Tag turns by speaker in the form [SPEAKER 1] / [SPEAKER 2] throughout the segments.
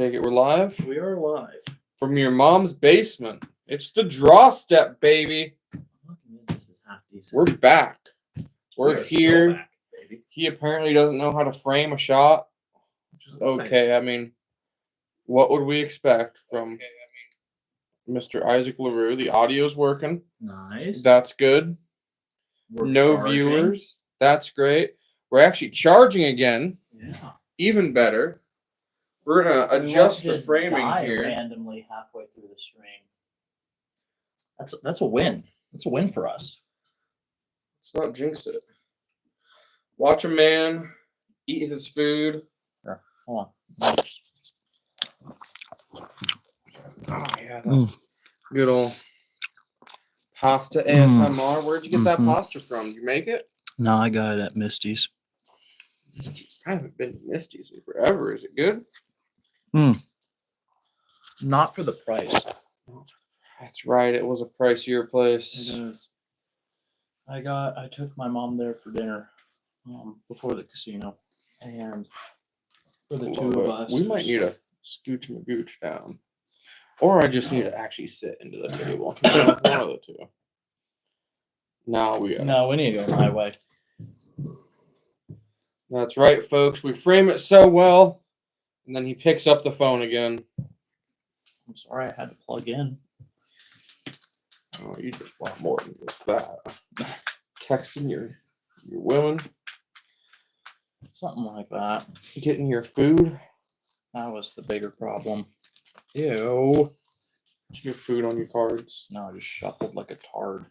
[SPEAKER 1] take it we're live?
[SPEAKER 2] We are live.
[SPEAKER 1] From your mom's basement. It's the draw step, baby.
[SPEAKER 2] This is half decent.
[SPEAKER 1] We're back. We're here.
[SPEAKER 2] So back, baby.
[SPEAKER 1] He apparently doesn't know how to frame a shot. Which is okay. I mean, what would we expect from Mr. Isaac LaRue? The audio's working.
[SPEAKER 2] Nice.
[SPEAKER 1] That's good.
[SPEAKER 2] We're
[SPEAKER 1] no
[SPEAKER 2] charging.
[SPEAKER 1] Viewers. That's great. We're actually charging again.
[SPEAKER 2] Yeah.
[SPEAKER 1] Even better. We're going to adjust the framing here.
[SPEAKER 2] Randomly halfway through the stream. That's a win. That's a win for us.
[SPEAKER 1] Let's not jinx it. Watch a man eat his food.
[SPEAKER 2] Here, hold on.
[SPEAKER 1] Oh, yeah. Good old pasta ASMR. Where'd you get that pasta from? Did you make it?
[SPEAKER 2] No, I got it at Misty's.
[SPEAKER 1] Misty's. I haven't been to Misty's in forever. Is it good?
[SPEAKER 2] Not for the price.
[SPEAKER 1] That's right. It was a pricier place.
[SPEAKER 2] It is. I took my mom there for dinner before the casino, and for the two of us,
[SPEAKER 1] we might need to scooch magooch down, or I just need to actually sit into the table. One of the two. No, we
[SPEAKER 2] need to go my way.
[SPEAKER 1] That's right, folks. We frame it so well, and then he picks up the phone again.
[SPEAKER 2] I'm sorry, I had to plug in.
[SPEAKER 1] Oh, you just want more than just that. Texting your women.
[SPEAKER 2] Something like that.
[SPEAKER 1] Getting your food.
[SPEAKER 2] That was the bigger problem. Ew.
[SPEAKER 1] Did you get food on your cards?
[SPEAKER 2] No, I just shuffled like a tard.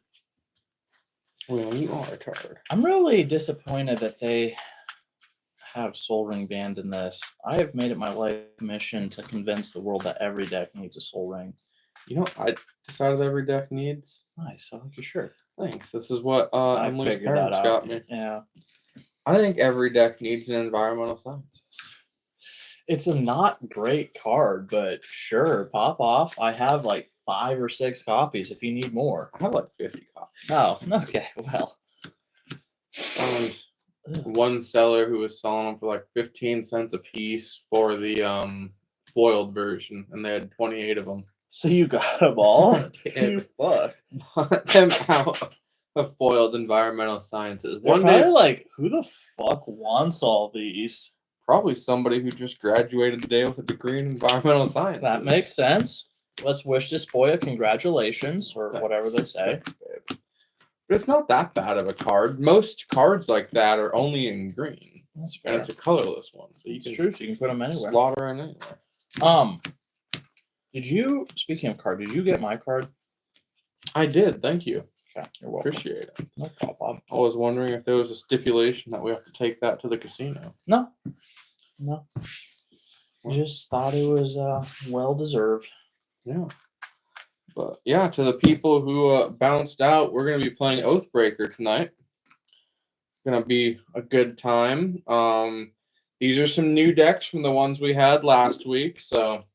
[SPEAKER 1] Well, you are a tard.
[SPEAKER 2] I'm really disappointed that they have Soul Ring banned in this. I have made it my life mission to convince the world that every deck needs a Soul Ring.
[SPEAKER 1] You know, I decided every deck needs.
[SPEAKER 2] Nice. I like your shirt.
[SPEAKER 1] Thanks. This is what
[SPEAKER 2] I
[SPEAKER 1] Emily's
[SPEAKER 2] figured
[SPEAKER 1] parents
[SPEAKER 2] that
[SPEAKER 1] got
[SPEAKER 2] out.
[SPEAKER 1] me.
[SPEAKER 2] Yeah.
[SPEAKER 1] I think every deck needs an environmental sciences.
[SPEAKER 2] It's a not great card, but sure, pop off. I have like 5 or 6 copies if you need more.
[SPEAKER 1] I have like 50 copies.
[SPEAKER 2] Oh, okay. Well.
[SPEAKER 1] One seller who was selling them for like 15 cents a piece for the foiled version, and they had 28 of them.
[SPEAKER 2] So you got them all? You fuck.
[SPEAKER 1] Bought them out of foiled environmental sciences.
[SPEAKER 2] They're probably like, who the fuck wants all these?
[SPEAKER 1] Probably somebody who just graduated today with a degree in environmental sciences.
[SPEAKER 2] That makes sense. Let's wish this boy a congratulations, or whatever they say.
[SPEAKER 1] But it's not that bad of a card. Most cards like that are only in green.
[SPEAKER 2] That's fair.
[SPEAKER 1] And it's a colorless one. So you can,
[SPEAKER 2] true, so you can put them anywhere.
[SPEAKER 1] Slaughter in anywhere.
[SPEAKER 2] Speaking of card, did you get my card?
[SPEAKER 1] I did, thank you.
[SPEAKER 2] Okay, you're welcome.
[SPEAKER 1] Appreciate it.
[SPEAKER 2] No problem.
[SPEAKER 1] I was wondering if there was a stipulation that we have to take that to the casino.
[SPEAKER 2] No. Just thought it was well deserved.
[SPEAKER 1] Yeah. But yeah, to the people who bounced out, we're going to be playing Oathbreaker tonight. It's going to be a good time. These are some new decks from the ones we had last week. So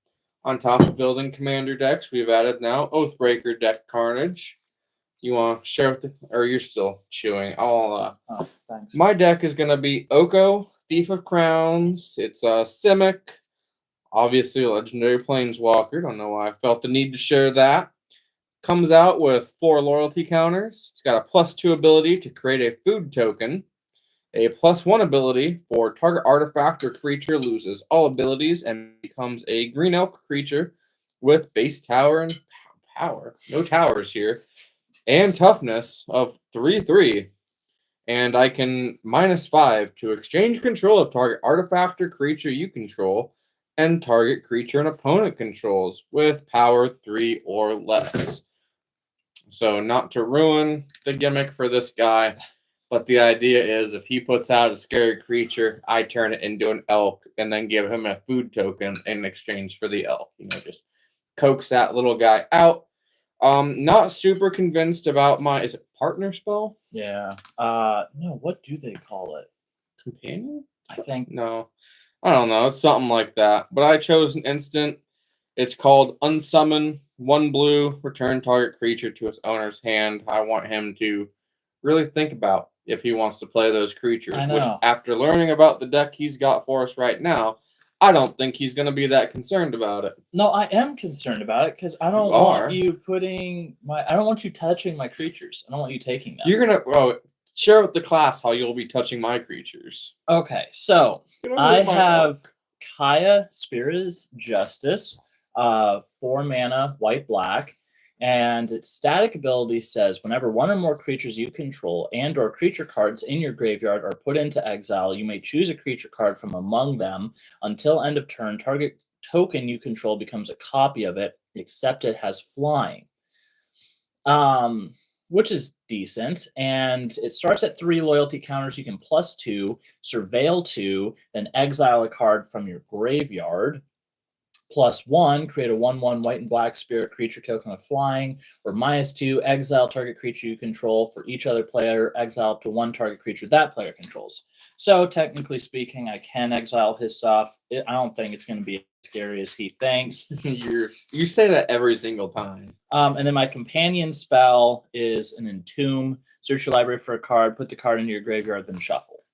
[SPEAKER 1] on top of building commander decks, we've added now Oathbreaker deck Carnage. You want to share with the, or you're still chewing?
[SPEAKER 2] Thanks.
[SPEAKER 1] My deck is going to be Oko, Thief of Crowns. It's Simic. Obviously, a legendary planeswalker. Don't know why I felt the need to share that. Comes out with 4 loyalty counters. It's got a +2 ability to create a food token. A +1 ability for target artifact or creature loses all abilities and becomes a green elk creature with base tower and power. No towers here. And toughness of 3/3. And I can -5 to exchange control of target artifact or creature you control and target creature an opponent controls with power 3 or less. So not to ruin the gimmick for this guy, but the idea is if he puts out a scary creature, I turn it into an elk and then give him a food token in exchange for the elk. You know, just coax that little guy out. Not super convinced about is it partner spell?
[SPEAKER 2] Yeah. No, what do they call it?
[SPEAKER 1] Companion?
[SPEAKER 2] I think.
[SPEAKER 1] No. I don't know. It's something like that. But I chose an instant. It's called Unsummon. 1 blue. Return target creature to its owner's hand. I want him to really think about if he wants to play those creatures.
[SPEAKER 2] I know.
[SPEAKER 1] Which, after learning about the deck he's got for us right now, I don't think he's going to be that concerned about it.
[SPEAKER 2] No, I am concerned about it because I don't want you putting my. I don't want you touching my creatures. I don't want you taking them.
[SPEAKER 1] You're gonna share with the class how you'll be touching my creatures.
[SPEAKER 2] Okay, so I have Kaya Spira's Justice, 4 mana, white black, and its static ability says whenever one or more creatures you control and or creature cards in your graveyard are put into exile, you may choose a creature card from among them. Until end of turn, target token you control becomes a copy of it, except it has flying. Which is decent, and it starts at 3 loyalty counters. You can +2, surveil 2, then exile a card from your graveyard. +1, create a 1/1 white and black spirit creature token with flying, or -2, exile target creature you control. For each other player, exile up to 1 target creature that player controls. So technically speaking, I can exile his stuff. I don't think it's going to be as scary as he thinks.
[SPEAKER 1] You say that every single time.
[SPEAKER 2] And then my companion spell is an Entomb. Search your library for a card, put the card into your graveyard, then shuffle.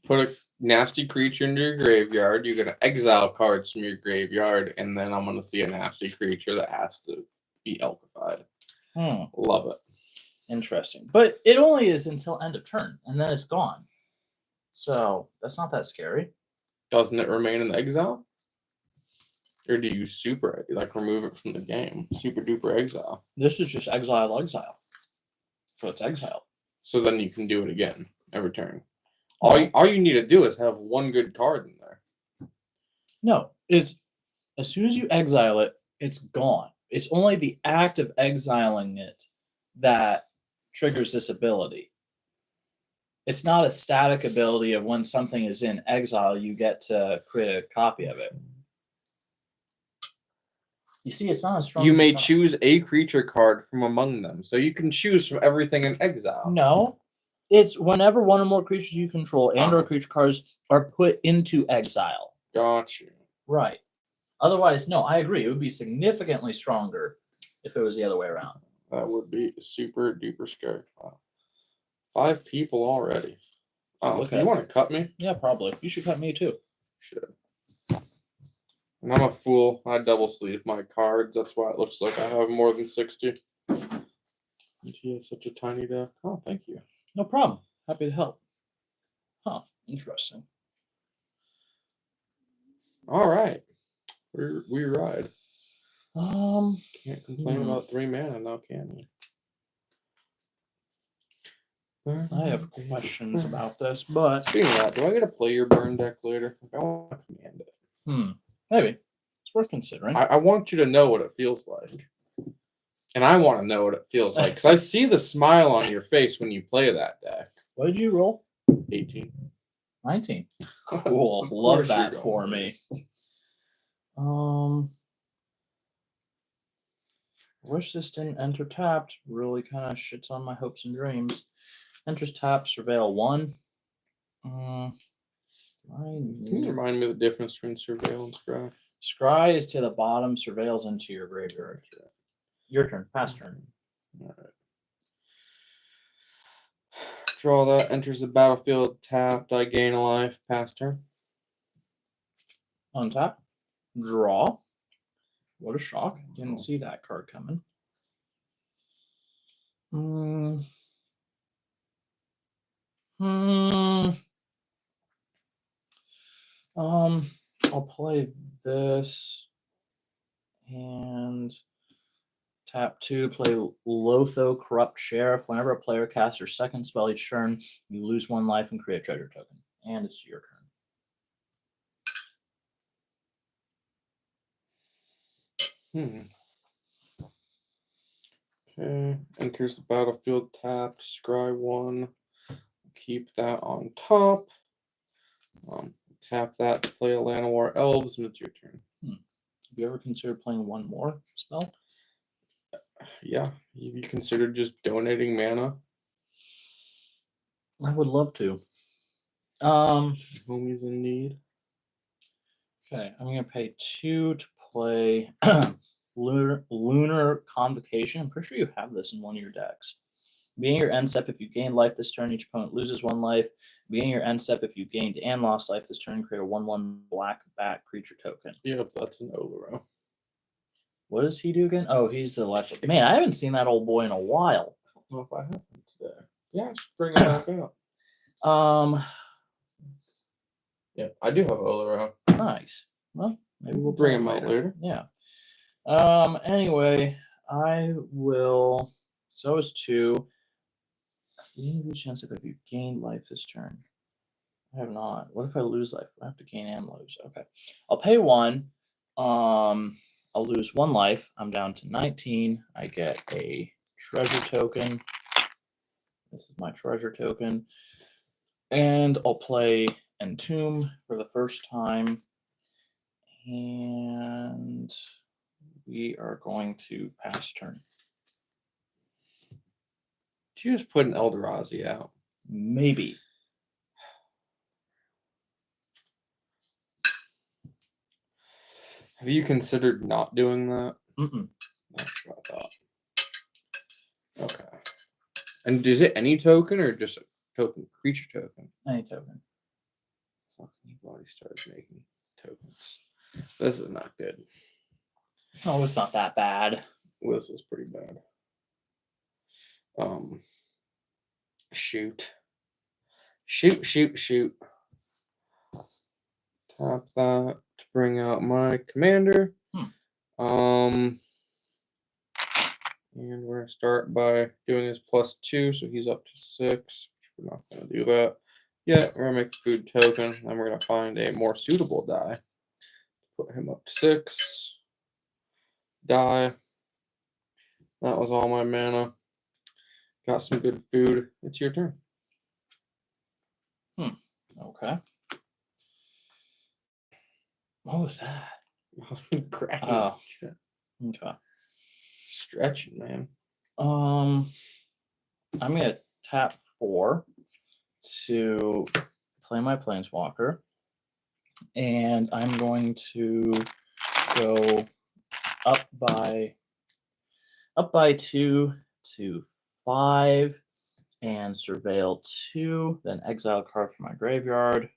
[SPEAKER 1] Put a nasty creature into your graveyard. You're going to exile cards from your graveyard, and then I'm going to see a nasty creature that has to be elfified. Love it.
[SPEAKER 2] Interesting. But it only is until end of turn, and then it's gone. So that's not that scary.
[SPEAKER 1] Doesn't it remain in exile? Or do you remove it from the game? Super duper exile.
[SPEAKER 2] This is just exile. So it's exile.
[SPEAKER 1] So then you can do it again every turn. All you need to do is have 1 good card in there.
[SPEAKER 2] No, it's as soon as you exile it, it's gone. It's only the act of exiling it that triggers this ability. It's not a static ability of when something is in exile, you get to create a copy of it. You see, it's not as strong.
[SPEAKER 1] You may choose a creature card from among them. So you can choose from everything in exile.
[SPEAKER 2] No. It's whenever 1 or more creatures you control and or creature cards are put into exile.
[SPEAKER 1] Gotcha.
[SPEAKER 2] Right. Otherwise, no, I agree. It would be significantly stronger if it was the other way around.
[SPEAKER 1] That would be super duper scary. Wow. 5 people already. Oh, you want to cut me?
[SPEAKER 2] Yeah, probably. You should cut me too.
[SPEAKER 1] Should. And I'm a fool. I double sleeve my cards. That's why it looks like I have more than 60. Gee, it's such a tiny deck. Oh, thank you.
[SPEAKER 2] No problem. Happy to help. Huh. Interesting.
[SPEAKER 1] All right. We ride. Can't complain about 3 mana now, can we?
[SPEAKER 2] I have questions about this, but
[SPEAKER 1] speaking of that, do I get to play your burn deck later? I want to command it.
[SPEAKER 2] Maybe. It's worth considering.
[SPEAKER 1] I want you to know what it feels like. And I want to know what it feels like. Because I see the smile on your face when you play that deck.
[SPEAKER 2] What did you roll?
[SPEAKER 1] 18.
[SPEAKER 2] 19. Cool. Love that for me. Wish this didn't enter tapped. Really kind of shits on my hopes and dreams. Enters tapped, surveil 1.
[SPEAKER 1] Can you remind me of the difference between surveil and scry?
[SPEAKER 2] Scry is to the bottom, surveils into your graveyard. Your turn. Pass turn.
[SPEAKER 1] All right. Draw that. Enters the battlefield tapped. I gain a life. Pass turn.
[SPEAKER 2] Untap. Draw. What a shock. Didn't see that card coming. I'll play this and tap 2 to play Lotho Corrupt Sheriff. Whenever a player casts their second spell each turn, you lose 1 life and create a treasure token. And it's your turn.
[SPEAKER 1] Okay. Enters the battlefield tapped. Scry 1. Keep that on top. Tap that to play a Llanowar Elves, and it's your turn.
[SPEAKER 2] Have you ever considered playing 1 more spell?
[SPEAKER 1] Yeah. Have you considered just donating mana?
[SPEAKER 2] I would love to.
[SPEAKER 1] Homies in need.
[SPEAKER 2] Okay, I'm going to pay 2 to play Lunar Convocation. I'm pretty sure you have this in one of your decks. Beginning your end step, if you gain life this turn, each opponent loses 1 life. Beginning your end step, if you gained and lost life this turn, create a 1/1 black bat creature token.
[SPEAKER 1] Yep, that's an LaRue.
[SPEAKER 2] What does he do again? Oh, he's the left. Man, I haven't seen that old boy in a while.
[SPEAKER 1] I don't know if I have him today. Yeah, I should bring it back up. Yeah, I do have a LaRue.
[SPEAKER 2] Nice. Well, maybe we'll
[SPEAKER 1] Bring
[SPEAKER 2] play
[SPEAKER 1] him out later.
[SPEAKER 2] Yeah. Anyway, I will. So is 2. Maybe chance if you gain life this turn. I have not. What if I lose life? I have to gain and lose. Okay. I'll pay 1. I'll lose 1 life. I'm down to 19. I get a treasure token. This is my treasure token. And I'll play Entomb for the first time. And we are going to pass turn.
[SPEAKER 1] Did you just put an Eldrazi out?
[SPEAKER 2] Maybe.
[SPEAKER 1] Have you considered not doing that?
[SPEAKER 2] Mm-mm.
[SPEAKER 1] That's what I thought. Okay. And is it any token or just a token creature token?
[SPEAKER 2] Any token.
[SPEAKER 1] Fucking, you've already started making tokens. This is not good.
[SPEAKER 2] Oh, it's not that bad.
[SPEAKER 1] This is pretty bad. Shoot. Tap that to bring out my commander. And we're gonna start by doing his +2, so he's up to 6. We're not gonna do that yet. We're gonna make a food token, and we're gonna find a more suitable die. Put him up to 6. Die. That was all my mana. Got some good food. It's your turn.
[SPEAKER 2] Okay. What was that?
[SPEAKER 1] Cracking.
[SPEAKER 2] Oh, okay.
[SPEAKER 1] Stretching, man.
[SPEAKER 2] I'm gonna tap 4 to play my planeswalker, and I'm going to go up by 2 to 5 and surveil 2, then exile a card from my graveyard.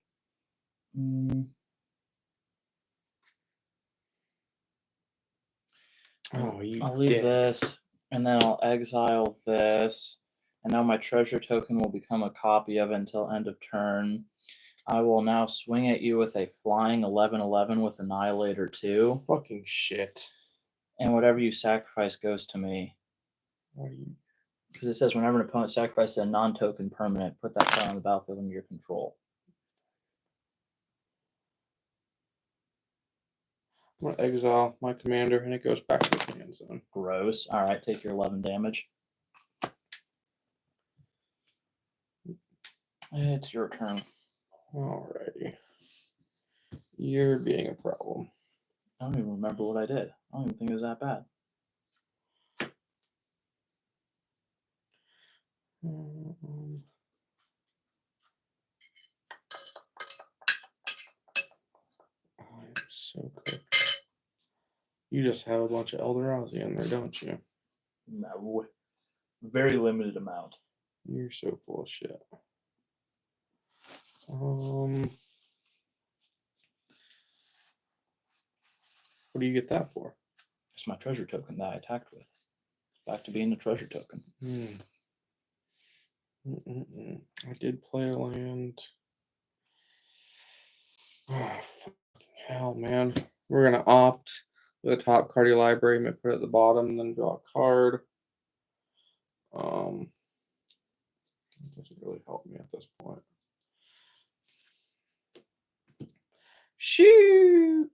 [SPEAKER 1] Oh,
[SPEAKER 2] I'll leave this, and then I'll exile this, and now my treasure token will become a copy of it until end of turn. I will now swing at you with a flying 11/11 with Annihilator 2.
[SPEAKER 1] Fucking shit.
[SPEAKER 2] And whatever you sacrifice goes to me. Because it says whenever an opponent sacrifices a non-token permanent, put that card on the battlefield under your control.
[SPEAKER 1] I'm going to exile my commander, and it goes back to the command zone.
[SPEAKER 2] Gross. All right, take your 11 damage. It's your turn.
[SPEAKER 1] Alrighty. You're being a problem.
[SPEAKER 2] I don't even remember what I did. I don't even think it was that bad.
[SPEAKER 1] I'm so quick. You just have a bunch of Eldrazi in there, don't you?
[SPEAKER 2] No. Very limited amount.
[SPEAKER 1] You're so full of shit. What do you get that for?
[SPEAKER 2] It's my treasure token that I attacked with. Back to being the treasure token.
[SPEAKER 1] I did play a land. Oh, fucking hell, man. We're going to opt the top card of your library, maybe put it at the bottom, and then draw a card. It doesn't really help me at this point. Shoot!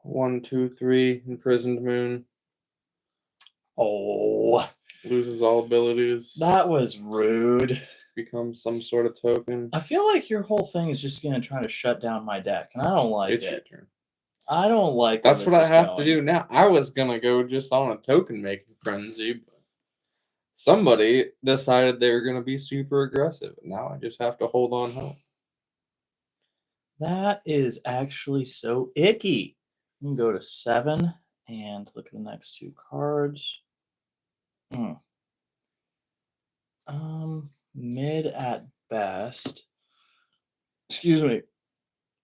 [SPEAKER 1] 1, 2, 3, imprisoned moon.
[SPEAKER 2] Oh,
[SPEAKER 1] loses all abilities.
[SPEAKER 2] That was rude.
[SPEAKER 1] Becomes some sort of token.
[SPEAKER 2] I feel like your whole thing is just going to try to shut down my deck, and I don't like
[SPEAKER 1] It's
[SPEAKER 2] it.
[SPEAKER 1] your turn.
[SPEAKER 2] I don't like
[SPEAKER 1] That's what I have to do now. I was going to go just on a token making frenzy, but somebody decided they were going to be super aggressive. Now I just have to hold on hope.
[SPEAKER 2] That is actually so icky. We can go to 7 and look at the next 2 cards. Mid at best. Excuse me.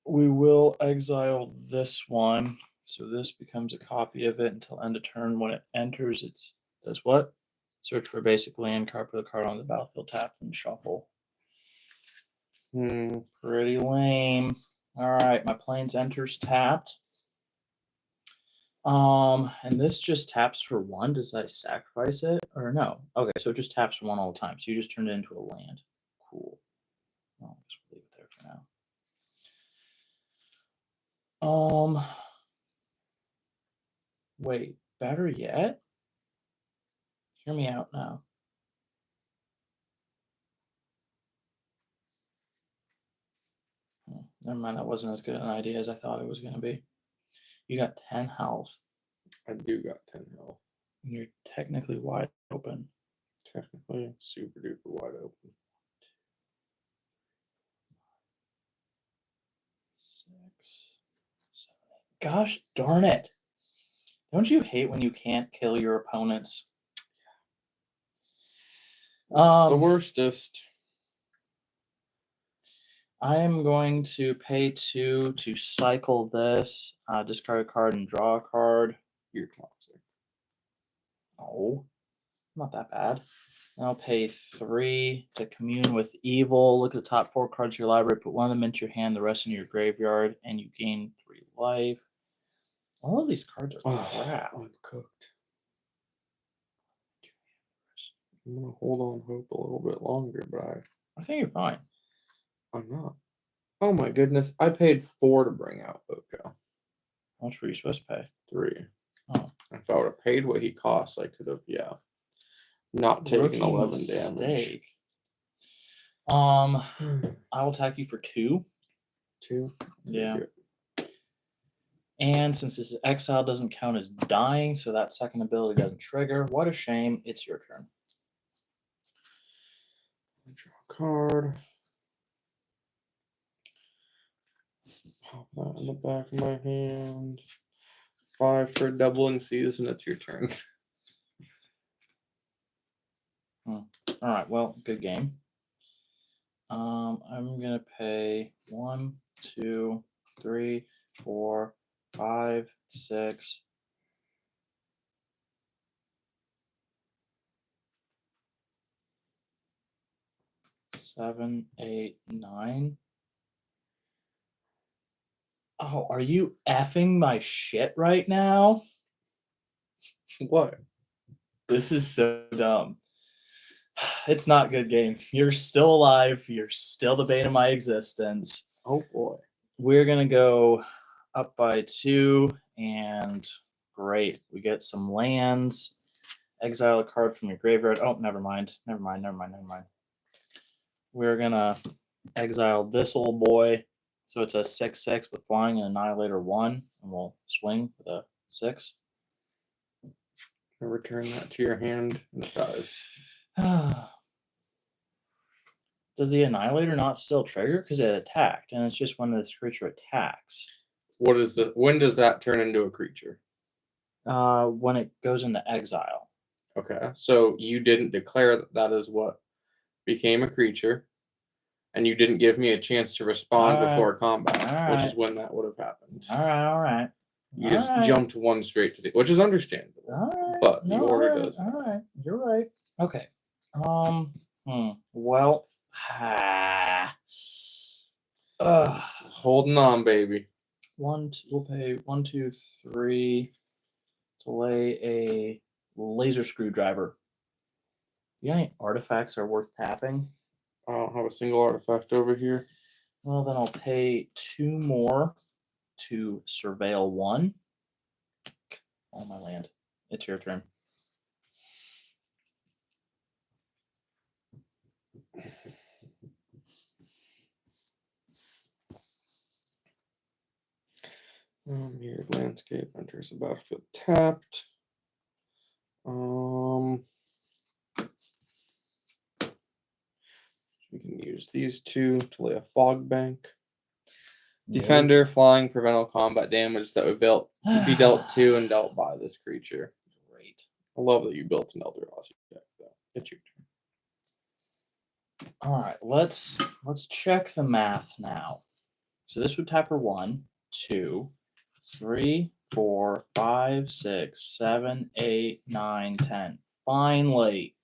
[SPEAKER 2] We will exile this one, so this becomes a copy of it until end of turn. When it enters, it does what? Search for basic land card, put a card on the battlefield, tap, and shuffle. Pretty lame. All right, my planes enters tapped. And this just taps for 1. Does I sacrifice it or no? Okay, so it just taps for 1 all the time. So you just turned it into a land. Cool. I'll just leave it there for now. Wait, better yet? Hear me out now. Never mind, that wasn't as good an idea as I thought it was going to be. You got 10 health.
[SPEAKER 1] I do got 10 health.
[SPEAKER 2] And you're technically wide open.
[SPEAKER 1] Technically, super duper wide open.
[SPEAKER 2] 6, 7, 8. Gosh darn it. Don't you hate when you can't kill your opponents?
[SPEAKER 1] It's the worstest.
[SPEAKER 2] I am going to pay 2 to cycle this, discard a card and draw a card.
[SPEAKER 1] You're toxic.
[SPEAKER 2] Oh, not that bad. And I'll pay 3 to commune with evil. Look at the top 4 cards of your library. Put one of them into your hand, the rest in your graveyard, and you gain 3 life. All of these cards are crap.
[SPEAKER 1] I'm cooked. I'm gonna hold on hope a little bit longer, but
[SPEAKER 2] I think you're fine.
[SPEAKER 1] I'm not. Oh my goodness! I paid 4 to bring out Oko.
[SPEAKER 2] How much were you supposed to pay?
[SPEAKER 1] 3.
[SPEAKER 2] Oh.
[SPEAKER 1] If I would have paid what he cost, I could have, not taken 11 damage.
[SPEAKER 2] I will attack you for 2.
[SPEAKER 1] 2?
[SPEAKER 2] Yeah. And since this is exile, doesn't count as dying, so that second ability doesn't trigger. What a shame. It's your turn.
[SPEAKER 1] Draw a card. Pop that in the back of my hand. 5 for a doubling season. It's your turn.
[SPEAKER 2] All right. Well, good game. I'm gonna pay 1, 2, 3, 4, 5, 6. 7, 8, 9. Oh, are you effing my shit right now?
[SPEAKER 1] What?
[SPEAKER 2] This is so dumb. It's not a good game. You're still alive. You're still debating my existence.
[SPEAKER 1] Oh boy.
[SPEAKER 2] We're going to go up by 2, and great. We get some lands. Exile a card from your graveyard. Oh, never mind. We're going to exile this old boy. So it's a 6/6 with flying and Annihilator 1, and we'll swing with a 6.
[SPEAKER 1] I return that to your hand, and it does.
[SPEAKER 2] Does the Annihilator not still trigger? Because it attacked, and it's just when this creature attacks.
[SPEAKER 1] When does that turn into a creature?
[SPEAKER 2] When it goes into exile.
[SPEAKER 1] Okay, so you didn't declare that is what became a creature, and you didn't give me a chance to respond before combat, which is when that would have happened.
[SPEAKER 2] All right.
[SPEAKER 1] You just jumped 1 straight to which is understandable. But the order does.
[SPEAKER 2] All right, you're right. Okay. Well,
[SPEAKER 1] holding on, baby.
[SPEAKER 2] We'll pay 1, 2, 3 to lay a laser screwdriver. You got any artifacts that are worth tapping?
[SPEAKER 1] I don't have a single artifact over here.
[SPEAKER 2] Well, then I'll pay 2 more to surveil 1. Oh, my land. It's your turn.
[SPEAKER 1] Mirrored landscape enters the battlefield tapped. We can use these 2 to lay a fog bank. Defender, flying, prevent all combat damage that would be dealt to and dealt by this creature.
[SPEAKER 2] Great.
[SPEAKER 1] I love that you built an Elder Rossi deck, though. It's your turn.
[SPEAKER 2] All right, let's check the math now. So this would tap her 1, 2, 3, 4, 5, 6, 7, 8, 9, 10. Finally.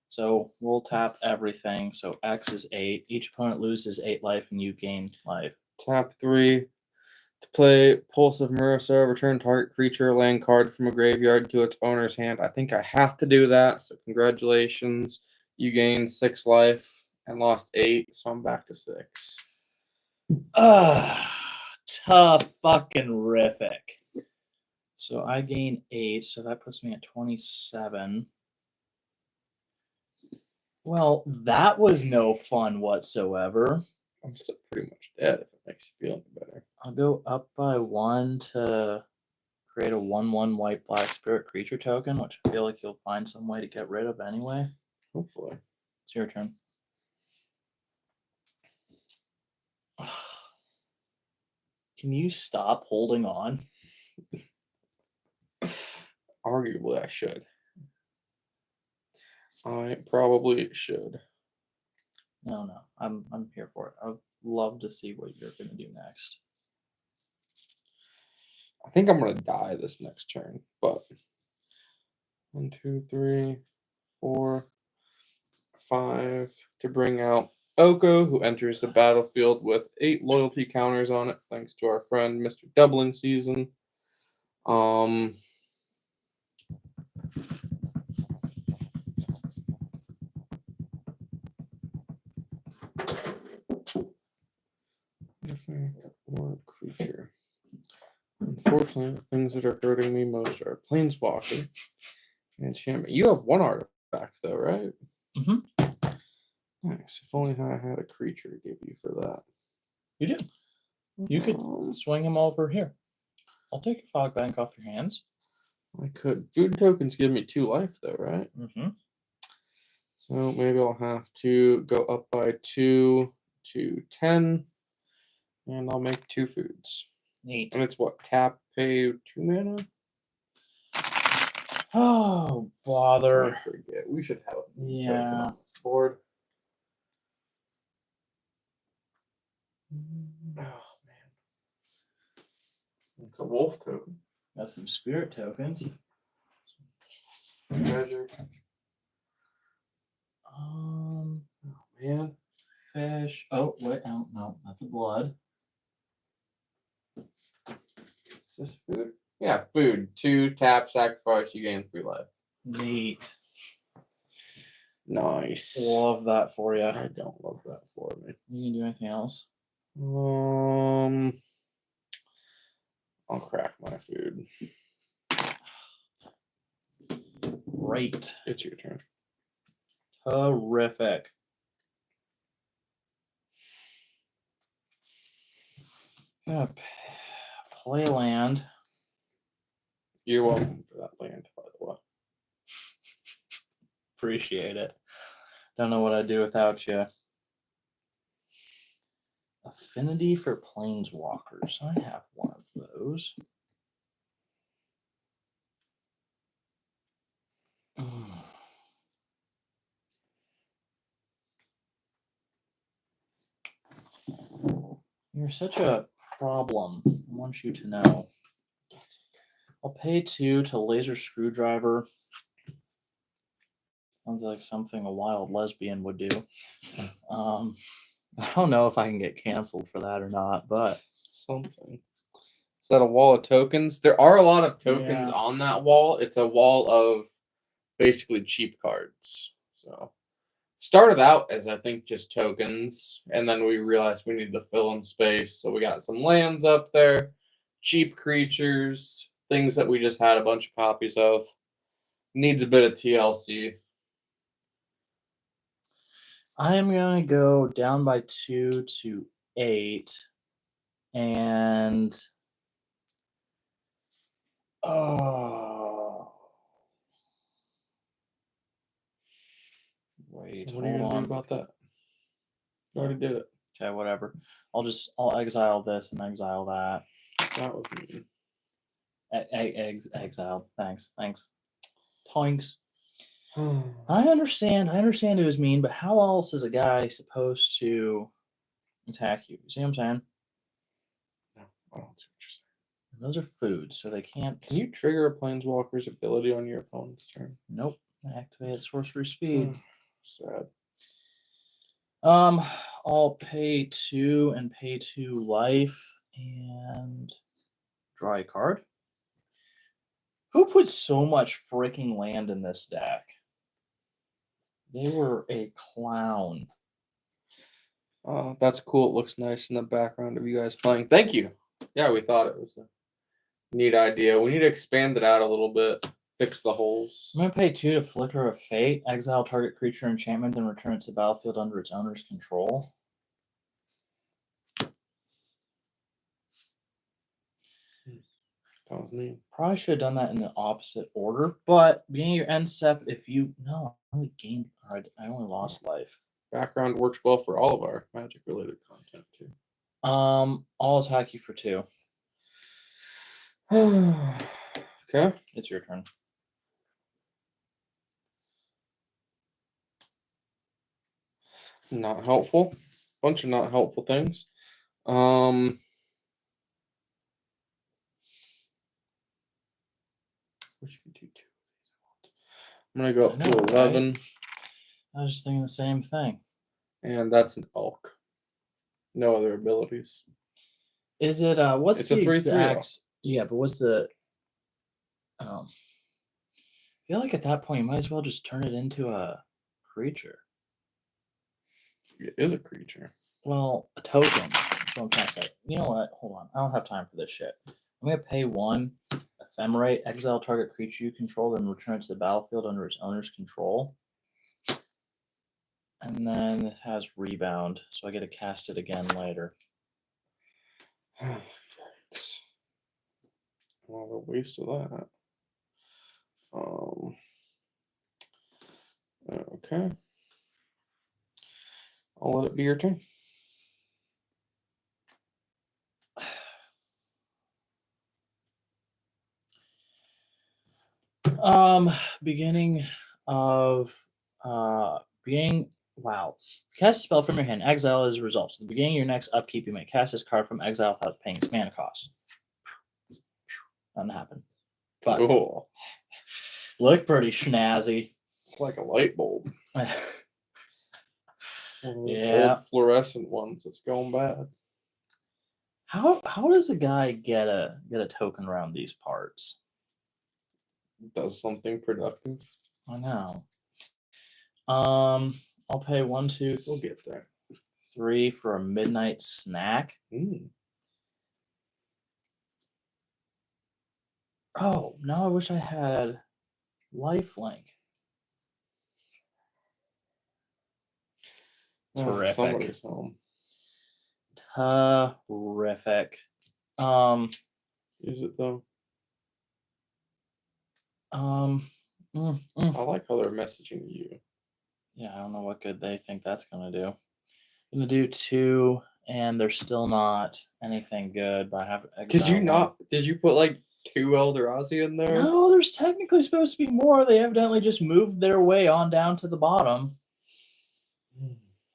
[SPEAKER 2] So we'll tap everything. So X is 8. Each opponent loses 8 life and you gain life.
[SPEAKER 1] Tap 3 to play Pulse of Marissa. Return target creature or land card from a graveyard to its owner's hand. I think I have to do that. So congratulations. You gained 6 life and lost 8. So I'm back to 6.
[SPEAKER 2] Tough fucking rific. So I gain 8. So that puts me at 27. Well, that was no fun whatsoever.
[SPEAKER 1] I'm still pretty much dead if it makes you feel any better.
[SPEAKER 2] I'll go up by 1 to create a 1/1 white black spirit creature token, which I feel like you'll find some way to get rid of anyway.
[SPEAKER 1] Hopefully.
[SPEAKER 2] It's your turn. Can you stop holding on?
[SPEAKER 1] Arguably, I should. I probably should.
[SPEAKER 2] No. I'm here for it. I'd love to see what you're gonna do next.
[SPEAKER 1] I think I'm gonna die this next turn, but 1, 2, 3, 4, 5 to bring out Oko, who enters the battlefield with 8 loyalty counters on it, thanks to our friend Mr. Doubling Season. Or creature. Unfortunately, the things that are hurting me most are Planeswalker and Enchantment. You have 1 artifact, though, right?
[SPEAKER 2] Mm-hmm.
[SPEAKER 1] Nice. If only I had a creature to give you for that.
[SPEAKER 2] You do. You could swing him over here. I'll take your Fog Bank off your hands.
[SPEAKER 1] I could. Food tokens give me 2 life, though, right?
[SPEAKER 2] Mm-hmm.
[SPEAKER 1] So maybe I'll have to go up by 2 to 10, and I'll make 2 foods.
[SPEAKER 2] Neat.
[SPEAKER 1] And it's what? Tap, pay 2 mana?
[SPEAKER 2] Oh, bother.
[SPEAKER 1] I forget. We should have a token
[SPEAKER 2] Yeah.
[SPEAKER 1] on this board. Oh, man. It's a wolf token.
[SPEAKER 2] Got some spirit tokens.
[SPEAKER 1] Treasure.
[SPEAKER 2] Oh,
[SPEAKER 1] Man.
[SPEAKER 2] fish. Oh, wait. Oh, no. That's a blood.
[SPEAKER 1] Is this food? Yeah, food. 2 tap, sacrifice, you gain 3 life.
[SPEAKER 2] Neat.
[SPEAKER 1] Nice.
[SPEAKER 2] Love that for you.
[SPEAKER 1] I don't love that for me.
[SPEAKER 2] You can do anything else?
[SPEAKER 1] I'll crack my food.
[SPEAKER 2] Great.
[SPEAKER 1] It's your turn.
[SPEAKER 2] Terrific. Gonna play land.
[SPEAKER 1] You're welcome for that land, by the way.
[SPEAKER 2] Appreciate it. Don't know what I'd do without you. Affinity for planeswalkers. I have one of those. You're such a problem. I want you to know. I'll pay 2 to laser screwdriver. Sounds like something a wild lesbian would do. I don't know if I can get canceled for that or not, but
[SPEAKER 1] something. Is that a wall of tokens? There are a lot of tokens
[SPEAKER 2] Yeah.
[SPEAKER 1] on that wall. It's a wall of basically cheap cards. So started out as I think just tokens, and then we realized we needed to fill in space. So we got some lands up there, cheap creatures, things that we just had a bunch of copies of. Needs a bit of TLC.
[SPEAKER 2] I am going to go down by 2 to 8. And wait,
[SPEAKER 1] What are you
[SPEAKER 2] hold
[SPEAKER 1] gonna
[SPEAKER 2] on.
[SPEAKER 1] do about that? You already did it.
[SPEAKER 2] Okay, whatever. I'll exile this and exile that.
[SPEAKER 1] That was mean.
[SPEAKER 2] Exiled. Thanks. Toinks. I understand it was mean, but how else is a guy supposed to attack you? See what I'm saying?
[SPEAKER 1] No, I don't see what you're saying.
[SPEAKER 2] Those are food, so they can't.
[SPEAKER 1] Can you trigger a planeswalker's ability on your opponent's turn?
[SPEAKER 2] Nope. Activate at sorcery speed.
[SPEAKER 1] Sad.
[SPEAKER 2] I'll pay 2 and pay 2 life and draw a card. Who put so much freaking land in this deck? They were a clown.
[SPEAKER 1] Oh, that's cool. It looks nice in the background of you guys playing. Thank you. Yeah, we thought it was a neat idea. We need to expand it out a little bit. Fix the holes.
[SPEAKER 2] I'm going to pay 2 to Flicker of Fate, exile target creature enchantment, then return it to the battlefield under its owner's control.
[SPEAKER 1] That was me.
[SPEAKER 2] Probably should have done that in the opposite order, but beginning your end step, if you... No, I only gained... I only lost life.
[SPEAKER 1] Background works well for all of our Magic-related content, too.
[SPEAKER 2] I'll attack you for 2.
[SPEAKER 1] Okay.
[SPEAKER 2] It's your turn.
[SPEAKER 1] Not helpful. Bunch of not helpful things. Wish you could do 2 of these. I'm gonna go up to 11.
[SPEAKER 2] Right? I was just thinking the same thing.
[SPEAKER 1] And that's an Elk. No other abilities.
[SPEAKER 2] Is it what's
[SPEAKER 1] It's
[SPEAKER 2] the
[SPEAKER 1] a 3/3
[SPEAKER 2] exact?
[SPEAKER 1] Elk.
[SPEAKER 2] Yeah, but what's the I feel like at that point you might as well just turn it into a creature.
[SPEAKER 1] It is a creature.
[SPEAKER 2] Well, a token. That's what I'm trying to say. You know what? Hold on. I don't have time for this shit. I'm gonna pay 1 ephemerate, exile target creature you control, then return it to the battlefield under its owner's control. And then it has rebound, so I get to cast it again later.
[SPEAKER 1] Yikes. What a waste of that. Okay. I'll let it be your turn.
[SPEAKER 2] Beginning of wow. Cast a spell from your hand, exile as a result. So at the beginning of your next upkeep, you may cast this card from exile without paying its mana cost. Nothing happened. But
[SPEAKER 1] Cool.
[SPEAKER 2] look pretty snazzy.
[SPEAKER 1] It's like a light bulb.
[SPEAKER 2] Yeah.
[SPEAKER 1] Old fluorescent ones. It's going bad.
[SPEAKER 2] How does a guy get a token around these parts?
[SPEAKER 1] Does something productive.
[SPEAKER 2] I know. I'll pay 1, 2,
[SPEAKER 1] We'll get there.
[SPEAKER 2] 3 for a midnight snack. Oh, now I wish I had lifelink. Terrific.
[SPEAKER 1] Somebody's home.
[SPEAKER 2] Terrific.
[SPEAKER 1] Is it though?
[SPEAKER 2] I
[SPEAKER 1] like how they're messaging you.
[SPEAKER 2] Yeah, I don't know what good they think that's gonna do. I'm gonna do 2, and they're still not anything good. But I have
[SPEAKER 1] Did you not? Did you put like 2 Eldrazi in there?
[SPEAKER 2] No, there's technically supposed to be more. They evidently just moved their way on down to the bottom.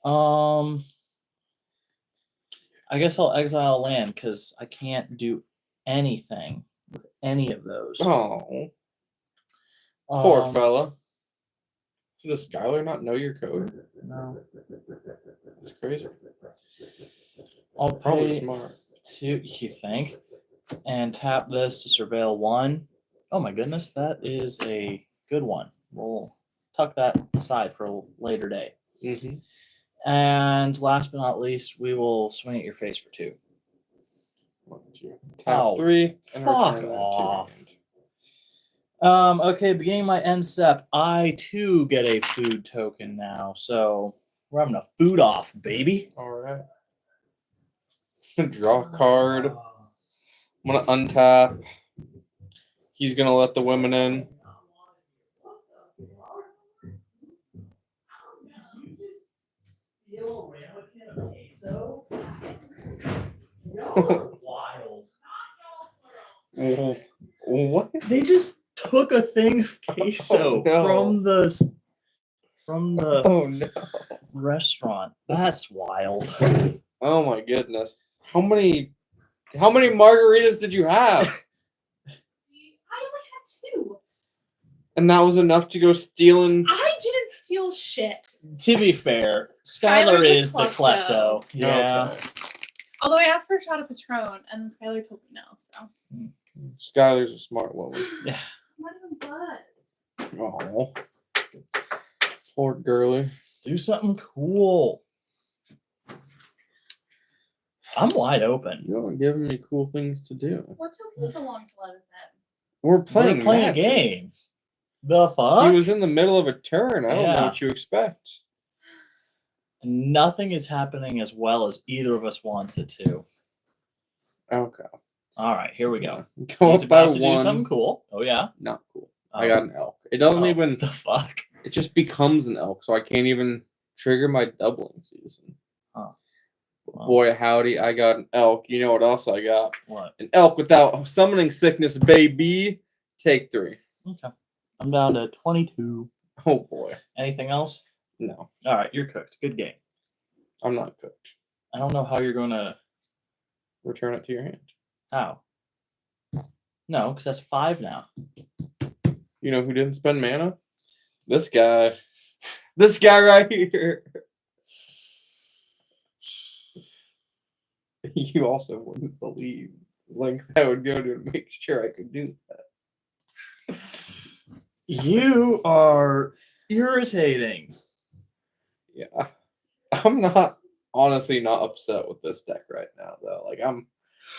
[SPEAKER 2] I guess I'll exile land because I can't do anything with any of those.
[SPEAKER 1] Oh, poor fella. Does Skylar not know your code?
[SPEAKER 2] No.
[SPEAKER 1] It's crazy.
[SPEAKER 2] I'll
[SPEAKER 1] Probably
[SPEAKER 2] pay
[SPEAKER 1] smart.
[SPEAKER 2] 2, you think? And tap this to surveil 1. Oh my goodness, that is a good one. We'll tuck that aside for a later day.
[SPEAKER 1] Mm-hmm.
[SPEAKER 2] And last but not least, we will swing at your face for 2.
[SPEAKER 1] Tap 3. And
[SPEAKER 2] fuck off. Okay, beginning my end step, I too get a food token now. So we're having a food off, baby.
[SPEAKER 1] All right. Draw a card. I'm gonna untap. He's gonna let the women in.
[SPEAKER 2] You just steal a random can of queso? Wild.
[SPEAKER 1] What?
[SPEAKER 2] They just took a thing of queso from the
[SPEAKER 1] Oh no.
[SPEAKER 2] restaurant. That's wild.
[SPEAKER 1] Oh my goodness. How many margaritas did you have?
[SPEAKER 3] I only had 2.
[SPEAKER 1] And that was enough to go stealing.
[SPEAKER 3] I didn't steal shit.
[SPEAKER 2] To be fair, Skylar
[SPEAKER 3] Skylar's a
[SPEAKER 2] is the klepto. Yeah.
[SPEAKER 1] Okay.
[SPEAKER 3] Although I asked for a shot of Patron, and then Skylar told me no, so.
[SPEAKER 1] Skylar's a smart woman.
[SPEAKER 2] Yeah.
[SPEAKER 3] I'm not even buzzed.
[SPEAKER 1] Oh. Poor girly.
[SPEAKER 2] Do something cool. I'm wide open.
[SPEAKER 1] You're giving me cool things to do.
[SPEAKER 3] What took you so long to let us in?
[SPEAKER 1] We're playing
[SPEAKER 2] a
[SPEAKER 1] Magic.
[SPEAKER 2] game. The fuck?
[SPEAKER 1] He was in the middle of a turn. I don't know
[SPEAKER 2] Yeah.
[SPEAKER 1] what you expect.
[SPEAKER 2] Nothing is happening as well as either of us wants it to.
[SPEAKER 1] Okay.
[SPEAKER 2] All right, here we go.
[SPEAKER 1] Go
[SPEAKER 2] He's
[SPEAKER 1] up by
[SPEAKER 2] about to do
[SPEAKER 1] one.
[SPEAKER 2] something cool. Oh yeah.
[SPEAKER 1] Not cool. I got an elk. It doesn't
[SPEAKER 2] Oh,
[SPEAKER 1] even.
[SPEAKER 2] the fuck.
[SPEAKER 1] It just becomes an elk, so I can't even trigger my doubling season.
[SPEAKER 2] Huh. Well.
[SPEAKER 1] Boy, howdy, I got an elk. You know what else I got?
[SPEAKER 2] What?
[SPEAKER 1] An elk without summoning sickness, baby. Take 3.
[SPEAKER 2] Okay. I'm down to 22.
[SPEAKER 1] Oh boy.
[SPEAKER 2] Anything else?
[SPEAKER 1] No,
[SPEAKER 2] All right, you're cooked. Good game.
[SPEAKER 1] I'm not cooked.
[SPEAKER 2] I don't know how you're gonna.
[SPEAKER 1] Return it to your hand.
[SPEAKER 2] How? No, because that's 5 now.
[SPEAKER 1] You know who didn't spend mana? This guy. This guy right here. You also wouldn't believe lengths I would go to make sure I could do that.
[SPEAKER 2] You are irritating.
[SPEAKER 1] Yeah. I'm not honestly not upset with this deck right now though. Like I'm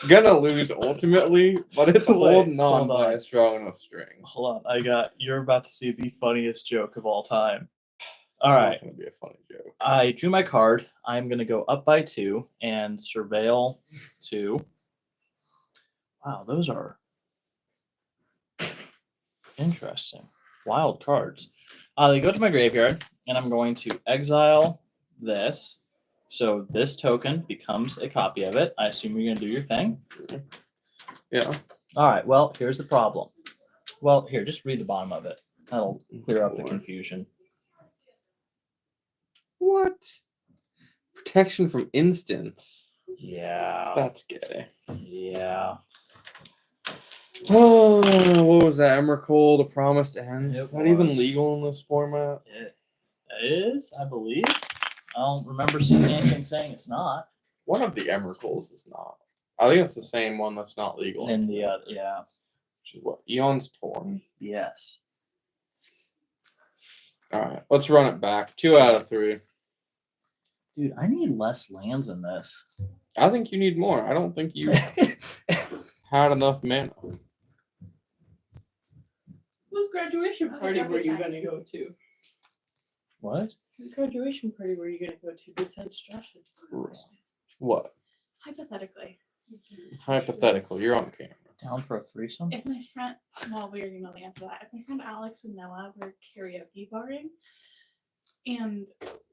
[SPEAKER 1] gonna lose ultimately, but it's
[SPEAKER 2] Wait,
[SPEAKER 1] holding on
[SPEAKER 2] hold
[SPEAKER 1] by
[SPEAKER 2] on.
[SPEAKER 1] a strong enough string.
[SPEAKER 2] Hold on, you're about to see the funniest joke of all time. All
[SPEAKER 1] It's
[SPEAKER 2] right,
[SPEAKER 1] not gonna be a funny joke.
[SPEAKER 2] I drew my card. I'm gonna go up by 2 and surveil 2. Wow, those are interesting. Wild cards. They go to my graveyard, and I'm going to exile this. So this token becomes a copy of it. I assume you're gonna do your thing.
[SPEAKER 1] Yeah.
[SPEAKER 2] All right. Well, here's the problem. Well, here, just read the bottom of it. That'll clear up the
[SPEAKER 1] Lord.
[SPEAKER 2] confusion.
[SPEAKER 1] What? Protection from instants.
[SPEAKER 2] Yeah.
[SPEAKER 1] That's gay.
[SPEAKER 2] Yeah.
[SPEAKER 1] Oh, what was that? Emrakul, the Promised End.
[SPEAKER 2] It
[SPEAKER 1] Is that even
[SPEAKER 2] was.
[SPEAKER 1] legal in this format?
[SPEAKER 2] It is, I believe. I don't remember seeing anything saying it's not.
[SPEAKER 1] One of the Emrakuls is not. I think it's the same one that's not legal.
[SPEAKER 2] In the yeah.
[SPEAKER 1] Which is what? Eon's Torn.
[SPEAKER 2] Yes.
[SPEAKER 1] All right, let's run it back. 2 out of 3.
[SPEAKER 2] Dude, I need less lands in this.
[SPEAKER 1] I think you need more. I don't think you had enough mana.
[SPEAKER 3] Whose graduation party were you going to go to?
[SPEAKER 2] What?
[SPEAKER 3] Whose graduation party were you going to go to besides Josh's?
[SPEAKER 1] What?
[SPEAKER 3] Hypothetically.
[SPEAKER 1] Hypothetical. You're on camera.
[SPEAKER 2] Down for a threesome?
[SPEAKER 3] If my friend, well, we already know the answer to that. If my friend Alex and Noah were karaoke barring and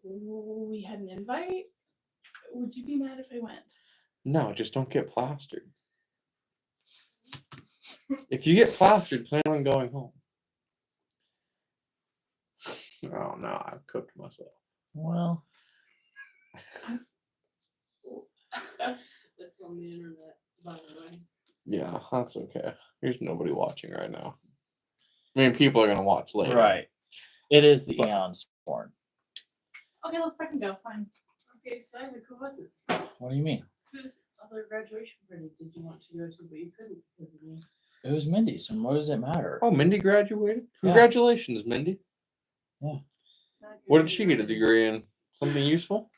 [SPEAKER 3] we had an invite, would you be mad if I went?
[SPEAKER 1] No, just don't get plastered. If you get plastered, plan on going home. Oh no, I cooked myself.
[SPEAKER 2] Well,
[SPEAKER 3] That's on the internet, by the way.
[SPEAKER 1] Yeah, that's okay. There's nobody watching right now. I mean, people are gonna watch later.
[SPEAKER 2] right. It is the
[SPEAKER 1] But-
[SPEAKER 2] Eon's Torn.
[SPEAKER 3] Okay, let's fucking go. Fine. Okay, so Isaac, who was it?
[SPEAKER 2] What do you mean?
[SPEAKER 3] Whose other graduation party did you want to go to, but you couldn't because of me?
[SPEAKER 2] It was Mindy's, and what does it matter?
[SPEAKER 1] Oh, Mindy graduated.
[SPEAKER 2] Yeah.
[SPEAKER 1] Congratulations, Mindy.
[SPEAKER 2] Yeah.
[SPEAKER 1] What did she get a degree in? Something useful?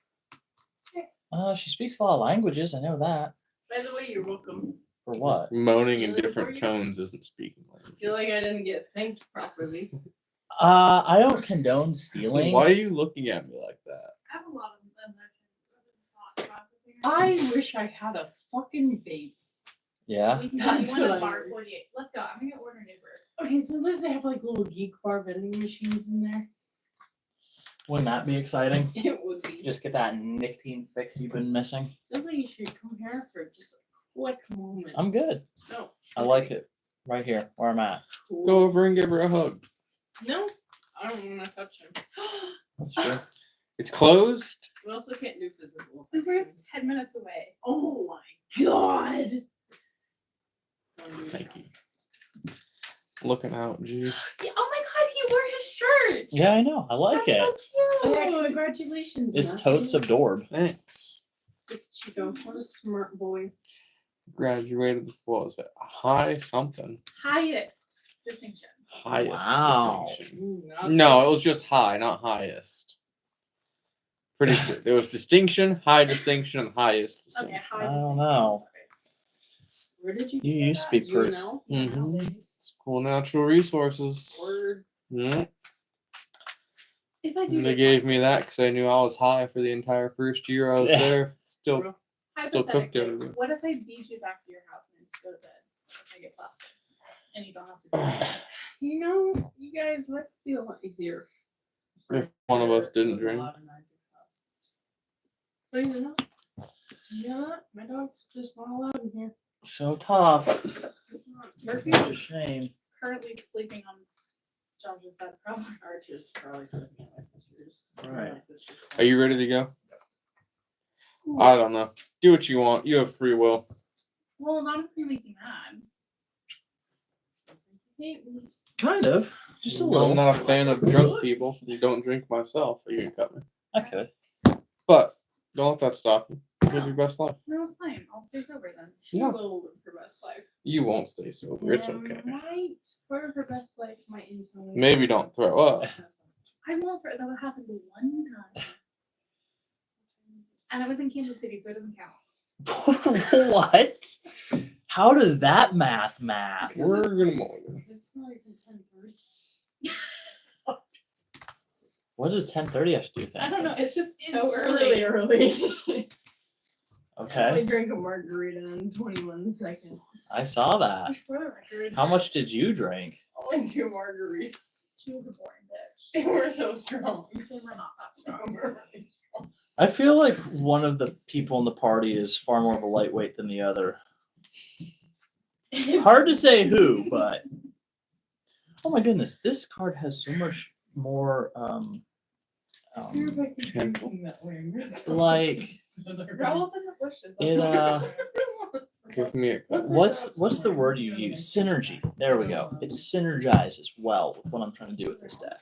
[SPEAKER 2] She speaks a lot of languages. I know that.
[SPEAKER 3] By the way, you're welcome.
[SPEAKER 2] For what?
[SPEAKER 1] Moaning in
[SPEAKER 3] Stealing
[SPEAKER 1] different
[SPEAKER 3] for you?
[SPEAKER 1] tones isn't speaking
[SPEAKER 3] I
[SPEAKER 1] language.
[SPEAKER 3] feel like I didn't get thanked properly.
[SPEAKER 2] I don't condone stealing.
[SPEAKER 1] Why are you looking at me like that?
[SPEAKER 3] I have a lot of thought processing. I wish I had a fucking vape.
[SPEAKER 2] Yeah.
[SPEAKER 3] That's
[SPEAKER 4] what
[SPEAKER 3] what
[SPEAKER 4] I
[SPEAKER 3] bar
[SPEAKER 4] heard.
[SPEAKER 3] 48. Let's go. I'm gonna order an Uber.
[SPEAKER 4] Okay, so does it have like little geek bar vending machines in there?
[SPEAKER 2] Wouldn't that be exciting?
[SPEAKER 4] It would be.
[SPEAKER 2] Just get that nicotine fix you've been missing.
[SPEAKER 4] Feels like you should come here for just a Quick moment.
[SPEAKER 2] I'm good.
[SPEAKER 4] No.
[SPEAKER 2] I like it right here where I'm at.
[SPEAKER 4] Cool.
[SPEAKER 1] Go over and give her a hug.
[SPEAKER 4] No, I don't want to touch him.
[SPEAKER 2] That's true.
[SPEAKER 1] It's closed.
[SPEAKER 4] We also can't do physical.
[SPEAKER 3] We were 10 minutes away.
[SPEAKER 4] Oh my god.
[SPEAKER 1] Thank you. Looking out, G.
[SPEAKER 3] Yeah, oh my god, he wore his shirt.
[SPEAKER 2] Yeah, I know. I like
[SPEAKER 3] That's
[SPEAKER 2] it.
[SPEAKER 3] so
[SPEAKER 4] Yeah,
[SPEAKER 3] cute.
[SPEAKER 4] congratulations.
[SPEAKER 2] It's
[SPEAKER 4] Matthew.
[SPEAKER 2] totes absorbed.
[SPEAKER 1] Thanks.
[SPEAKER 4] Good Chico. What a smart boy.
[SPEAKER 1] Graduated with, what was it? A high something.
[SPEAKER 3] Highest distinction.
[SPEAKER 1] Highest
[SPEAKER 2] Wow.
[SPEAKER 1] distinction.
[SPEAKER 4] Ooh, not
[SPEAKER 1] No,
[SPEAKER 4] this.
[SPEAKER 1] it was just high, not highest. Pretty sure. There was distinction, high distinction, and highest
[SPEAKER 3] Okay,
[SPEAKER 1] distinction.
[SPEAKER 3] high
[SPEAKER 2] I don't
[SPEAKER 3] distinction.
[SPEAKER 2] know.
[SPEAKER 4] Where did you
[SPEAKER 2] You
[SPEAKER 4] get
[SPEAKER 2] used to
[SPEAKER 4] that?
[SPEAKER 2] be pretty.
[SPEAKER 4] UNL?
[SPEAKER 1] Mhm. School Natural Resources.
[SPEAKER 4] Word.
[SPEAKER 1] Mhm.
[SPEAKER 3] If I do
[SPEAKER 1] And they
[SPEAKER 3] get
[SPEAKER 1] gave
[SPEAKER 3] past
[SPEAKER 1] me
[SPEAKER 3] it,
[SPEAKER 1] that because I knew I was high for the entire first year I was
[SPEAKER 2] Yeah.
[SPEAKER 1] there. Still cooked
[SPEAKER 3] hypothetically,
[SPEAKER 1] everything.
[SPEAKER 3] what if I beat you back to your house and just go to bed if I get plastic? And you don't have to do it.
[SPEAKER 4] You know, you guys might feel a lot easier.
[SPEAKER 1] If one of us didn't
[SPEAKER 4] There's a
[SPEAKER 1] drink.
[SPEAKER 4] lot in Isaac's house. So you know, yeah, my dog's just not allowed in here.
[SPEAKER 2] So tough.
[SPEAKER 4] It's not.
[SPEAKER 2] It's
[SPEAKER 3] Murphy's
[SPEAKER 2] such a shame.
[SPEAKER 3] currently sleeping on Josh's bed, probably.
[SPEAKER 4] Archer's probably sleeping at my sister's.
[SPEAKER 2] Right.
[SPEAKER 4] My sister's
[SPEAKER 1] Are you ready to go? I don't know. Do what you want. You have free will.
[SPEAKER 3] Well, not it's gonna make you mad. Hate me.
[SPEAKER 2] Kind of. Just a
[SPEAKER 1] I'm
[SPEAKER 2] little.
[SPEAKER 1] not a fan of drunk people. You don't drink myself. You can cut me.
[SPEAKER 2] I could.
[SPEAKER 1] But don't let that stop you. Live your best life.
[SPEAKER 3] No, it's fine. I'll stay sober then.
[SPEAKER 4] She
[SPEAKER 1] No.
[SPEAKER 4] will live her best life.
[SPEAKER 1] You won't stay sober. It's okay.
[SPEAKER 4] Might. Part of her best life might intone.
[SPEAKER 1] Maybe don't throw up.
[SPEAKER 3] I won't throw that happened one time. And I was in Kansas City, so it doesn't count.
[SPEAKER 2] What? How does that math?
[SPEAKER 1] We're gonna mulligan.
[SPEAKER 4] It's not even 10:30.
[SPEAKER 2] What does 10:30 have to do with
[SPEAKER 3] I don't know.
[SPEAKER 2] anything?
[SPEAKER 3] It's just so
[SPEAKER 4] It's
[SPEAKER 3] early.
[SPEAKER 4] really early. I
[SPEAKER 2] Okay.
[SPEAKER 4] drank a margarita in 21 seconds.
[SPEAKER 2] I saw that.
[SPEAKER 3] For the record,
[SPEAKER 2] How much did you drink?
[SPEAKER 4] Only 2 margaritas.
[SPEAKER 3] she was a boring bitch.
[SPEAKER 4] They were so strong.
[SPEAKER 3] They were not that
[SPEAKER 4] They
[SPEAKER 3] strong.
[SPEAKER 4] were really strong.
[SPEAKER 2] I feel like one of the people in the party is far more of a lightweight than the other. Hard to say who, but oh my goodness, this card has so much more
[SPEAKER 4] You're like
[SPEAKER 1] Temple.
[SPEAKER 4] drinking that way.
[SPEAKER 2] like
[SPEAKER 3] Roll up in the bushes.
[SPEAKER 2] it
[SPEAKER 1] Give me a cut.
[SPEAKER 2] what's the word you use? Synergy. There we go. It synergizes well with what I'm trying to do with this deck.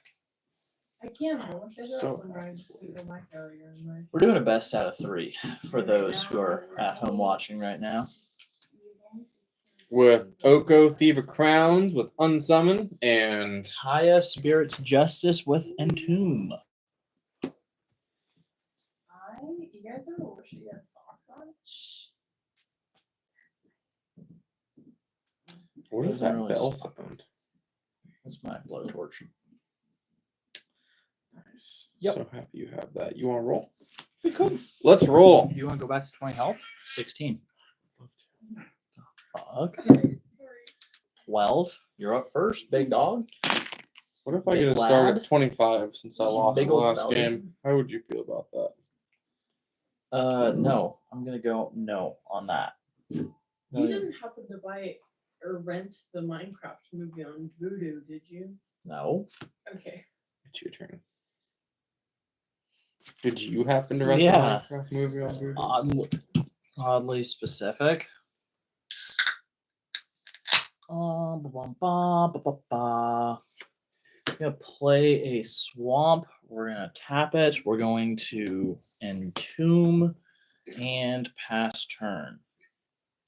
[SPEAKER 4] I can't. I want to
[SPEAKER 1] So-
[SPEAKER 4] some rides with my carrier and my.
[SPEAKER 2] We're doing a best out of 3 for those who are at home watching right now.
[SPEAKER 1] With Oko, Thief of Crowns, with Unsummon, and
[SPEAKER 2] Kaya Spirit's Justice with Entomb.
[SPEAKER 4] You guys ever wish you had socks on?
[SPEAKER 1] what is
[SPEAKER 2] Doesn't
[SPEAKER 1] that
[SPEAKER 2] really
[SPEAKER 1] bell
[SPEAKER 2] stop.
[SPEAKER 1] sound?
[SPEAKER 2] That's my blowtorch.
[SPEAKER 1] Nice.
[SPEAKER 2] Yep.
[SPEAKER 1] So happy you have that. You want to roll?
[SPEAKER 2] We could.
[SPEAKER 1] Let's roll.
[SPEAKER 2] You want to go back to 20 health? 16. Fuck.
[SPEAKER 4] Sorry.
[SPEAKER 2] 12. You're up first, big dog.
[SPEAKER 1] What if I
[SPEAKER 2] Big
[SPEAKER 1] get a start
[SPEAKER 2] lad.
[SPEAKER 1] at 25 since I lost
[SPEAKER 2] Big
[SPEAKER 1] the
[SPEAKER 2] old
[SPEAKER 1] last
[SPEAKER 2] belly.
[SPEAKER 1] game? How would you feel about that?
[SPEAKER 2] No. I'm gonna go no on that.
[SPEAKER 4] You didn't happen to buy or rent the Minecraft movie on Voodoo, did you?
[SPEAKER 2] No.
[SPEAKER 4] Okay.
[SPEAKER 1] It's your turn. Did you happen to rent
[SPEAKER 2] Yeah.
[SPEAKER 1] the Minecraft movie on Voodoo?
[SPEAKER 2] Oddly specific. We're gonna play a swamp. We're gonna tap it. We're going to entomb and pass turn.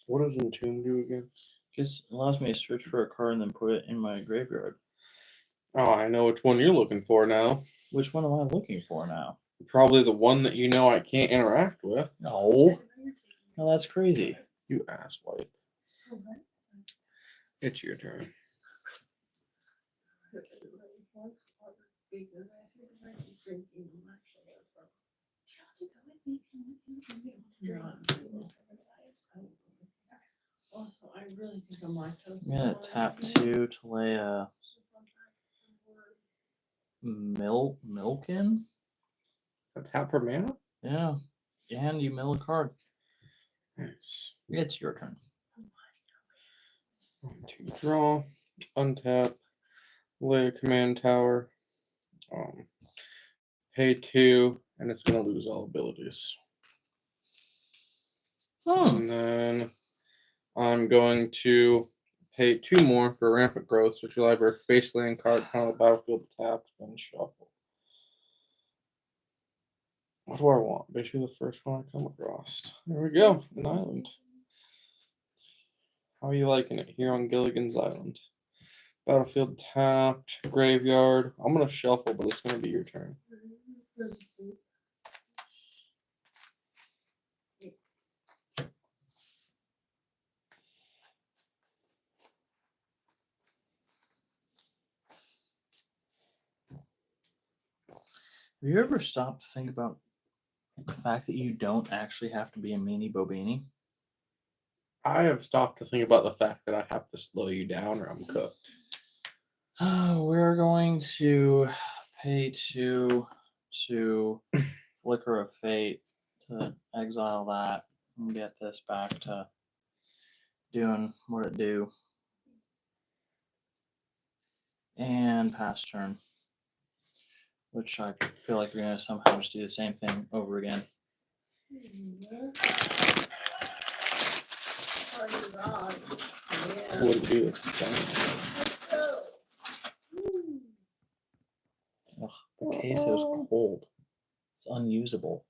[SPEAKER 1] What does Entomb do again?
[SPEAKER 2] This allows me to search for a card and then put it in my graveyard.
[SPEAKER 1] Oh, I know which one you're looking for now.
[SPEAKER 2] Which one am I looking for now?
[SPEAKER 1] Probably the one that you know I can't interact with.
[SPEAKER 2] No. No, that's crazy.
[SPEAKER 1] You asswipe. It's your turn.
[SPEAKER 4] Also, I really think I'm lactose.
[SPEAKER 2] I'm gonna tap 2 to lay a milkin.
[SPEAKER 1] A tap for mana?
[SPEAKER 2] Yeah. And you mill a card.
[SPEAKER 1] Nice.
[SPEAKER 2] It's your turn.
[SPEAKER 1] 1, 2, draw, untap, lay a command tower, pay 2, and it's gonna lose all abilities. And then I'm going to pay 2 more for rampant growth. Search your library, face land card, on the battlefield tapped, then shuffle. What do I want? Basically the first one I come across. There we go, an island. How are you liking it here on Gilligan's Island? Battlefield tapped, graveyard. I'm gonna shuffle, but it's gonna be your turn.
[SPEAKER 2] Have you ever stopped to think about the fact that you don't actually have to be a meanie bobini?
[SPEAKER 1] I have stopped to think about the fact that I have to slow you down or I'm cooked.
[SPEAKER 2] We're going to pay 2 to Flicker of Fate to exile that and get this back to doing what it do. And pass turn. Which I feel like we're going to somehow just do the same thing over again.
[SPEAKER 1] Would do the same.
[SPEAKER 2] Ugh, the queso's cold. It's unusable.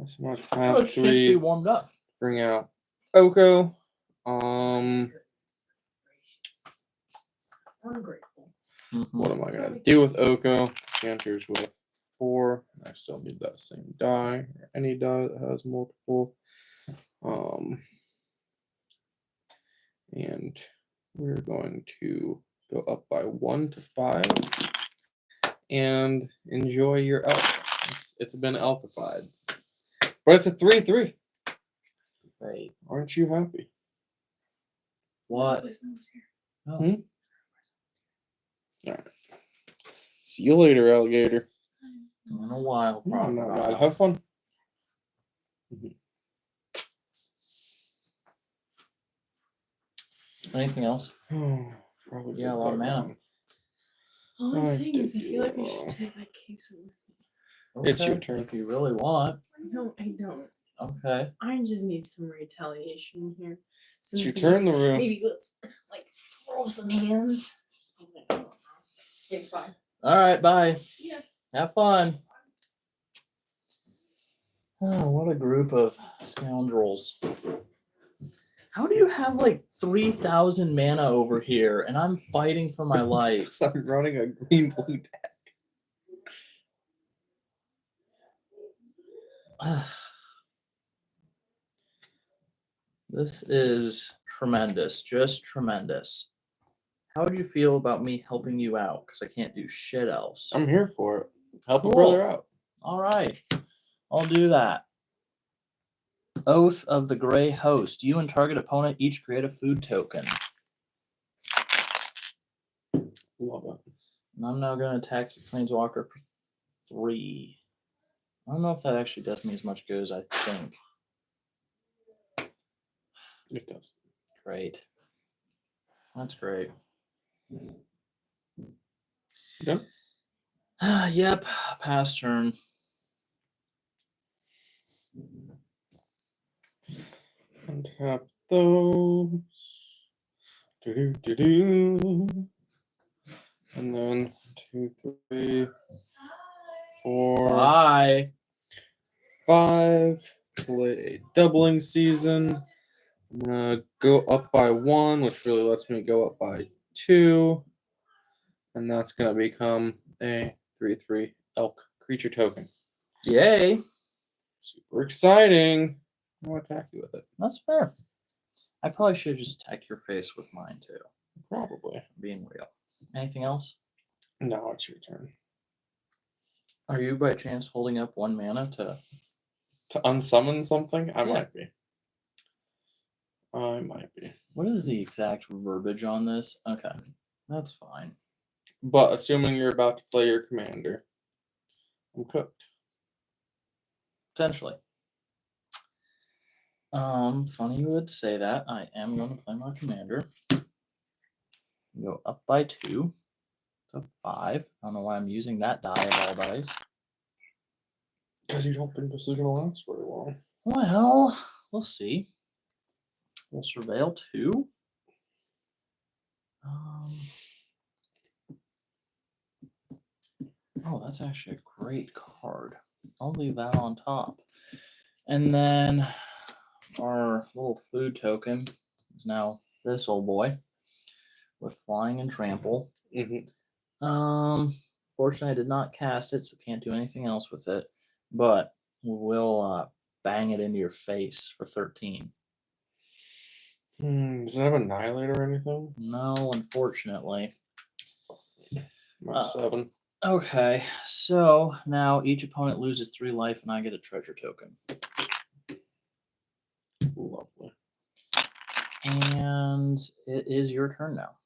[SPEAKER 1] So much
[SPEAKER 2] Oh,
[SPEAKER 1] tap
[SPEAKER 2] it should just be
[SPEAKER 1] 3.
[SPEAKER 2] warmed up.
[SPEAKER 1] Bring out Oko.
[SPEAKER 4] Ungrateful.
[SPEAKER 1] What am I gonna do with Oko? Enters with 4. I still need that same die, or any die that has multiple. And we're going to go up by 1 to 5 and enjoy your elk. It's been elkified, but it's a 3/3.
[SPEAKER 2] Right.
[SPEAKER 1] Aren't you happy?
[SPEAKER 2] What?
[SPEAKER 1] All right. See you later, alligator.
[SPEAKER 2] In a while,
[SPEAKER 1] No,
[SPEAKER 2] probably.
[SPEAKER 1] not bad. Have fun.
[SPEAKER 2] Anything else?
[SPEAKER 1] Probably
[SPEAKER 2] Yeah, a lot of mana.
[SPEAKER 3] All I'm
[SPEAKER 1] I
[SPEAKER 3] saying is I
[SPEAKER 1] did
[SPEAKER 3] feel like I
[SPEAKER 1] you
[SPEAKER 3] should
[SPEAKER 1] wrong.
[SPEAKER 3] take that queso with me.
[SPEAKER 1] It's your
[SPEAKER 2] Okay,
[SPEAKER 1] turn.
[SPEAKER 2] if you really want.
[SPEAKER 3] No, I don't.
[SPEAKER 2] Okay.
[SPEAKER 3] I just need some retaliation here.
[SPEAKER 1] It's your turn, LaRue.
[SPEAKER 3] Maybe let's like throw some hands. Something. I don't know. It's fine.
[SPEAKER 2] All right, bye.
[SPEAKER 3] Yeah.
[SPEAKER 2] Have fun. Oh, what a group of scoundrels. How do you have like 3,000 mana over here and I'm fighting for my life?
[SPEAKER 1] I'm running a green blue deck.
[SPEAKER 2] This is tremendous, just tremendous. How would you feel about me helping you out? Because I can't do shit else.
[SPEAKER 1] I'm here for it. Help a
[SPEAKER 2] Cool.
[SPEAKER 1] brother out.
[SPEAKER 2] All right, I'll do that. Oath of the Grey Host. You and target opponent each create a food token.
[SPEAKER 1] Love it.
[SPEAKER 2] And I'm now going to attack your planeswalker for 3. I don't know if that actually does me as much good as I think.
[SPEAKER 1] It does.
[SPEAKER 2] Great. That's great.
[SPEAKER 1] Done?
[SPEAKER 2] Yep, pass turn.
[SPEAKER 1] Untap those. Do-do-do-do. And then 2, 3, 4,
[SPEAKER 2] Bye.
[SPEAKER 1] 5. Play a doubling season. I'm gonna go up by 1, which really lets me go up by 2. And that's gonna become a 3/3 elk creature token.
[SPEAKER 2] Yay.
[SPEAKER 1] Super exciting. I'll attack you with it.
[SPEAKER 2] That's fair. I probably should just attack your face with mine too.
[SPEAKER 1] Probably.
[SPEAKER 2] Being real. Anything else?
[SPEAKER 1] No, it's your turn.
[SPEAKER 2] Are you by chance holding up 1 mana to
[SPEAKER 1] unsummon something? I
[SPEAKER 2] Yeah.
[SPEAKER 1] might be. I might be.
[SPEAKER 2] What is the exact verbiage on this? Okay. That's fine.
[SPEAKER 1] But assuming you're about to play your commander, I'm cooked.
[SPEAKER 2] Potentially. Funny you would say that. I am going to play my commander. Go up by 2 to 5. I don't know why I'm using that die of all dice.
[SPEAKER 1] Because you don't think this is going to last very long.
[SPEAKER 2] Well, we'll see. We'll surveil 2. Oh, that's actually a great card. I'll leave that on top. And then our little food token is now this old boy with flying and trample. Fortunately, I did not cast it, so can't do anything else with it. But we'll bang it into your face for 13.
[SPEAKER 1] Does it have Annihilate or anything?
[SPEAKER 2] No, unfortunately.
[SPEAKER 1] My 7.
[SPEAKER 2] Okay, so now each opponent loses 3 life, and I get a treasure token.
[SPEAKER 1] Lovely.
[SPEAKER 2] And it is your turn now.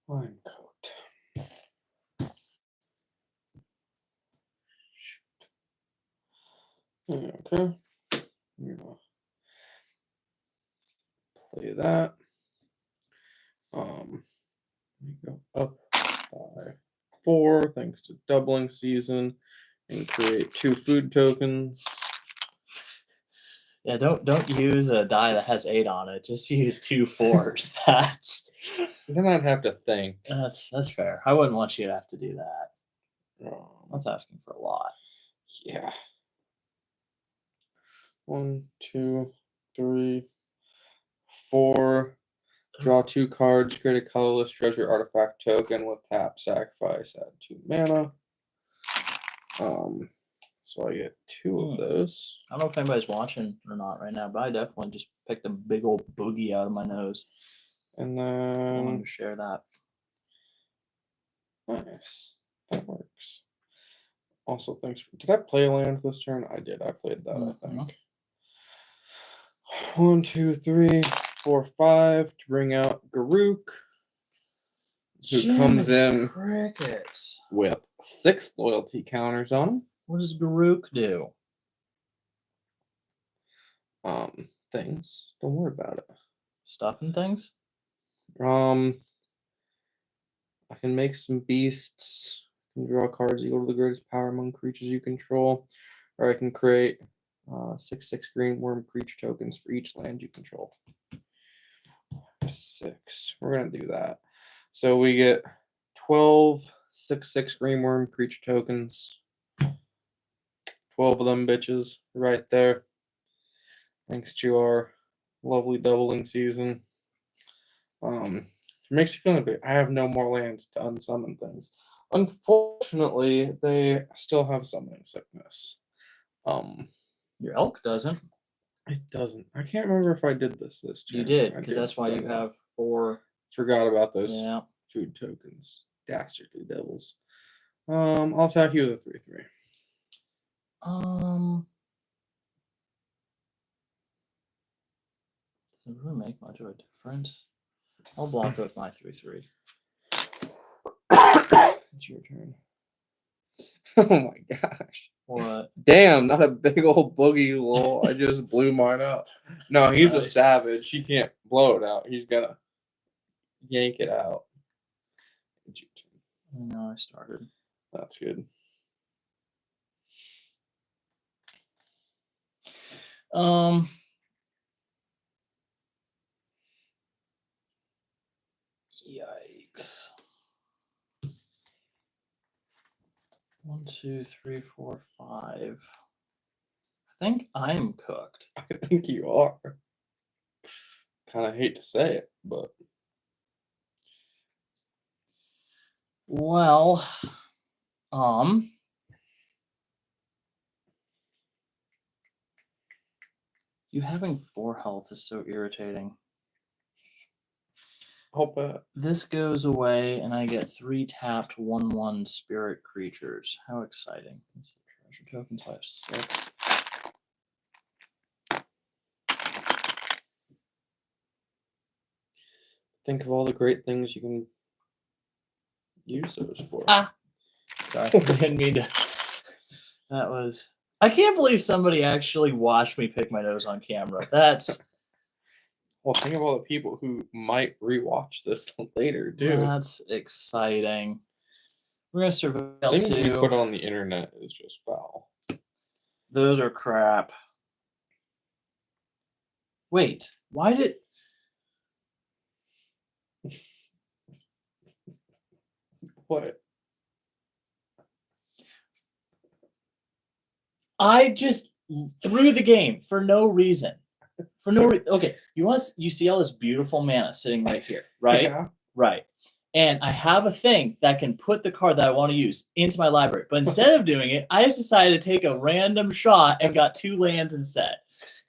[SPEAKER 1] Line coat. Okay. I'm gonna play that. Go up by 4 thanks to doubling season and create 2 food tokens.
[SPEAKER 2] Yeah, don't use a die that has 8 on it. Just use 2 4s.
[SPEAKER 1] Then I'd have to think.
[SPEAKER 2] That's fair. I wouldn't want you to have to do that. That's asking for a lot.
[SPEAKER 1] Yeah. 1, 2, 3, 4. Draw 2 cards, create a colorless treasure artifact token with tap, sacrifice, add 2 mana. So I get 2 of those.
[SPEAKER 2] I don't know if anybody's watching or not right now, but I definitely just picked a big old boogie out of my nose.
[SPEAKER 1] And
[SPEAKER 2] I wanted
[SPEAKER 1] then
[SPEAKER 2] to share that.
[SPEAKER 1] nice. That works. Also, thanks for. Did I play a land this turn? I did. I played that, I think. 1, 2, 3, 4, 5 to bring out Garuk, who comes in
[SPEAKER 2] crickets
[SPEAKER 1] with 6 loyalty counters on him.
[SPEAKER 2] What does Garuk do?
[SPEAKER 1] Things. Don't worry about it.
[SPEAKER 2] Stuff and things?
[SPEAKER 1] I can make some beasts. I can draw cards equal to the greatest power among creatures you control, or I can create 6/6 green worm creature tokens for each land you control. 6. We're gonna do that. So we get 12 6/6 green worm creature tokens. 12 of them bitches right there. Thanks to our lovely doubling season. It makes you feel like I have no more lands to unsummon things. Unfortunately, they still have summoning sickness.
[SPEAKER 2] Your elk doesn't.
[SPEAKER 1] It doesn't. I can't remember if I did this turn.
[SPEAKER 2] You did, because that's why you have 4.
[SPEAKER 1] Forgot about those food tokens. Dastardly devils. I'll attack you with a 3/3.
[SPEAKER 2] Doesn't really make much of a difference. I'll block it with my 3/3.
[SPEAKER 1] It's your turn. Oh my gosh.
[SPEAKER 2] What?
[SPEAKER 1] Damn, not a big old boogie lol. I just blew mine up. No, he's a savage. He can't blow it out. He's gonna yank it out. It's your turn.
[SPEAKER 2] I know I started.
[SPEAKER 1] That's good.
[SPEAKER 2] Yikes. 1, 2, 3, 4, 5. I think I'm cooked.
[SPEAKER 1] I think you are. Kind of hate to say it, but.
[SPEAKER 2] Well, you having 4 health is so irritating.
[SPEAKER 1] I'll bet.
[SPEAKER 2] This goes away, and I get 3 tapped 1/1 spirit creatures. How exciting! This treasure tokens have 6.
[SPEAKER 1] Think of all the great things you can use those for.
[SPEAKER 2] Ah! Sorry, I didn't mean to. That was I can't believe somebody actually watched me pick my nose on camera. That's
[SPEAKER 1] Well, think of all the people who might rewatch this later, too.
[SPEAKER 2] that's exciting. We're gonna surveil
[SPEAKER 1] Things we put
[SPEAKER 2] too.
[SPEAKER 1] on the internet is just foul.
[SPEAKER 2] Those are crap. Wait, why did
[SPEAKER 1] What?
[SPEAKER 2] I just threw the game for no reason? For no reason. Okay, you see all this beautiful mana sitting right here, right?
[SPEAKER 1] Yeah.
[SPEAKER 2] Right. And I have a thing that can put the card that I want to use into my library. But instead of doing it, I just decided to take a random shot and got 2 lands instead.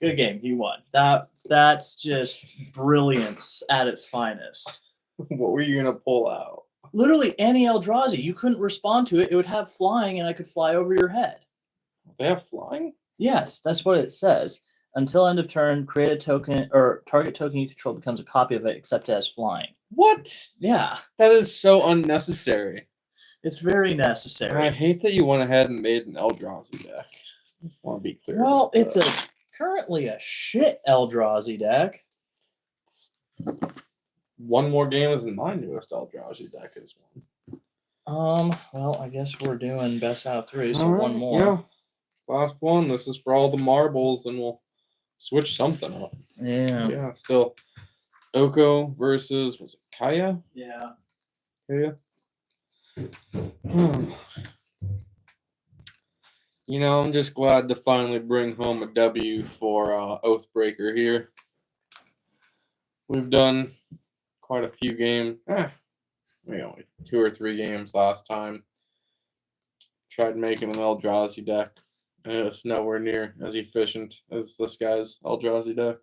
[SPEAKER 2] Good game. You won. That's just brilliance at its finest.
[SPEAKER 1] What were you going to pull out?
[SPEAKER 2] Literally any Eldrazi. You couldn't respond to it. It would have flying and I could fly over your head.
[SPEAKER 1] They have flying?
[SPEAKER 2] Yes, that's what it says. Until end of turn, create a token or target token you control becomes a copy of it except it has flying.
[SPEAKER 1] What?
[SPEAKER 2] Yeah,
[SPEAKER 1] That is so unnecessary.
[SPEAKER 2] it's very
[SPEAKER 1] And I
[SPEAKER 2] necessary.
[SPEAKER 1] hate that you went ahead and made an Eldrazi deck. I want to be clear.
[SPEAKER 2] Well,
[SPEAKER 1] about
[SPEAKER 2] it's
[SPEAKER 1] that.
[SPEAKER 2] currently a shit Eldrazi deck.
[SPEAKER 1] One more game is in my newest Eldrazi deck is one.
[SPEAKER 2] Well, I guess we're doing best out of 3, so
[SPEAKER 1] All
[SPEAKER 2] one
[SPEAKER 1] right,
[SPEAKER 2] more.
[SPEAKER 1] Yeah. Last one. This is for all the marbles, and we'll switch something up.
[SPEAKER 2] Yeah.
[SPEAKER 1] Yeah, still Oko versus, was it Kaya?
[SPEAKER 2] Yeah.
[SPEAKER 1] Kaya? You know, I'm just glad to finally bring home a W for Oathbreaker here. We've done quite a few games. Maybe only 2 or 3 games last time. Tried making an Eldrazi deck, and it's nowhere near as efficient as this guy's Eldrazi deck.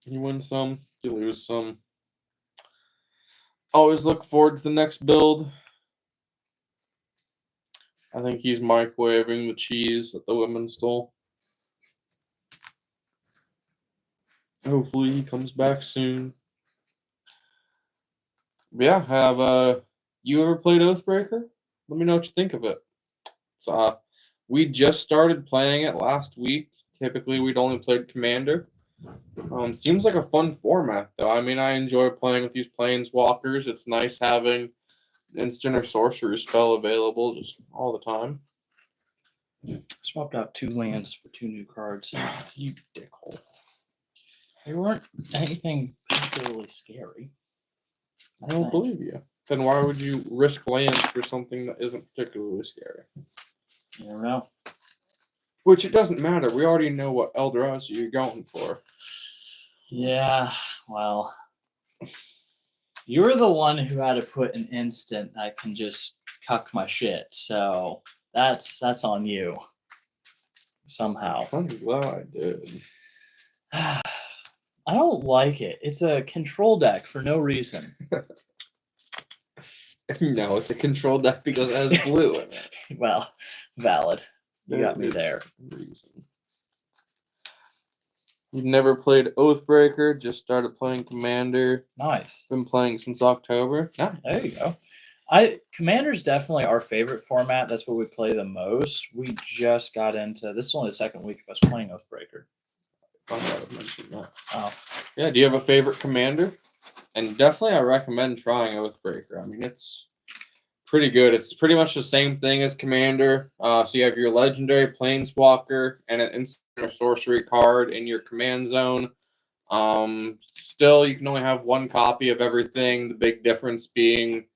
[SPEAKER 1] You win some, you lose some. Always look forward to the next build. I think he's microwaving the cheese that the women stole. Hopefully he comes back soon. But yeah, have you ever played Oathbreaker? Let me know what you think of it. So we just started playing it last week. Typically we'd only played Commander. Seems like a fun format though. I mean, I enjoy playing with these planeswalkers. It's nice having instant or sorcery spell available just all the time.
[SPEAKER 2] Swapped out 2 lands for 2 new cards.
[SPEAKER 1] You dickhole.
[SPEAKER 2] They weren't anything particularly scary.
[SPEAKER 1] I don't believe you. Then why would you risk lands for something that isn't particularly scary?
[SPEAKER 2] You never know.
[SPEAKER 1] Which it doesn't matter. We already know what Eldrazi you're going for.
[SPEAKER 2] Yeah, well, you're the one who had to put an instant that can just cuck my shit, so that's on you. Somehow.
[SPEAKER 1] I'm glad I did.
[SPEAKER 2] I don't like it. It's a control deck for no reason.
[SPEAKER 1] No, it's a control deck because it has blue in it.
[SPEAKER 2] Well, valid. You got me
[SPEAKER 1] There's
[SPEAKER 2] there.
[SPEAKER 1] reason. You've never played Oathbreaker, just started playing Commander.
[SPEAKER 2] Nice.
[SPEAKER 1] Been playing since October. Yeah.
[SPEAKER 2] There you go. Commander's definitely our favorite format. That's what we play the most. We just got into this is only the second week of us playing Oathbreaker.
[SPEAKER 1] I thought I mentioned that.
[SPEAKER 2] Oh.
[SPEAKER 1] Yeah, do you have a favorite Commander? And definitely I recommend trying Oathbreaker. I mean, it's pretty good. It's pretty much the same thing as Commander. So you have your legendary planeswalker and an instant or sorcery card in your command zone. Still, you can only have 1 copy of everything. The big difference being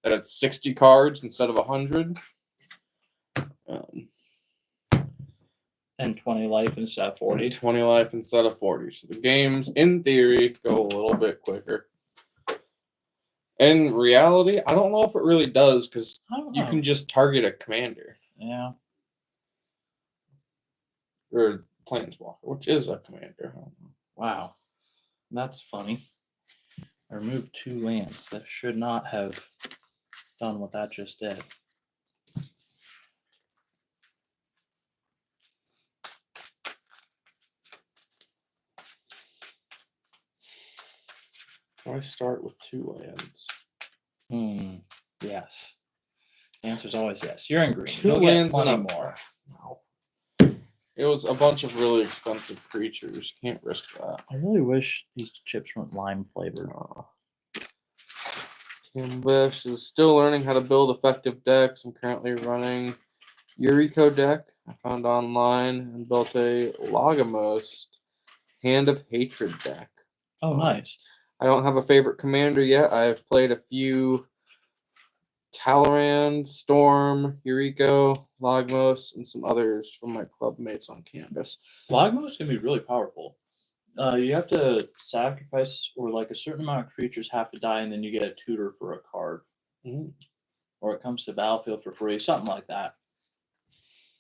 [SPEAKER 1] that it's 60 cards instead of 100.
[SPEAKER 2] And 20 life instead of 40.
[SPEAKER 1] 20 life instead of 40. So the games, in theory, go a little bit quicker. In reality, I don't know if it really does because you can just target a commander.
[SPEAKER 2] Yeah.
[SPEAKER 1] Or planeswalker, which is a commander.
[SPEAKER 2] Wow. That's funny. I removed 2 lands. That should not have done what that just did.
[SPEAKER 1] Do I start with 2 lands?
[SPEAKER 2] Yes. The answer is always yes. You're in green.
[SPEAKER 1] 2
[SPEAKER 2] You'll get
[SPEAKER 1] lands
[SPEAKER 2] plenty
[SPEAKER 1] and
[SPEAKER 2] more.
[SPEAKER 1] Wow. It was a bunch of really expensive creatures. Can't risk that.
[SPEAKER 2] I really wish these chips weren't lime flavored.
[SPEAKER 1] Tim Bish is still learning how to build effective decks. I'm currently running Yuriko deck I found online and built a Lagamost Hand of Hatred deck.
[SPEAKER 2] Oh, nice.
[SPEAKER 1] I don't have a favorite commander yet. I have played a few Talorand, Storm, Yuriko, Lagmos, and some others from my club mates on campus.
[SPEAKER 2] Lagmos can be really powerful. You have to sacrifice, or like a certain amount of creatures have to die, and then you get a tutor for a card. Or it comes to battlefield for free, something like that.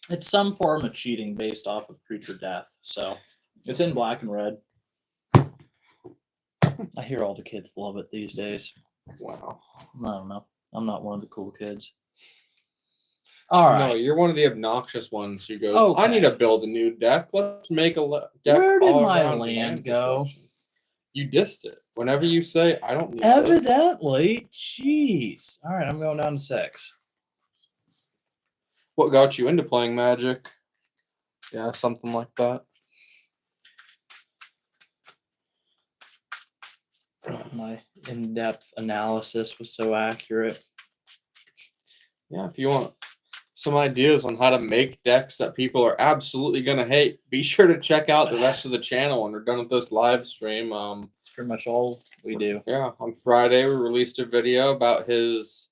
[SPEAKER 2] It's some form of cheating based off of creature death. So it's in black and red. I hear all the kids love it these days.
[SPEAKER 1] Wow.
[SPEAKER 2] I don't know. I'm not one of the cool kids. All right.
[SPEAKER 1] No, you're one of the obnoxious ones who goes, I need to build a new deck. Let's make a deck.
[SPEAKER 2] Where did
[SPEAKER 1] all
[SPEAKER 2] my
[SPEAKER 1] around
[SPEAKER 2] land go?
[SPEAKER 1] destruction." You dissed it. Whenever you say, I don't need this.
[SPEAKER 2] Evidently. Jeez. All right, I'm going down to 6.
[SPEAKER 1] What got you into playing Magic? Yeah, something like that.
[SPEAKER 2] My in-depth analysis was so accurate.
[SPEAKER 1] Yeah, if you want some ideas on how to make decks that people are absolutely going to hate, be sure to check out the rest of the channel when we're done with this live stream.
[SPEAKER 2] It's pretty much all we do.
[SPEAKER 1] Yeah, on Friday we released a video about his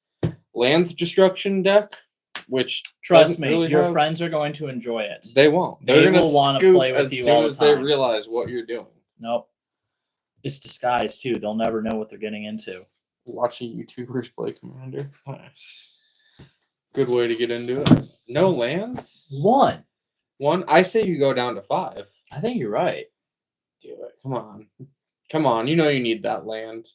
[SPEAKER 1] land destruction deck, which
[SPEAKER 2] Trust me,
[SPEAKER 1] really
[SPEAKER 2] your friends are going to enjoy it.
[SPEAKER 1] They won't.
[SPEAKER 2] They
[SPEAKER 1] They're going
[SPEAKER 2] will
[SPEAKER 1] to
[SPEAKER 2] wanna
[SPEAKER 1] scoop
[SPEAKER 2] play with
[SPEAKER 1] as
[SPEAKER 2] you
[SPEAKER 1] soon
[SPEAKER 2] all the
[SPEAKER 1] as they
[SPEAKER 2] time.
[SPEAKER 1] realize what you're doing.
[SPEAKER 2] Nope. It's disguised too. They'll never know what they're getting into.
[SPEAKER 1] Watching YouTubers play Commander. Nice. Good way to get into it. No lands?
[SPEAKER 2] 1.
[SPEAKER 1] I say you go down to 5.
[SPEAKER 2] I think you're right.
[SPEAKER 1] Do it. Come on. Come on. You know you need that land.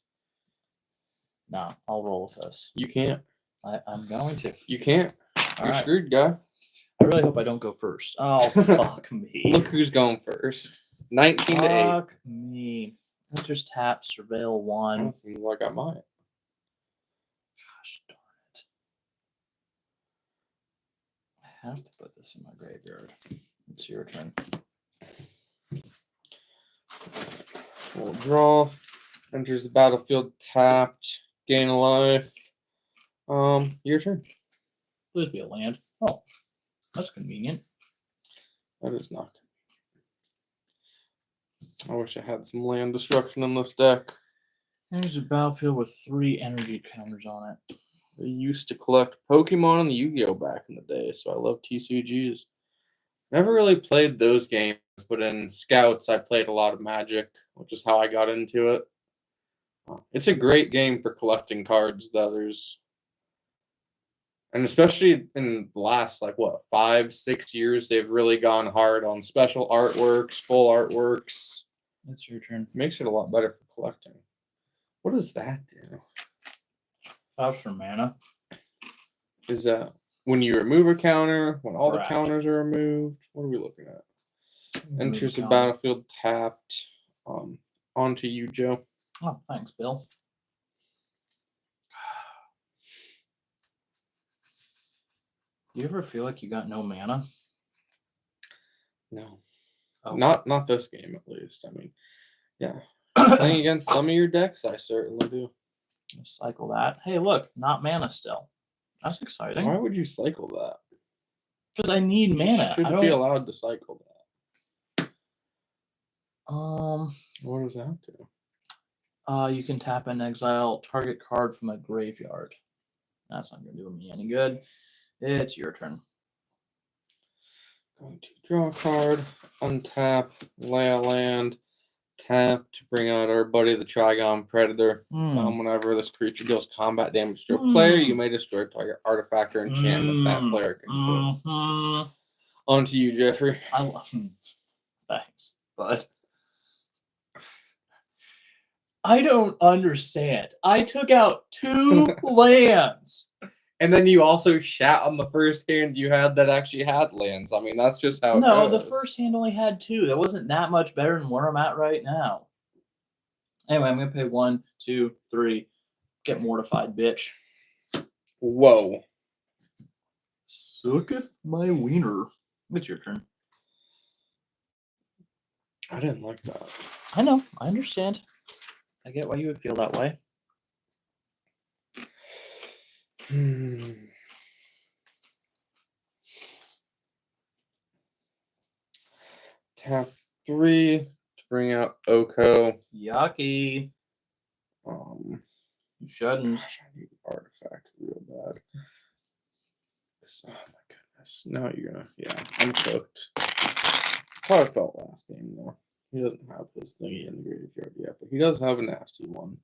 [SPEAKER 2] No, I'll roll with this.
[SPEAKER 1] You can't.
[SPEAKER 2] I'm going to.
[SPEAKER 1] You can't.
[SPEAKER 2] All
[SPEAKER 1] You're
[SPEAKER 2] right.
[SPEAKER 1] screwed, guy.
[SPEAKER 2] I really hope I don't go first. Oh, fuck me.
[SPEAKER 1] Look who's going first. 19 to 8.
[SPEAKER 2] Fuck me. Enters tap, surveil 1.
[SPEAKER 1] That seems like I might.
[SPEAKER 2] Gosh darn it. I have to put this in my graveyard. It's your turn.
[SPEAKER 1] We'll draw. Enters the battlefield tapped. Gain a life. Your turn.
[SPEAKER 2] Please be a land. Oh, that's convenient.
[SPEAKER 1] That is not. I wish I had some land destruction in this deck.
[SPEAKER 2] There's a battlefield with 3 energy counters on it.
[SPEAKER 1] I used to collect Pokemon and the Yu-Gi-Oh back in the day, so I love TCGs. Never really played those games, but in Scouts I played a lot of Magic, which is how I got into it. It's a great game for collecting cards, though. And especially in the last, 5-6 years, they've really gone hard on special artworks, full artworks.
[SPEAKER 2] It's your turn.
[SPEAKER 1] Makes it a lot better for collecting. What does that do?
[SPEAKER 2] Pops for mana.
[SPEAKER 1] Is that when you remove a counter, when all
[SPEAKER 2] Correct.
[SPEAKER 1] the counters are removed? What are we looking at? Enters the
[SPEAKER 2] counter.
[SPEAKER 1] battlefield tapped. Onto you, Joe.
[SPEAKER 2] Oh, thanks, Bill. Do you ever feel like you got no mana?
[SPEAKER 1] No.
[SPEAKER 2] Oh.
[SPEAKER 1] Not this game, at least. I mean, yeah. Playing against some of your decks, I certainly do.
[SPEAKER 2] Cycle that. Hey, look, not mana still. That's exciting.
[SPEAKER 1] Why would you cycle that?
[SPEAKER 2] Because I need mana.
[SPEAKER 1] You
[SPEAKER 2] I
[SPEAKER 1] should be
[SPEAKER 2] don't.
[SPEAKER 1] allowed to cycle that.
[SPEAKER 2] Um.
[SPEAKER 1] What does that do?
[SPEAKER 2] You can tap and exile target card from a graveyard. That's not gonna do me any good. It's your turn.
[SPEAKER 1] Going to draw a card, untap, lay a land, tap to bring out our buddy the Trigon Predator. Whenever this creature deals combat damage to a player, you may destroy target artifact or enchantment that player controls. On to you, Jeffrey.
[SPEAKER 2] Thanks, bud. I don't understand. I took out 2 lands.
[SPEAKER 1] And then you also shat on the first hand you had that actually had lands. I mean, that's just how it
[SPEAKER 2] No,
[SPEAKER 1] goes.
[SPEAKER 2] the first hand only had 2. That wasn't that much better than where I'm at right now. Anyway, I'm gonna pay 1, 2, 3. Get mortified, bitch.
[SPEAKER 1] Whoa.
[SPEAKER 2] Sucketh my wiener. It's your turn.
[SPEAKER 1] I didn't like that.
[SPEAKER 2] I know. I understand. I get why you would feel that way.
[SPEAKER 1] Tap 3 to bring out Oko.
[SPEAKER 2] Yucky. You shouldn't.
[SPEAKER 1] Gosh, I need artifact real bad. Oh my goodness. Now you're gonna, yeah, I'm cooked. How I felt last game though. He doesn't have his thingy in the graveyard yet, but he does have a nasty one.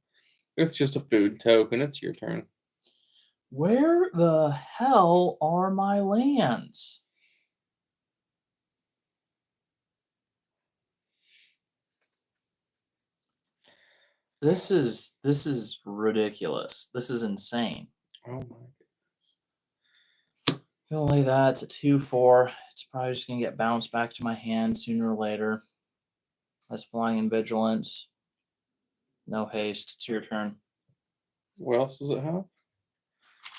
[SPEAKER 1] It's just a food token. It's your turn.
[SPEAKER 2] Where the hell are my lands? This is ridiculous. This is insane.
[SPEAKER 1] Oh my goodness.
[SPEAKER 2] Gonna lay that. It's a 2/4. It's probably just gonna get bounced back to my hand sooner or later. That's flying in vigilance. No haste. It's your turn.
[SPEAKER 1] What else does it have?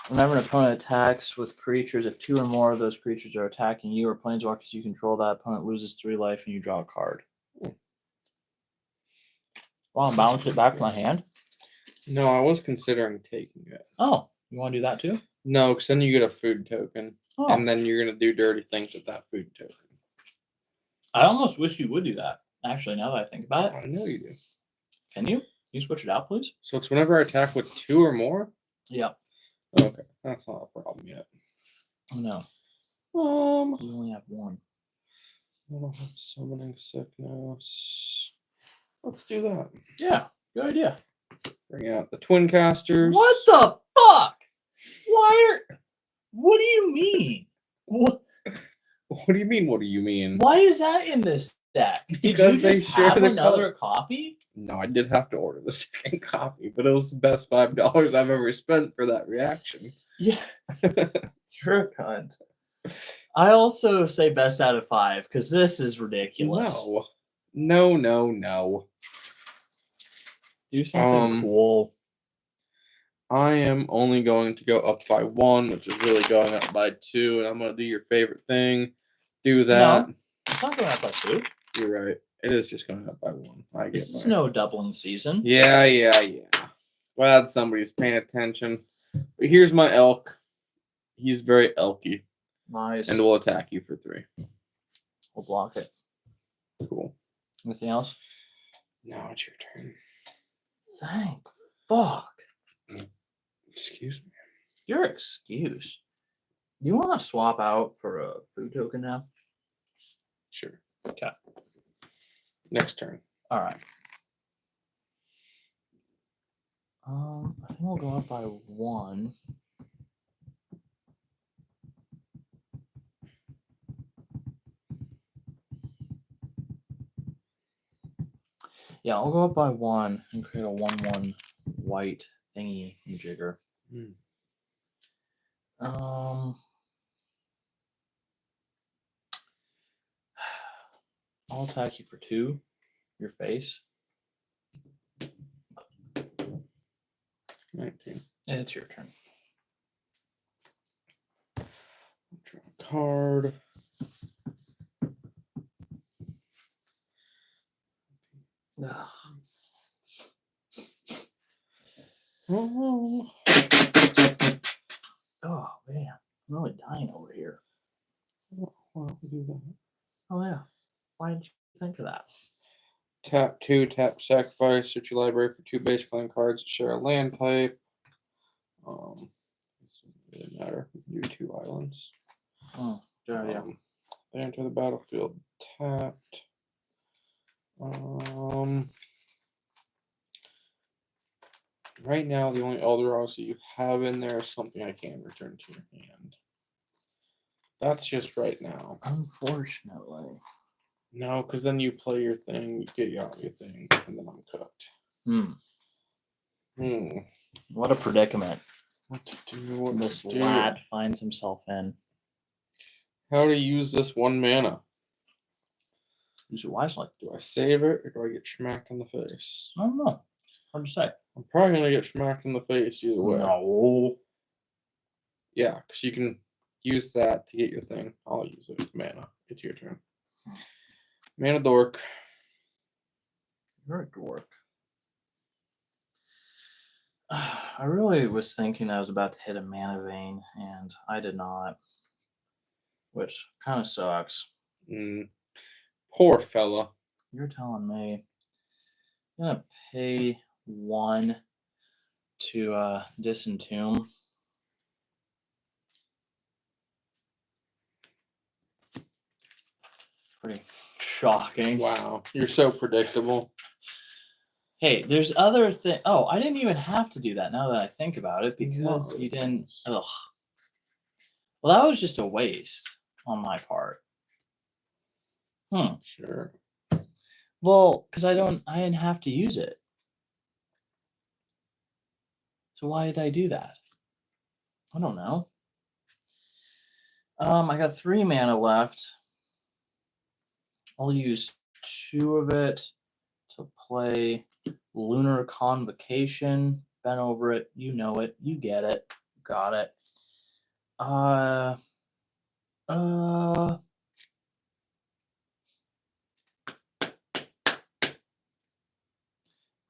[SPEAKER 2] Whenever an opponent attacks with creatures, if 2 or more of those creatures are attacking you or planeswalkers you control, that opponent loses 3 life and you draw a card. Well, bounce it back to my hand.
[SPEAKER 1] No, I was considering taking it.
[SPEAKER 2] Oh, you want to do that too?
[SPEAKER 1] No, because then you get a food token.
[SPEAKER 2] Oh.
[SPEAKER 1] And then you're going to do dirty things with that food token.
[SPEAKER 2] I almost wish you would do that. Actually, now that I think about it.
[SPEAKER 1] I know you do.
[SPEAKER 2] Can you? Can you switch it out, please?
[SPEAKER 1] So it's whenever I attack with 2 or more?
[SPEAKER 2] Yep.
[SPEAKER 1] Okay, that's not a problem yet.
[SPEAKER 2] Oh, no. You only have 1.
[SPEAKER 1] I don't have summoning sickness. Let's do that.
[SPEAKER 2] Yeah, good idea.
[SPEAKER 1] Bring out the twin casters.
[SPEAKER 2] What the fuck? What do you mean? What
[SPEAKER 1] do you mean? What do you mean?
[SPEAKER 2] Why is that in this deck? Did
[SPEAKER 1] Because
[SPEAKER 2] you
[SPEAKER 1] they
[SPEAKER 2] just
[SPEAKER 1] share
[SPEAKER 2] have
[SPEAKER 1] the
[SPEAKER 2] another copy?
[SPEAKER 1] No, I did have to order the second copy, but it was the best $5 I've ever spent for that reaction.
[SPEAKER 2] Yeah. You're a cunt. I also say best out of 5 because this is ridiculous.
[SPEAKER 1] No.
[SPEAKER 2] Do something cool.
[SPEAKER 1] I am only going to go up by 1, which is really going up by 2, and I'm going to do your favorite thing. Do that.
[SPEAKER 2] No, it's not going up by 2.
[SPEAKER 1] You're right. It is just going up by 1.
[SPEAKER 2] This is no doubling season.
[SPEAKER 1] Yeah. Glad somebody's paying attention. But here's my elk. He's very elky.
[SPEAKER 2] Nice.
[SPEAKER 1] And will attack you for 3.
[SPEAKER 2] We'll block it.
[SPEAKER 1] Cool.
[SPEAKER 2] Anything else?
[SPEAKER 1] Now it's your turn.
[SPEAKER 2] Thank fuck.
[SPEAKER 1] Excuse me.
[SPEAKER 2] Your excuse. You want to swap out for a food token now?
[SPEAKER 1] Sure.
[SPEAKER 2] Okay.
[SPEAKER 1] Next turn.
[SPEAKER 2] All right. I think we'll go up by 1. Yeah, I'll go up by 1 and create a 1/1 white thingy jigger. I'll attack you for 2. Your face.
[SPEAKER 1] 19.
[SPEAKER 2] And it's your turn.
[SPEAKER 1] Draw a card.
[SPEAKER 2] Oh man, I'm really dying over here.
[SPEAKER 1] Why don't we do that?
[SPEAKER 2] Oh yeah. Why didn't you think of that?
[SPEAKER 1] Tap 2, tap sacrifice, search your library for 2 basic land cards that share a land type. It doesn't really matter. We can do 2 islands.
[SPEAKER 2] Oh, yeah.
[SPEAKER 1] They enter the battlefield tapped. Right now, the only Elderos that you have in there is something I can return to your hand. That's just right now.
[SPEAKER 2] Unfortunately.
[SPEAKER 1] No, because then you play your thing, you get your thing, and then I'm cooked.
[SPEAKER 2] What a predicament
[SPEAKER 1] What to do?
[SPEAKER 2] this lad finds himself in.
[SPEAKER 1] How to use this 1 mana?
[SPEAKER 2] Use it wisely.
[SPEAKER 1] Do I save it or do I get smacked in the face?
[SPEAKER 2] I don't know. Hard to say.
[SPEAKER 1] I'm probably gonna get smacked in the face either way.
[SPEAKER 2] No.
[SPEAKER 1] Yeah, because you can use that to get your thing. I'll use it with mana. It's your turn. Mana dork.
[SPEAKER 2] You're a dork. I really was thinking I was about to hit a mana vein, and I did not, which kind of sucks.
[SPEAKER 1] Poor fella.
[SPEAKER 2] You're telling me. I'm gonna pay 1 to disentomb. Pretty shocking.
[SPEAKER 1] Wow, you're so predictable.
[SPEAKER 2] Hey, there's other thing. Oh, I didn't even have to do that now that I think about it because you didn't. Ugh. Well, that was just a waste on my part.
[SPEAKER 1] Sure.
[SPEAKER 2] Well, because I didn't have to use it. So why did I do that? I don't know. I got 3 mana left. I'll use 2 of it to play Lunar Convocation. Been over it. You know it. You get it. Got it. I'm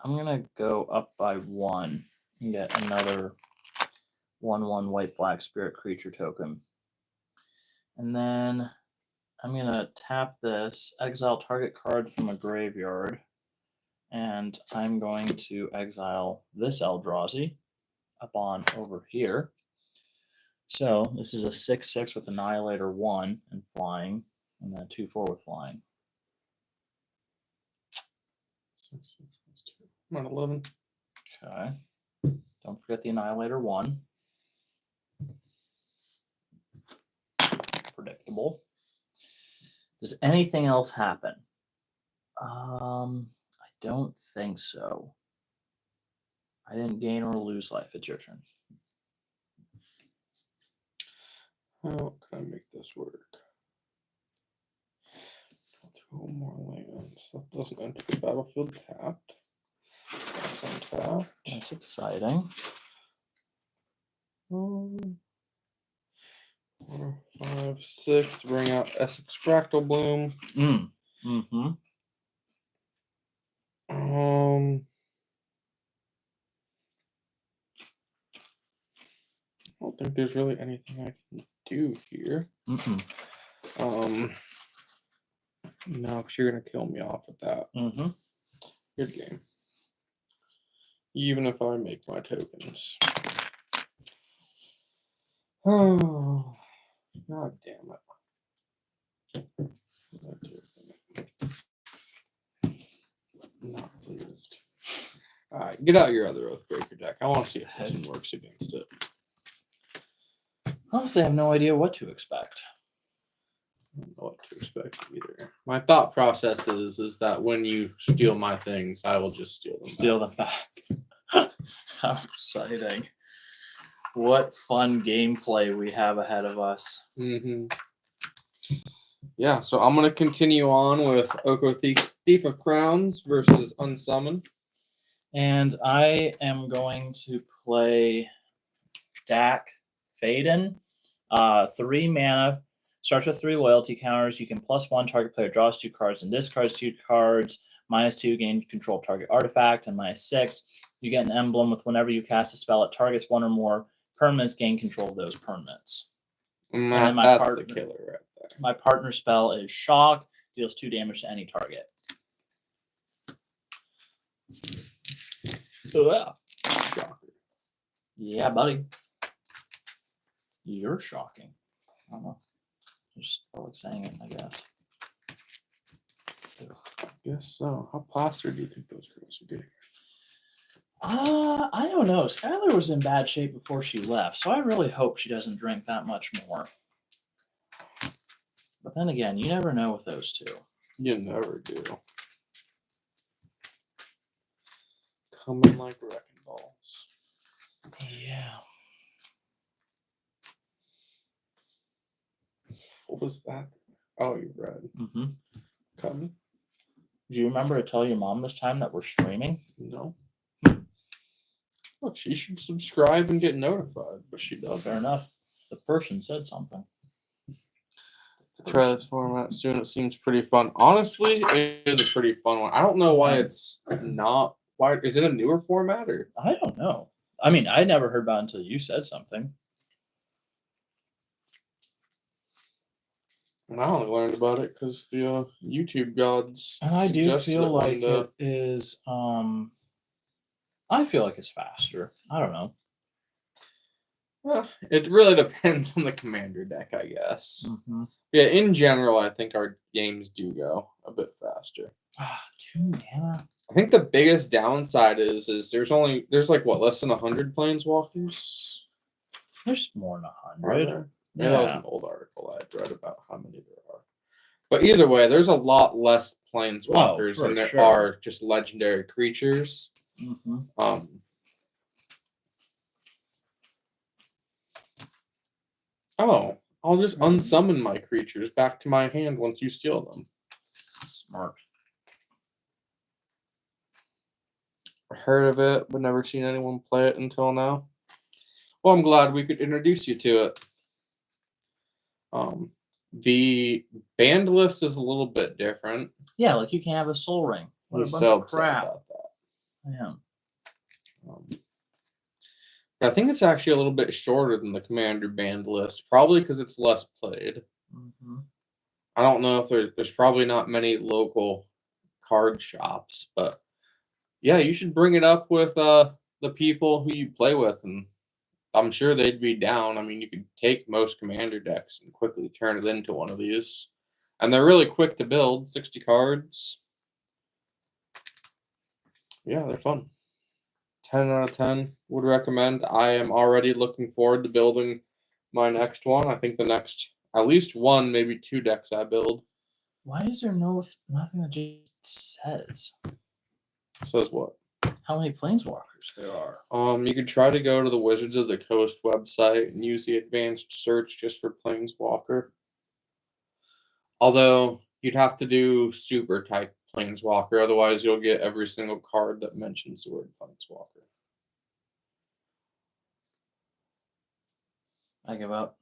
[SPEAKER 2] gonna go up by 1 and get another 1/1 white-black spirit creature token. And then I'm gonna tap this, exile target card from a graveyard, and I'm going to exile this Eldrazi up on over here. So this is a 6/6 with Annihilator 1 and flying, and then 2/4 with flying.
[SPEAKER 1] 6, 6, 2. I'm on 11.
[SPEAKER 2] Okay. Don't forget the Annihilator 1. Predictable. Does anything else happen? I don't think so. I didn't gain or lose life. It's your turn.
[SPEAKER 1] How can I make this work? 2 more lands. That doesn't enter the battlefield tapped. That's untapped.
[SPEAKER 2] That's exciting.
[SPEAKER 1] 4, 5, 6 to bring out Essex Fractal Bloom.
[SPEAKER 2] Mm-hmm.
[SPEAKER 1] I don't think there's really anything I can do here. No, because you're gonna kill me off with that. Good game. Even if I make my tokens. Oh, god damn it. Not pleased. Alright, get out your other Oathbreaker deck. I want to see if this one works against it.
[SPEAKER 2] Honestly, I have no idea what to expect.
[SPEAKER 1] I don't know what to expect either. My thought process is that when you steal my things, I will just steal them.
[SPEAKER 2] Steal them back. How exciting. What fun gameplay we have ahead of us.
[SPEAKER 1] Yeah, so I'm going to continue on with Oko Thief of Crowns versus Unsummon.
[SPEAKER 2] And I am going to play Dak Faden. 3 mana. Starts with 3 loyalty counters. You can +1, target player draws 2 cards and discards 2 cards. -2, gain control of target artifact. And -6, you get an emblem with whenever you cast a spell, it targets 1 or more permanents, gain control of those permanents.
[SPEAKER 1] And then that's the killer right there.
[SPEAKER 2] My partner spell is Shock, deals 2 damage to any target. So yeah.
[SPEAKER 1] Shocker.
[SPEAKER 2] Yeah, buddy. You're shocking. I don't know. Just like saying it, I guess.
[SPEAKER 1] I guess so. How plastered do you think those girls are getting?
[SPEAKER 2] I don't know. Skylar was in bad shape before she left, so I really hope she doesn't drink that much more. But then again, you never know with those two.
[SPEAKER 1] You never do. Coming like wrecking balls.
[SPEAKER 2] Yeah.
[SPEAKER 1] What was that? Oh, you read. Coming?
[SPEAKER 2] Do you remember to tell your mom this time that we're streaming?
[SPEAKER 1] No. Look, she should subscribe and get notified, but she doesn't.
[SPEAKER 2] Fair enough. The person said something.
[SPEAKER 1] Try this format soon. It seems pretty fun. Honestly, it is a pretty fun one. I don't know why it's not. Why is it a newer format or?
[SPEAKER 2] I don't know. I mean, I never heard about it until you said something.
[SPEAKER 1] And I only learned about it because the YouTube gods.
[SPEAKER 2] And I do
[SPEAKER 1] suggested
[SPEAKER 2] feel
[SPEAKER 1] it one
[SPEAKER 2] like
[SPEAKER 1] day.
[SPEAKER 2] it is. I feel like it's faster. I don't know.
[SPEAKER 1] It really depends on the commander deck, I guess.
[SPEAKER 2] Mm-hmm.
[SPEAKER 1] Yeah, in general, I think our games do go a bit faster.
[SPEAKER 2] 2 mana.
[SPEAKER 1] I think the biggest downside is there's like what, less than 100 planeswalkers?
[SPEAKER 2] There's more than
[SPEAKER 1] Are
[SPEAKER 2] 100.
[SPEAKER 1] there? Yeah, that was
[SPEAKER 2] Yeah.
[SPEAKER 1] an old article I'd read about how many there are. But either way, there's a lot less planeswalkers
[SPEAKER 2] for
[SPEAKER 1] than there
[SPEAKER 2] sure.
[SPEAKER 1] are just legendary creatures.
[SPEAKER 2] Mm-hmm.
[SPEAKER 1] Oh, I'll just unsummon my creatures back to my hand once you steal them.
[SPEAKER 2] Smart.
[SPEAKER 1] Heard of it, but never seen anyone play it until now. Well, I'm glad we could introduce you to it. The banned list is a little bit different.
[SPEAKER 2] Yeah, like you can have a soul ring. What a
[SPEAKER 1] I'm
[SPEAKER 2] bunch
[SPEAKER 1] so
[SPEAKER 2] of
[SPEAKER 1] upset
[SPEAKER 2] crap.
[SPEAKER 1] about that.
[SPEAKER 2] Yeah.
[SPEAKER 1] But I think it's actually a little bit shorter than the commander banned list, probably because it's less played.
[SPEAKER 2] Mm-hmm.
[SPEAKER 1] I don't know if there's probably not many local card shops, but yeah, you should bring it up with the people who you play with, and I'm sure they'd be down. I mean, you could take most commander decks and quickly turn it into one of these, and they're really quick to build. 60 cards. Yeah, they're fun. 10 out of 10 would recommend. I am already looking forward to building my next one. I think the next, at least one, maybe 2 decks I build.
[SPEAKER 2] Why is there nothing that just says
[SPEAKER 1] Says what?
[SPEAKER 2] how many planeswalkers there are?
[SPEAKER 1] You could try to go to the Wizards of the Coast website and use the advanced search just for Planeswalker. Although you'd have to do super type Planeswalker, otherwise you'll get every single card that mentions the word Planeswalker.
[SPEAKER 2] I give up.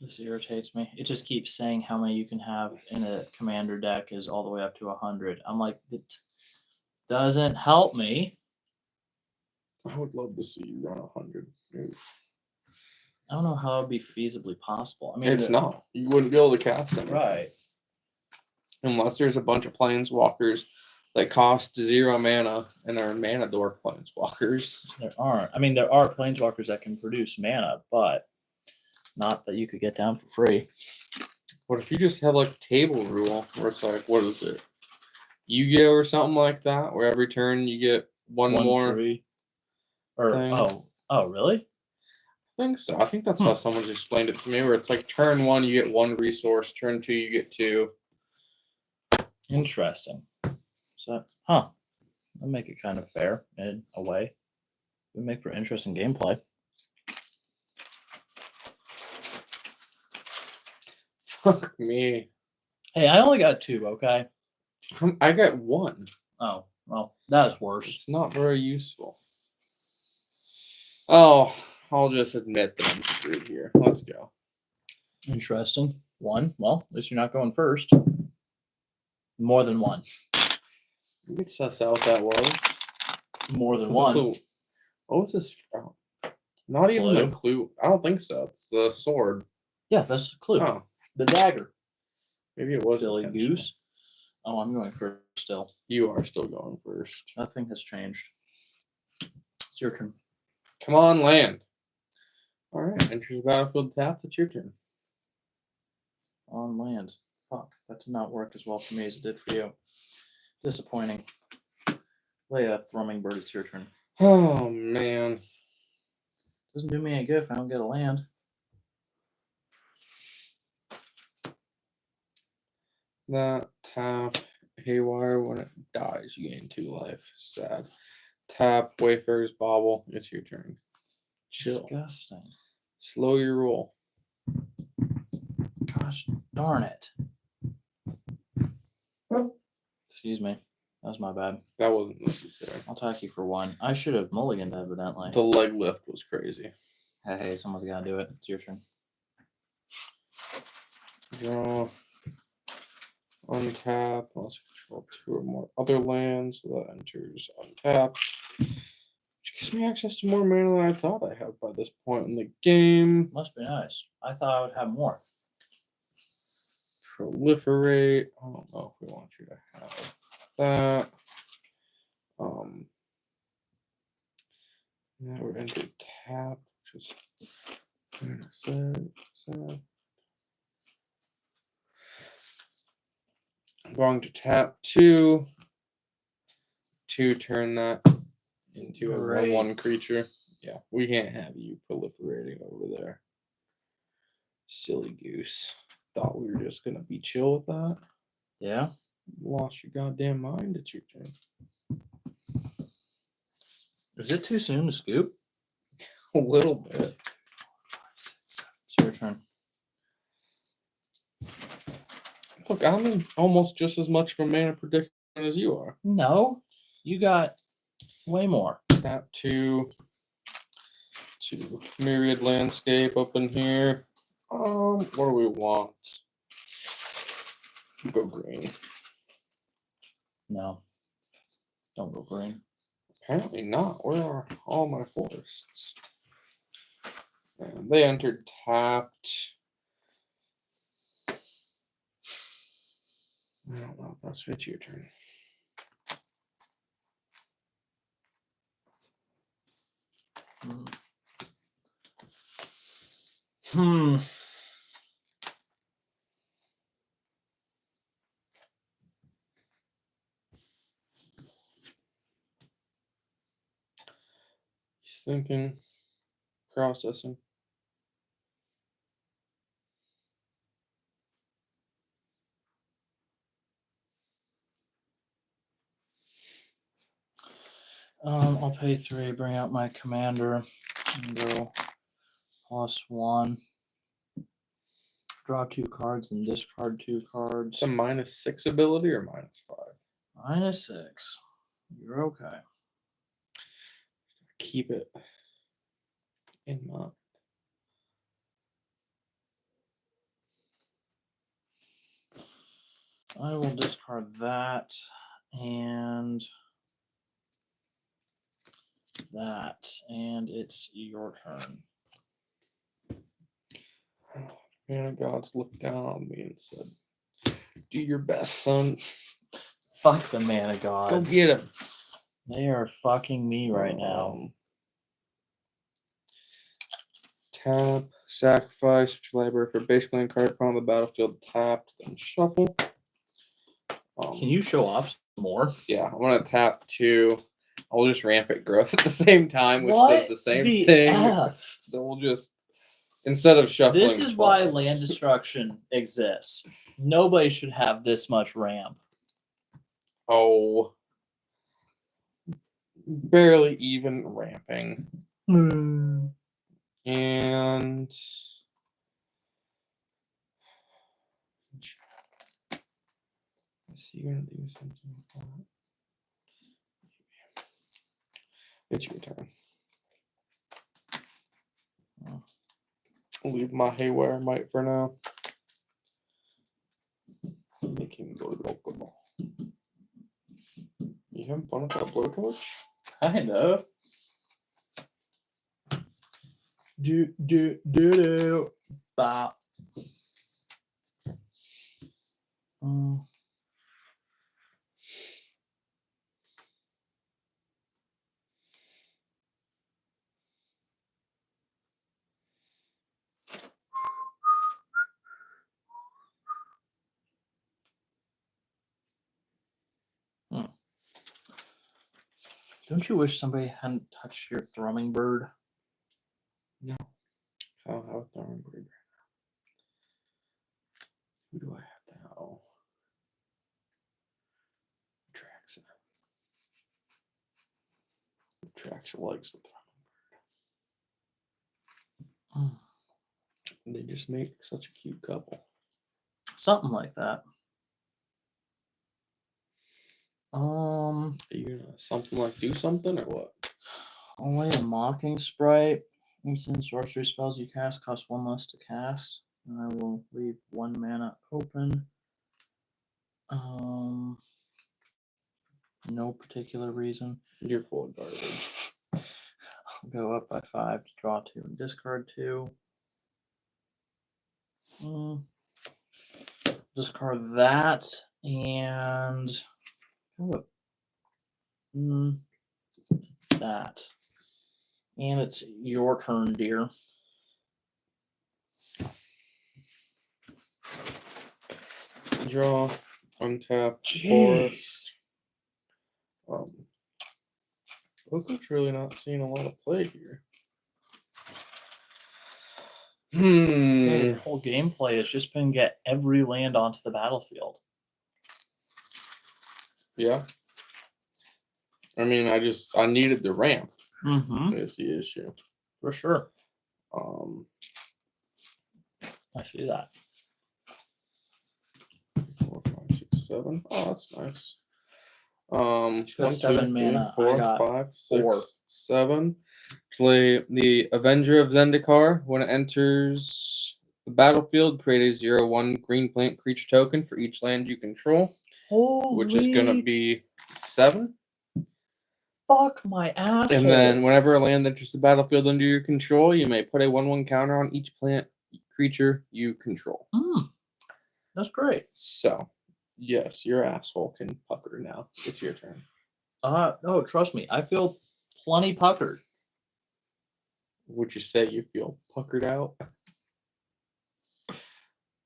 [SPEAKER 2] This irritates me. It just keeps saying how many you can have in a commander deck is all the way up to 100. I'm like, that doesn't help me.
[SPEAKER 1] I would love to see you run 100. Oof.
[SPEAKER 2] I don't know how it'd be feasibly possible. I mean,
[SPEAKER 1] It's not. You wouldn't be able to cast them.
[SPEAKER 2] right.
[SPEAKER 1] Unless there's a bunch of Planeswalkers that cost 0 mana and are mana door Planeswalkers.
[SPEAKER 2] There aren't. I mean, there are planeswalkers that can produce mana, but not that you could get down for free.
[SPEAKER 1] What if you just have like table rule where it's like, what is it? Yu-Gi-Oh or something like that, where every turn you get one more.
[SPEAKER 2] free. Or
[SPEAKER 1] thing.
[SPEAKER 2] oh, really?
[SPEAKER 1] I think so. I think that's how someone's explained it to me, where it's like turn 1 you get 1 resource, turn 2 you get 2.
[SPEAKER 2] Interesting. So, that'll make it kind of fair in a way. It would make for interesting gameplay.
[SPEAKER 1] Fuck me.
[SPEAKER 2] Hey, I only got 2, okay?
[SPEAKER 1] I got 1.
[SPEAKER 2] Oh, well, that is worse.
[SPEAKER 1] It's not very useful. Oh, I'll just admit that I'm screwed here. Let's go.
[SPEAKER 2] Interesting. 1. Well, at least you're not going first. More than 1.
[SPEAKER 1] You could suss out what that was.
[SPEAKER 2] More
[SPEAKER 1] This
[SPEAKER 2] than
[SPEAKER 1] is
[SPEAKER 2] 1.
[SPEAKER 1] What was this from? Not even a
[SPEAKER 2] Clue?
[SPEAKER 1] clue. I don't think so. It's the sword.
[SPEAKER 2] Yeah, that's the clue.
[SPEAKER 1] Oh,
[SPEAKER 2] The dagger.
[SPEAKER 1] maybe it was.
[SPEAKER 2] Silly
[SPEAKER 1] intentional.
[SPEAKER 2] goose. Oh, I'm going first still.
[SPEAKER 1] You are still going first.
[SPEAKER 2] Nothing has changed. It's your turn.
[SPEAKER 1] Come on, land. All right. Enters battlefield tapped. It's your turn.
[SPEAKER 2] On land. Fuck. That did not work as well for me as it did for you. Disappointing. Lay a thrumming bird. It's your turn.
[SPEAKER 1] Oh, man.
[SPEAKER 2] Doesn't do me any good if I don't get a land.
[SPEAKER 1] That tap haywire. When it dies, you gain 2 life. Sad. Tap Wayfarer's Bauble. It's your turn. Chill.
[SPEAKER 2] Disgusting.
[SPEAKER 1] Slow your roll.
[SPEAKER 2] Gosh darn it. Excuse me. That was my bad.
[SPEAKER 1] That wasn't necessary.
[SPEAKER 2] I'll attack you for 1. I should have mulliganed, evidently.
[SPEAKER 1] The leg lift was crazy.
[SPEAKER 2] Hey, someone's got to do it. It's your turn.
[SPEAKER 1] Draw. Untap. Let's control 2 or more other lands. So that enters untap. Which gives me access to more mana than I thought I had by this point in the game.
[SPEAKER 2] Must be nice. I thought I would have more.
[SPEAKER 1] Proliferate. I don't know if we want you to have that. Now we're into tap, which is sad. I'm going to tap 2 to turn that into a 1/1 creature. Yeah, we can't have you proliferating over there. Silly goose. Thought we were just gonna be chill with that.
[SPEAKER 2] Yeah?
[SPEAKER 1] Lost your goddamn mind. It's your turn.
[SPEAKER 2] Is it too soon to scoop?
[SPEAKER 1] A little bit.
[SPEAKER 2] It's your turn.
[SPEAKER 1] Look, I'm in almost just as much of a mana predicament as you are.
[SPEAKER 2] No, you got way more.
[SPEAKER 1] Tap 2 to Myriad Landscape up in here. What do we want? Go green.
[SPEAKER 2] No. Don't go green.
[SPEAKER 1] Apparently not. Where are all my forests? And they entered tapped. I don't know if that's it's your turn. He's thinking, processing.
[SPEAKER 2] I'll pay 3, bring out my commander, and go +1. Draw 2 cards and discard 2 cards.
[SPEAKER 1] It's a -6 ability or -5?
[SPEAKER 2] -6. You're okay.
[SPEAKER 1] Keep it in mind.
[SPEAKER 2] I will discard that and that, and it's your turn.
[SPEAKER 1] Man, God's looked down on me and said, "Do your best, son.
[SPEAKER 2] Fuck the mana gods.
[SPEAKER 1] Go get him."
[SPEAKER 2] They are fucking me right now.
[SPEAKER 1] Tap, sacrifice, which library for base land card on the battlefield tapped, then shuffle.
[SPEAKER 2] Can you show off some more?
[SPEAKER 1] Yeah, I'm gonna tap 2. I'll just rampant growth at the same time, which
[SPEAKER 2] What
[SPEAKER 1] does the same
[SPEAKER 2] the
[SPEAKER 1] thing.
[SPEAKER 2] F?
[SPEAKER 1] So we'll just instead of shuffling.
[SPEAKER 2] This is why
[SPEAKER 1] twice.
[SPEAKER 2] land destruction exists. Nobody should have this much ramp.
[SPEAKER 1] Oh, barely even ramping. And is he gonna do something with that? It's your turn. I'll leave my haywire might for now. Make him go local. You having fun with that blowtorch?
[SPEAKER 2] Kind of. Do. Bop. Don't you wish somebody hadn't touched your thrumming bird?
[SPEAKER 1] No. I don't have a throwing bird right now. Who do I have now? Traxa. Traxa likes the throwing bird. They just make such a cute couple.
[SPEAKER 2] Something like that.
[SPEAKER 1] Are you gonna something like do something or what?
[SPEAKER 2] Only a mocking sprite. Instant sorcery spells you cast cost 1 less to cast. And I will leave 1 mana open. No particular reason.
[SPEAKER 1] You're full of garbage.
[SPEAKER 2] I'll go up by 5 to draw 2 and discard 2. Discard that and that. And it's your turn, dear.
[SPEAKER 1] Draw, untap,
[SPEAKER 2] Jeez.
[SPEAKER 1] forest. Oakwood's really not seeing a lot of play here.
[SPEAKER 2] The whole gameplay has just been get every land onto the battlefield.
[SPEAKER 1] Yeah. I mean, I needed the ramp.
[SPEAKER 2] Mm-hmm.
[SPEAKER 1] Is the issue.
[SPEAKER 2] For sure. I see that.
[SPEAKER 1] 4, 5, 6, 7. Oh, that's nice.
[SPEAKER 2] She's got
[SPEAKER 1] 1,
[SPEAKER 2] 7
[SPEAKER 1] 2, 3,
[SPEAKER 2] mana.
[SPEAKER 1] 4,
[SPEAKER 2] I got
[SPEAKER 1] 5, 6,
[SPEAKER 2] 4.
[SPEAKER 1] 7. Play the Avenger of Zendikar. When it enters the battlefield, create a 0/1 green plant creature token for each land you control, which is gonna be 7.
[SPEAKER 2] Fuck my ass.
[SPEAKER 1] And then whenever a land enters the battlefield under your control, you may put a 1/1 counter on each plant creature you control.
[SPEAKER 2] That's great.
[SPEAKER 1] So, yes, your asshole can pucker now. It's your turn.
[SPEAKER 2] No, trust me. I feel plenty puckered.
[SPEAKER 1] Would you say you feel puckered out?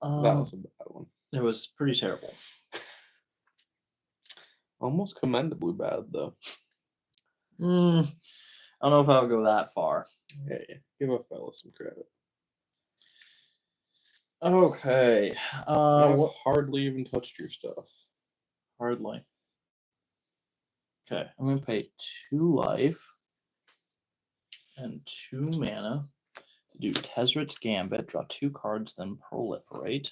[SPEAKER 1] That was a bad one.
[SPEAKER 2] It was pretty terrible.
[SPEAKER 1] Almost commendably bad, though.
[SPEAKER 2] I don't know if I would go that far.
[SPEAKER 1] Hey, give a fella some credit.
[SPEAKER 2] Okay.
[SPEAKER 1] I've hardly even touched your stuff.
[SPEAKER 2] Hardly. Okay, I'm going to pay 2 life and 2 mana to do Tezzeret's Gambit. Draw 2 cards, then proliferate.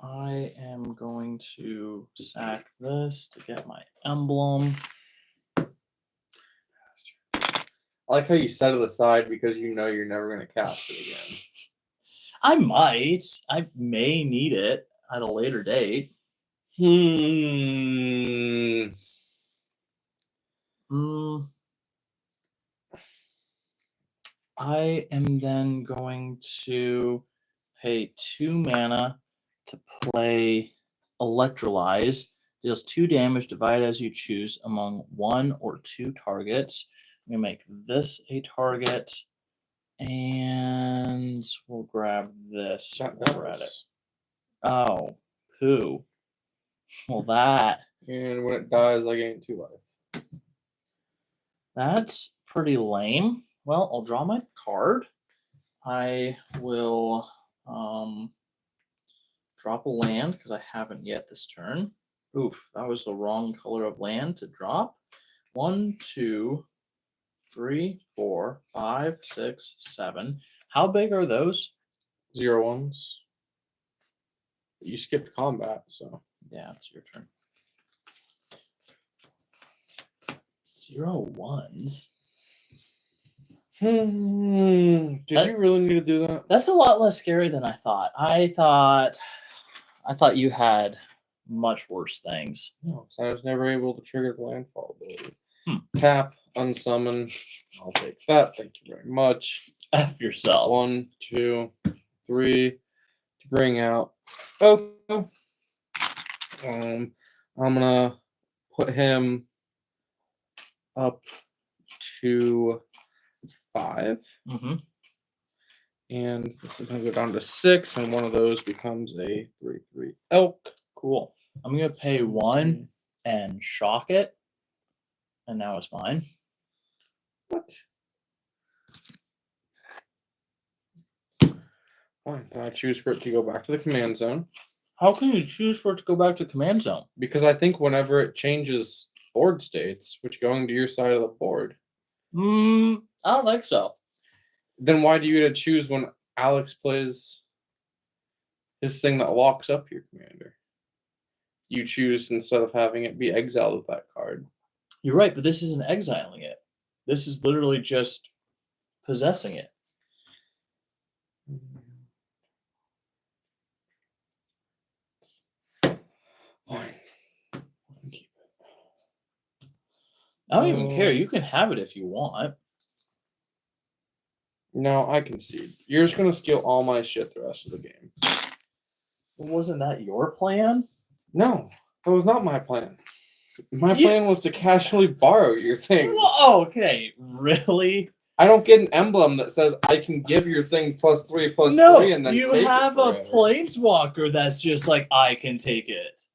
[SPEAKER 2] I am going to sack this to get my emblem.
[SPEAKER 1] I like how you set it aside because you know you're never going to cast it again.
[SPEAKER 2] I might. I may need it at a later date. I am then going to pay 2 mana to play Electrolyze. Deals 2 damage, divide as you choose among 1 or 2 targets. I'm going to make this a target, and we'll grab this. We're at it. Oh, poo. Well, that.
[SPEAKER 1] And when it dies, I gain 2 life.
[SPEAKER 2] That's pretty lame. Well, I'll draw my card. I will drop a land because I haven't yet this turn. Oof, that was the wrong color of land to drop. 1, 2, 3, 4, 5, 6, 7. How big are those?
[SPEAKER 1] 0/1s. You skipped combat, so.
[SPEAKER 2] Yeah, it's your turn. 0/1s.
[SPEAKER 1] Did you really need to do that?
[SPEAKER 2] That's a lot less scary than I thought. I thought you had much worse things.
[SPEAKER 1] No, so I was never able to trigger the landfall ability. Tap, unsummon. I'll take that. Thank you very much.
[SPEAKER 2] F yourself.
[SPEAKER 1] 1, 2, 3 to bring out. Oh, I'm gonna put him up to 5. And this is going to go down to 6, and one of those becomes a 3/3 elk.
[SPEAKER 2] Cool. I'm going to pay 1 and shock it. And now it's mine.
[SPEAKER 1] What? Fine. Then I choose for it to go back to the command zone.
[SPEAKER 2] How can you choose for it to go back to command zone?
[SPEAKER 1] Because I think whenever it changes board states, which going to your side of the board.
[SPEAKER 2] I don't think so.
[SPEAKER 1] Then why do you get to choose when Alex plays his thing that locks up your commander. You choose instead of having it be exiled with that card.
[SPEAKER 2] You're right, but this isn't exiling it. This is literally just possessing it.
[SPEAKER 1] Fine.
[SPEAKER 2] I don't even care. You can have it if you want.
[SPEAKER 1] No, I concede. You're just gonna steal all my shit the rest of the game.
[SPEAKER 2] Wasn't that your plan?
[SPEAKER 1] No, that was not my plan. My plan was to casually borrow your thing.
[SPEAKER 2] Whoa, okay, really?
[SPEAKER 1] I don't get an emblem that says I can give your thing +3/+3
[SPEAKER 2] No,
[SPEAKER 1] and then
[SPEAKER 2] you
[SPEAKER 1] take
[SPEAKER 2] have
[SPEAKER 1] it
[SPEAKER 2] a
[SPEAKER 1] forever.
[SPEAKER 2] planeswalker that's just like, I can take it.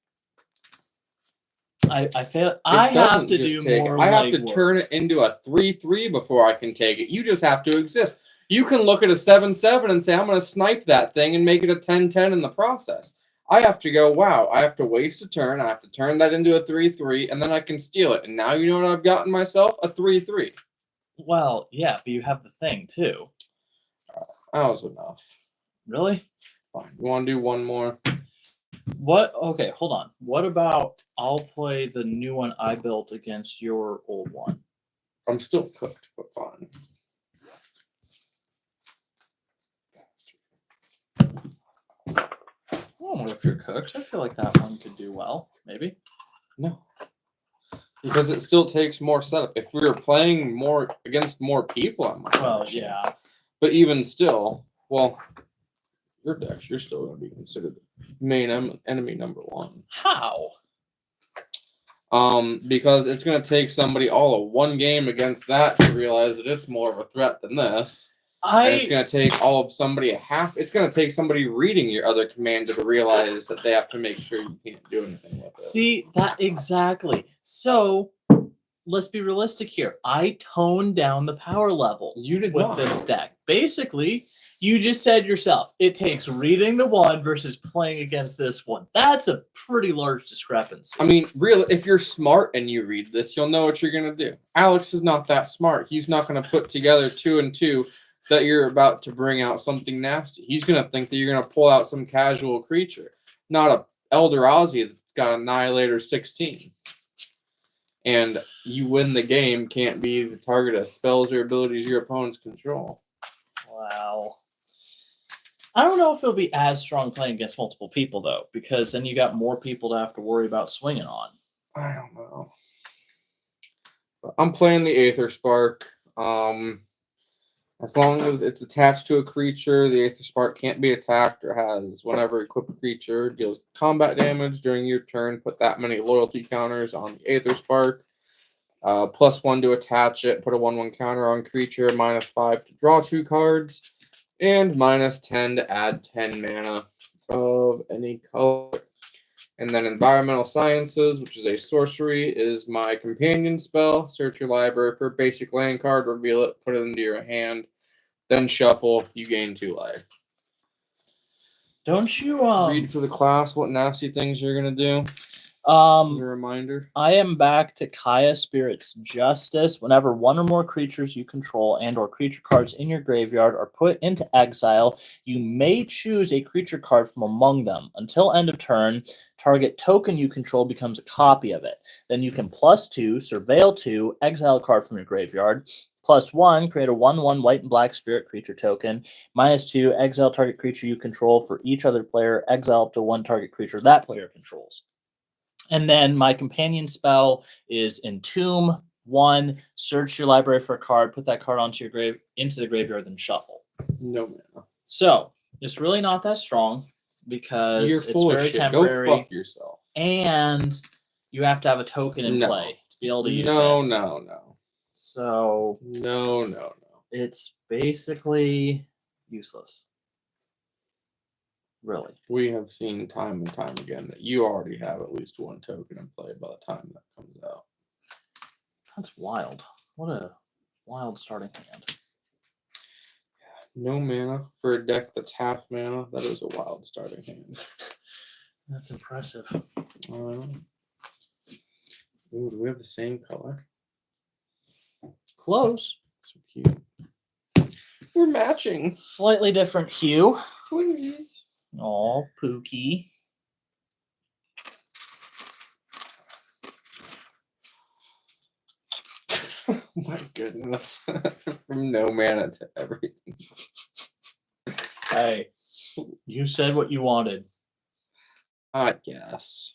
[SPEAKER 2] I feel
[SPEAKER 1] It
[SPEAKER 2] I have
[SPEAKER 1] doesn't
[SPEAKER 2] to
[SPEAKER 1] just
[SPEAKER 2] do
[SPEAKER 1] take
[SPEAKER 2] more
[SPEAKER 1] it. I have to
[SPEAKER 2] legwork.
[SPEAKER 1] turn it into a 3/3 before I can take it. You just have to exist. You can look at a 7/7 and say, I'm going to snipe that thing and make it a 10/10 in the process. I have to go, wow, I have to waste a turn. I have to turn that into a 3/3, and then I can steal it. And now you know what I've gotten myself? A 3/3.
[SPEAKER 2] Well, yeah, but you have the thing too.
[SPEAKER 1] That was enough.
[SPEAKER 2] Really?
[SPEAKER 1] Fine. You want to do one more?
[SPEAKER 2] What? Okay, hold on. What about I'll play the new one I built against your old one?
[SPEAKER 1] I'm still cooked, but fine.
[SPEAKER 2] I don't know if you're cooked. I feel like that one could do well. Maybe.
[SPEAKER 1] No. Because it still takes more setup. If we were playing more against more people, I might.
[SPEAKER 2] Well,
[SPEAKER 1] understand.
[SPEAKER 2] yeah.
[SPEAKER 1] But even still, well, your decks, you're still going to be considered main enemy number one.
[SPEAKER 2] How?
[SPEAKER 1] Because it's going to take somebody all of one game against that to realize that it's more of a threat than this. And it's going to take all of somebody it's going to take somebody reading your other commander to realize that they have to make sure you can't do anything with it.
[SPEAKER 2] See, that exactly. So, let's be realistic here. I toned down the power level
[SPEAKER 1] You did
[SPEAKER 2] with
[SPEAKER 1] not.
[SPEAKER 2] this deck. Basically, you just said yourself, it takes reading the one versus playing against this one. That's a pretty large discrepancy.
[SPEAKER 1] I mean, really, if you're smart and you read this, you'll know what you're going to do. Alex is not that smart. He's not going to put together 2 and 2 that you're about to bring out something nasty. He's going to think that you're going to pull out some casual creature, not a Eldrazi that's got Annihilator 16. And you win the game can't be the target of spells or abilities your opponents control.
[SPEAKER 2] Wow. I don't know if it'll be as strong playing against multiple people, though, because then you got more people to have to worry about swinging on.
[SPEAKER 1] I don't know. But I'm playing the Aether Spark. As long as it's attached to a creature, the Aether Spark can't be attacked or has whenever equipped a creature deals combat damage during your turn, put that many loyalty counters on the Aether Spark. +1 to attach it, put a 1/1 counter on creature, -5 to draw 2 cards, and -10 to add 10 mana of any color. And then Environmental Sciences, which is a sorcery, is my companion spell. Search your library for a basic land card, reveal it, put it into your hand, then shuffle. You gain 2 life.
[SPEAKER 2] Don't you
[SPEAKER 1] Read for the class what nasty things you're gonna do. As a reminder.
[SPEAKER 2] I am back to Kaya Spirit's Justice. Whenever one or more creatures you control and or creature cards in your graveyard are put into exile, you may choose a creature card from among them. Until end of turn, target token you control becomes a copy of it. Then you can +2, surveil 2, exile a card from your graveyard. +1, create a 1/1 white and black spirit creature token. -2, exile target creature you control. For each other player, exile up to 1 target creature that player controls. And then my companion spell is Entomb 1. Search your library for a card, put that card into the graveyard, then shuffle.
[SPEAKER 1] No mana.
[SPEAKER 2] So it's really not that strong because
[SPEAKER 1] You're
[SPEAKER 2] it's
[SPEAKER 1] full of
[SPEAKER 2] very
[SPEAKER 1] shit.
[SPEAKER 2] temporary,
[SPEAKER 1] Go fuck yourself.
[SPEAKER 2] and you have to have a token in
[SPEAKER 1] No.
[SPEAKER 2] play to be able to use
[SPEAKER 1] No,
[SPEAKER 2] it.
[SPEAKER 1] no.
[SPEAKER 2] So
[SPEAKER 1] No.
[SPEAKER 2] it's basically useless. Really.
[SPEAKER 1] We have seen time and time again that you already have at least 1 token in play by the time that comes out.
[SPEAKER 2] That's wild. What a wild starting hand.
[SPEAKER 1] No mana for a deck that's half mana. That is a wild starting hand.
[SPEAKER 2] That's impressive.
[SPEAKER 1] Ooh, do we have the same color?
[SPEAKER 2] Close.
[SPEAKER 1] So cute. We're matching.
[SPEAKER 2] Slightly different hue.
[SPEAKER 1] Twinsies.
[SPEAKER 2] Oh, Pookie.
[SPEAKER 1] My goodness. From no mana to everything.
[SPEAKER 2] Hey, you said what you wanted.
[SPEAKER 1] I guess.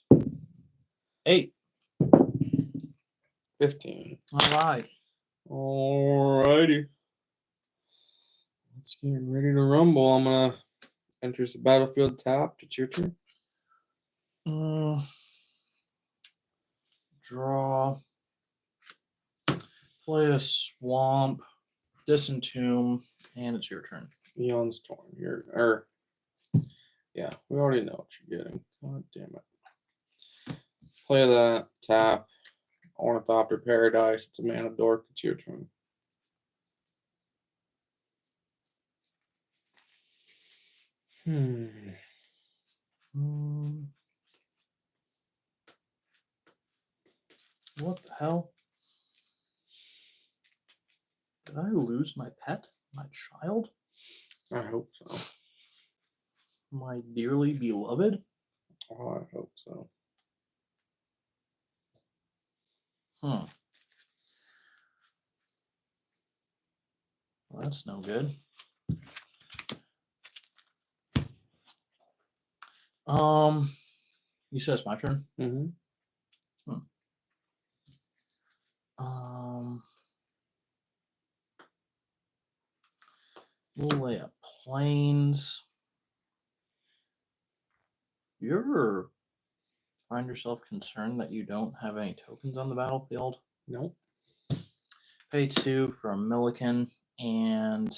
[SPEAKER 2] 8.
[SPEAKER 1] 15.
[SPEAKER 2] All right.
[SPEAKER 1] Alrighty. Let's get ready to rumble. I'm gonna enter the battlefield tapped. It's your turn.
[SPEAKER 2] Draw. Play a swamp. Disentomb. And it's your turn.
[SPEAKER 1] Eon's Torn. Yeah, we already know what you're getting. God damn it. Play that. Tap. Ornithopter Paradise. It's a mana dork. It's your turn.
[SPEAKER 2] What the hell? Did I lose my pet? My child?
[SPEAKER 1] I hope so.
[SPEAKER 2] My dearly beloved?
[SPEAKER 1] Oh, I hope so.
[SPEAKER 2] Well, that's no good. You said it's my turn?
[SPEAKER 1] Mm-hmm.
[SPEAKER 2] We'll lay up planes. You ever find yourself concerned that you don't have any tokens on the battlefield?
[SPEAKER 1] Nope.
[SPEAKER 2] Pay 2 for a Milliken and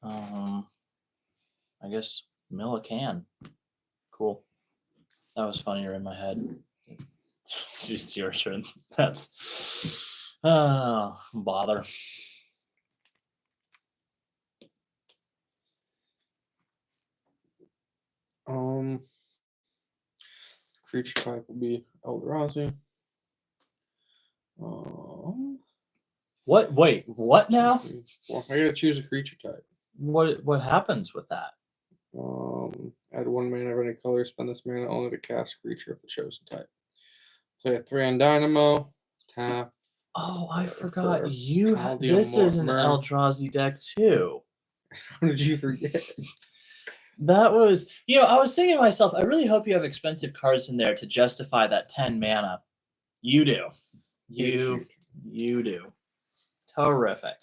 [SPEAKER 2] I guess Millican. Cool. That was funnier in my head. It's just your turn. That's bother.
[SPEAKER 1] Creature type will be Eldrazi.
[SPEAKER 2] What? Wait, what now?
[SPEAKER 1] Well, I gotta choose a creature type.
[SPEAKER 2] What happens with that?
[SPEAKER 1] Add 1 mana of any color. Spend this mana only to cast a creature of the chosen type. Play a 3 on Dynamo. Tap.
[SPEAKER 2] Oh, I forgot. You
[SPEAKER 1] Chaldean
[SPEAKER 2] this is an
[SPEAKER 1] Mortimer.
[SPEAKER 2] Eldrazi deck too.
[SPEAKER 1] How did you forget?
[SPEAKER 2] That was, I was thinking to myself, I really hope you have expensive cards in there to justify that 10 mana. You do. You do. Terrific.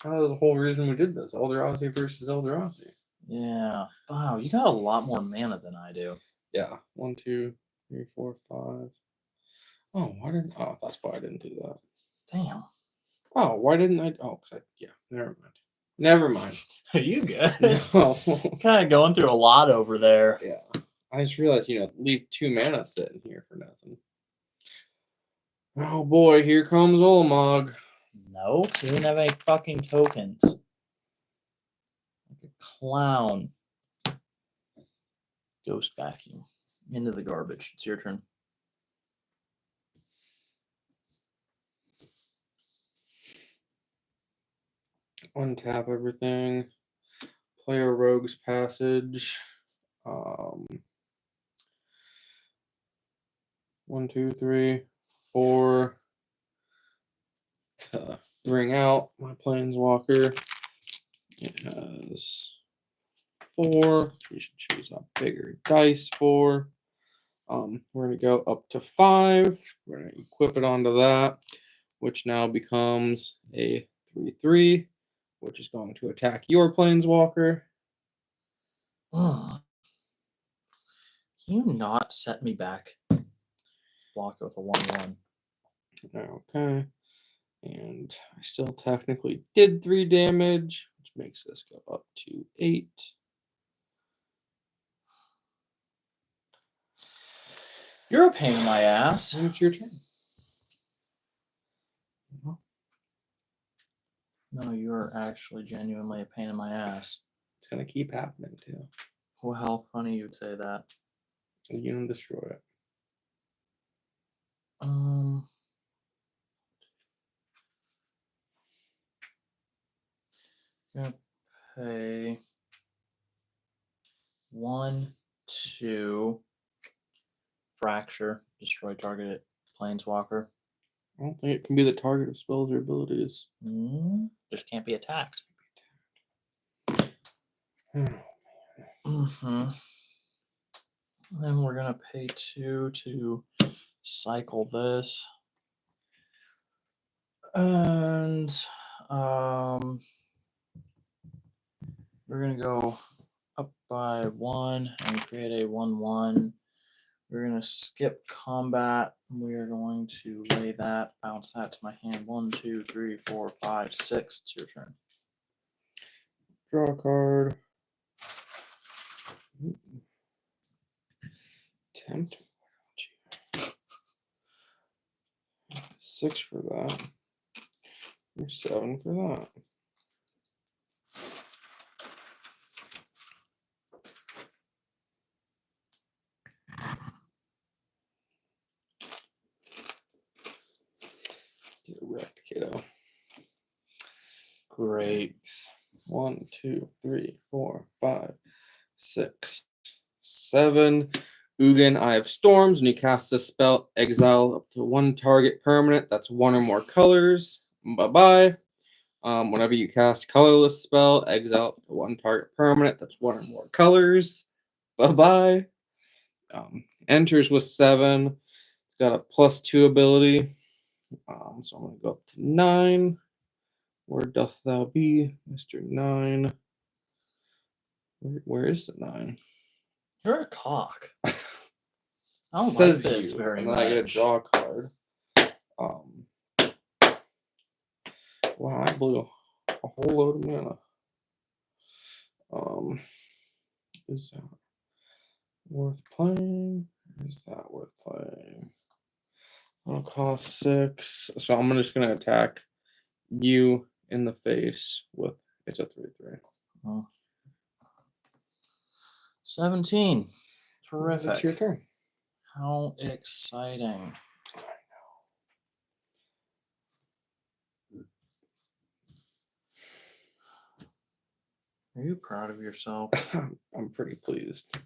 [SPEAKER 1] That was the whole reason we did this. Eldrazi versus Eldrazi.
[SPEAKER 2] Yeah. Wow, you got a lot more mana than I do.
[SPEAKER 1] Yeah. 1, 2, 3, 4, 5. Oh, why didn't? Oh, that's why I didn't do that.
[SPEAKER 2] Damn.
[SPEAKER 1] Oh, why didn't I? Oh, yeah. Never mind.
[SPEAKER 2] Are you good?
[SPEAKER 1] No.
[SPEAKER 2] Kind of going through a lot over there.
[SPEAKER 1] Yeah. I just realized, leave 2 mana sitting here for nothing. Oh boy, here comes Ulamog.
[SPEAKER 2] No, he didn't have any fucking tokens. Like a clown. Ghost vacuum. Into the garbage. It's your turn.
[SPEAKER 1] Untap everything. Play a Rogue's Passage. 1, 2, 3, 4. Bring out my Planeswalker. It has 4. We should choose a bigger dice for. We're going to go up to 5. We're going to equip it onto that, which now becomes a 3/3, which is going to attack your Planeswalker.
[SPEAKER 2] Can you not set me back? Block with a 1/1.
[SPEAKER 1] Okay. And I still technically did 3 damage, which makes this go up to 8.
[SPEAKER 2] You're a pain in my ass.
[SPEAKER 1] And it's your turn.
[SPEAKER 2] No, you're actually genuinely a pain in my ass.
[SPEAKER 1] It's going to keep happening, too.
[SPEAKER 2] Well, how funny you'd say that.
[SPEAKER 1] And you're going to destroy it.
[SPEAKER 2] Gonna pay 1, 2. Fracture. Destroy target planeswalker.
[SPEAKER 1] I don't think it can be the target of spells or abilities.
[SPEAKER 2] Just can't be attacked.
[SPEAKER 1] Hmm.
[SPEAKER 2] Then we're gonna pay 2 to cycle this, and we're gonna go up by 1 and create a 1/1. We're gonna skip combat. We are going to lay that, bounce that to my hand. 1, 2, 3, 4, 5, 6. It's your turn.
[SPEAKER 1] Draw a card. Tempt. 6 for that. Or 7 for that. Get wrecked, kiddo.
[SPEAKER 2] Great.
[SPEAKER 1] 1, 2, 3, 4, 5, 6, 7. Ugin, Eye of Storms. When you cast a spell, exile up to 1 target permanent. That's 1 or more colors. Bye-bye. Whenever you cast colorless spell, exile up to 1 target permanent. That's 1 or more colors. Bye-bye. Enters with 7. It's got a +2 ability. So I'm going to go up to 9. Where doth thou be, Mr. 9? Where is the 9?
[SPEAKER 2] You're a cock. I don't
[SPEAKER 1] Says
[SPEAKER 2] like this
[SPEAKER 1] you,
[SPEAKER 2] very
[SPEAKER 1] and
[SPEAKER 2] much.
[SPEAKER 1] then I get a draw card. Wow, I blew a whole load of mana. Is that worth playing? Is that worth playing? It'll cost 6. So I'm just gonna attack you in the face with it's a 3/3.
[SPEAKER 2] Oh. 17. Terrific.
[SPEAKER 1] It's your turn.
[SPEAKER 2] How exciting. Are you proud of yourself?
[SPEAKER 1] I'm pretty pleased.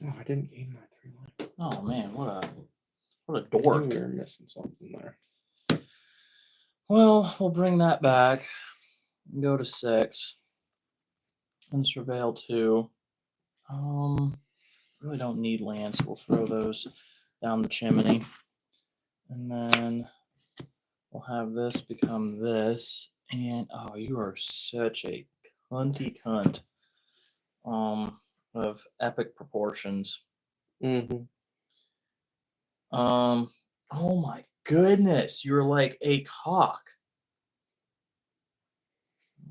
[SPEAKER 1] Oh, I didn't gain my 3 life.
[SPEAKER 2] Oh man, what a
[SPEAKER 1] I
[SPEAKER 2] dork.
[SPEAKER 1] think we were missing something there.
[SPEAKER 2] Well, we'll bring that back and go to 6 and surveil 2. Really don't need lands. We'll throw those down the chimney, and then we'll have this become this. And oh, you are such a cunty cunt. Of epic proportions.
[SPEAKER 1] Mm-hmm.
[SPEAKER 2] Oh my goodness, you're like a cock.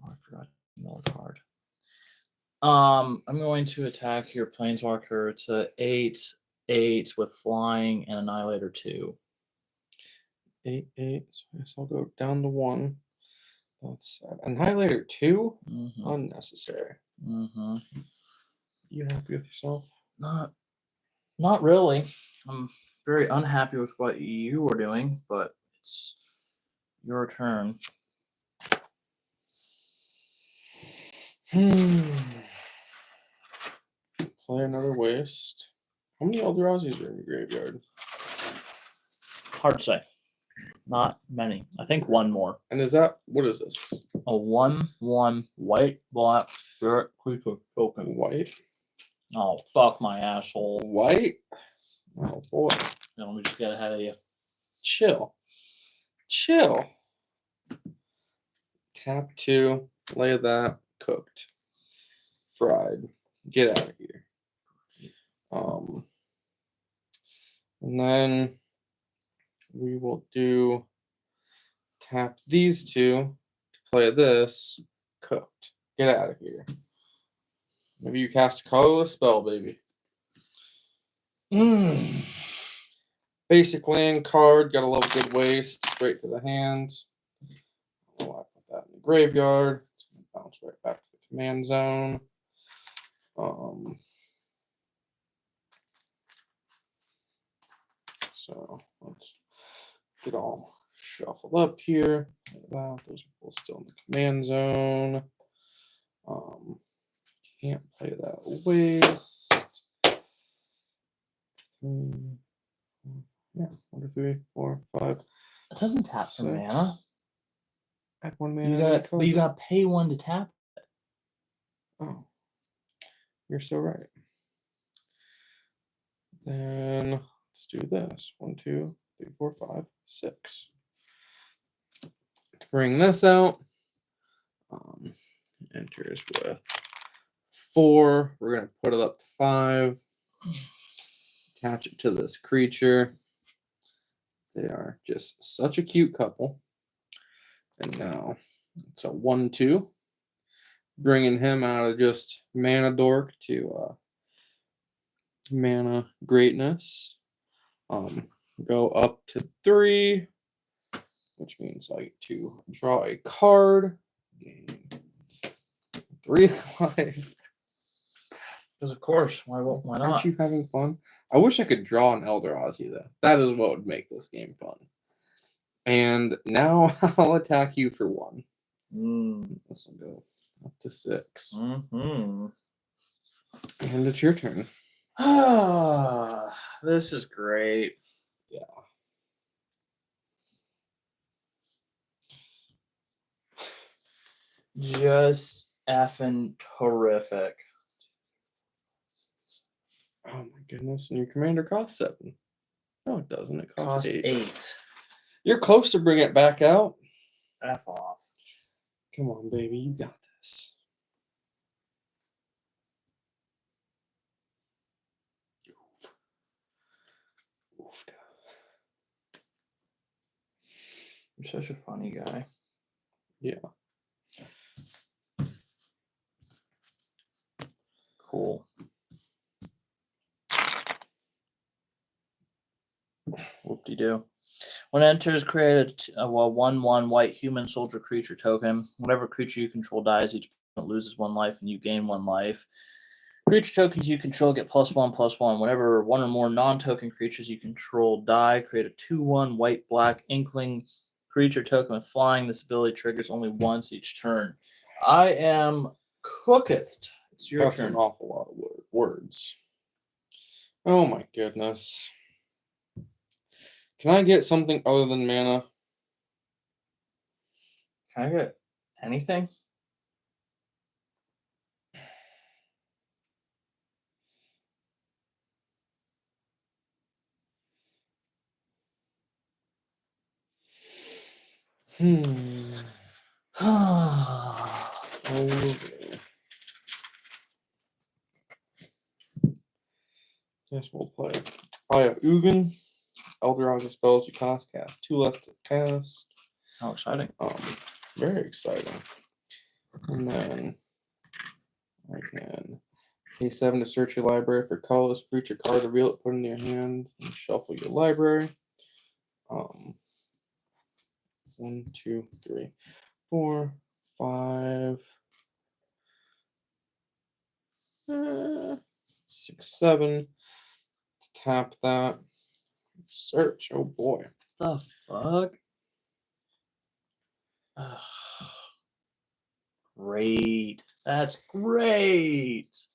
[SPEAKER 2] Oh, I forgot to mill a card. I'm going to attack your planeswalker. It's a 8/8 with flying and annihilator 2.
[SPEAKER 1] 8, 8. So I guess I'll go down to 1. That's annihilator 2.
[SPEAKER 2] Mm-hmm.
[SPEAKER 1] Unnecessary.
[SPEAKER 2] Mm-hmm.
[SPEAKER 1] You happy with yourself?
[SPEAKER 2] Not really. I'm very unhappy with what you were doing, but it's your turn.
[SPEAKER 1] Play another waste. How many Eldrazi's are in your graveyard?
[SPEAKER 2] Hard to say. Not many. I think 1 more.
[SPEAKER 1] And is that what is this?
[SPEAKER 2] A 1/1 white black spirit creature token.
[SPEAKER 1] White?
[SPEAKER 2] Oh, fuck my asshole.
[SPEAKER 1] White? Oh boy.
[SPEAKER 2] Let me just get ahead of you.
[SPEAKER 1] Chill. Tap 2. Lay that. Cooked. Fried. Get out of here. And then we will do tap these 2 to play this. Cooked. Get out of here. Maybe you cast a colorless spell, baby. Basic land card. Gotta love a good waste. Straight to the hand. I put that in the graveyard. It's gonna bounce right back to the command zone. So let's get all shuffled up here. Like that. Those are both still in the command zone. Can't play that waste. 1, 2, 3, 4, 5.
[SPEAKER 2] It doesn't tap for
[SPEAKER 1] 6.
[SPEAKER 2] mana.
[SPEAKER 1] Add 1 mana.
[SPEAKER 2] You
[SPEAKER 1] to the
[SPEAKER 2] got, but you
[SPEAKER 1] token.
[SPEAKER 2] got to pay 1 to tap.
[SPEAKER 1] Oh, you're so right. Then let's do this. 1, 2, 3, 4, 5, 6. To bring this out, enters with 4. We're gonna put it up to 5. Attach it to this creature. They are just such a cute couple. And now it's a 1/2. Bringing him out of just mana dork to mana greatness. Go up to 3, which means I get to draw a card. Gain 3 life.
[SPEAKER 2] Because of course, why not?
[SPEAKER 1] Aren't you having fun? I wish I could draw an Eldrazi though. That is what would make this game fun. And now I'll attack you for 1. This will go up to 6.
[SPEAKER 2] Mm-hmm.
[SPEAKER 1] And it's your turn.
[SPEAKER 2] This is great.
[SPEAKER 1] Yeah.
[SPEAKER 2] Just effing terrific.
[SPEAKER 1] Oh my goodness. And your commander costs 7. No, it doesn't. It costs 8. You're close to bring it back out.
[SPEAKER 2] F off.
[SPEAKER 1] Come on, baby. You got this.
[SPEAKER 2] You're such a funny guy.
[SPEAKER 1] Yeah.
[SPEAKER 2] Cool. Whoop-de-doo. When it enters, create a 1/1 white human soldier creature token. Whenever creature you control dies, each opponent loses 1 life and you gain 1 life. Creature tokens you control get +1/+1. Whenever 1 or more non-token creatures you control die, create a 2/1 white-black inkling creature token with flying. This ability triggers only once each turn. I am cooketh. It's your
[SPEAKER 1] That's
[SPEAKER 2] turn.
[SPEAKER 1] an awful lot of words. Oh my goodness. Can I get something other than mana?
[SPEAKER 2] Can I get anything?
[SPEAKER 1] Guess we'll play. I have Ugin. Eldrazi spells you cast 2 less to cast.
[SPEAKER 2] How exciting.
[SPEAKER 1] Very exciting. And then I can pay 7 to search your library for colorless creature card, reveal it, put it in your hand, and shuffle your library. 1, 2, 3, 4, 5, 6, 7. Tap that. Search. Oh boy.
[SPEAKER 2] The fuck? Great. That's great.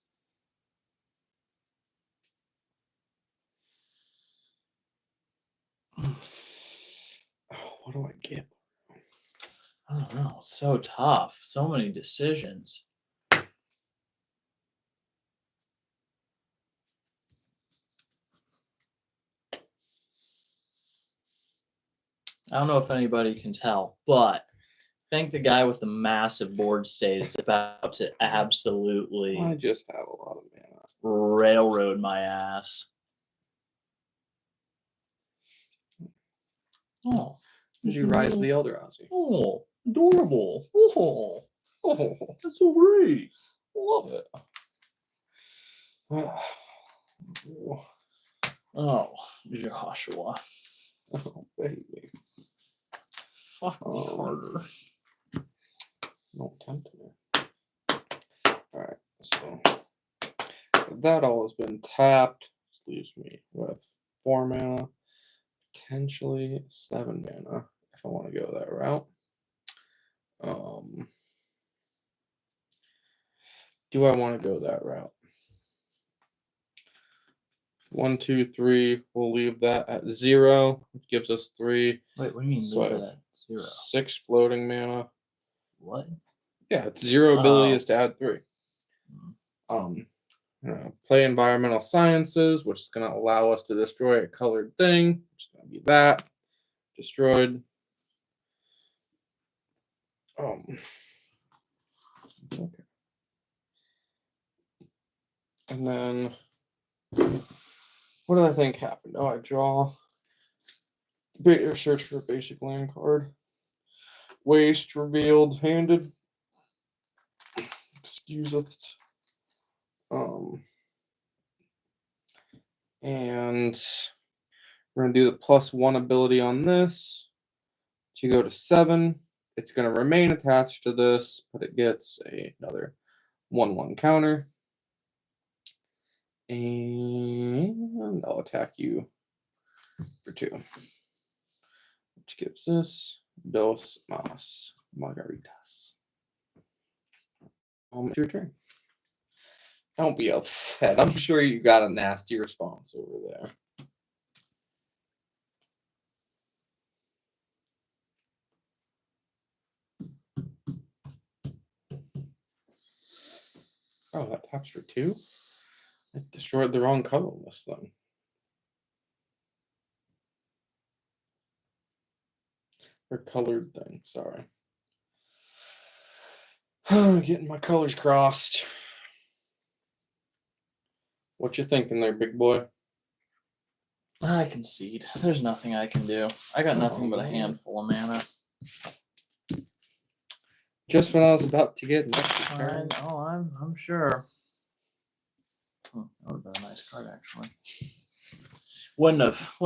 [SPEAKER 1] What do I get?
[SPEAKER 2] I don't know. It's so tough. So many decisions. I don't know if anybody can tell, but I think the guy with the massive board state is about to absolutely
[SPEAKER 1] I just have a lot of mana.
[SPEAKER 2] railroad my ass. Oh.
[SPEAKER 1] Did you rise the Eldrazi?
[SPEAKER 2] Oh, adorable. Oh, that's so great.
[SPEAKER 1] Love it.
[SPEAKER 2] Oh, Joshua.
[SPEAKER 1] Oh, baby.
[SPEAKER 2] Fuck me harder.
[SPEAKER 1] Don't tempt me. Alright, so that all has been tapped. This leaves me with 4 mana, potentially 7 mana if I want to go that route. Do I want to go that route? 1, 2, 3. We'll leave that at 0, which gives us 3.
[SPEAKER 2] Wait, what do you mean
[SPEAKER 1] So
[SPEAKER 2] leave
[SPEAKER 1] I
[SPEAKER 2] it
[SPEAKER 1] have
[SPEAKER 2] at 0?
[SPEAKER 1] 6 floating mana.
[SPEAKER 2] What?
[SPEAKER 1] Yeah, it's 0 ability
[SPEAKER 2] Oh.
[SPEAKER 1] is to add 3.
[SPEAKER 2] Hmm.
[SPEAKER 1] Play environmental sciences, which is going to allow us to destroy a colored thing, which is going to be that. Destroyed. Okay. And then, what did I think happened? Oh, I draw. Search for a basic land card. Waste revealed handed. Excuse it. And we're going to do the +1 ability on this. To go to 7. It's going to remain attached to this, but it gets another 1/1 counter. And I'll attack you for 2. Which gives us dos más margaritas. It's your turn. Don't be upset. I'm sure you got a nasty response over there. Oh, that taps for 2? I destroyed the wrong colorless then. Or colored thing, sorry. Getting my colors crossed. What you thinking there, big boy?
[SPEAKER 2] I concede. There's nothing I can do. I got nothing but a handful of mana.
[SPEAKER 1] Just when I was about to get next turn.
[SPEAKER 2] I'm sure. That would have been a nice card, actually. Wouldn't have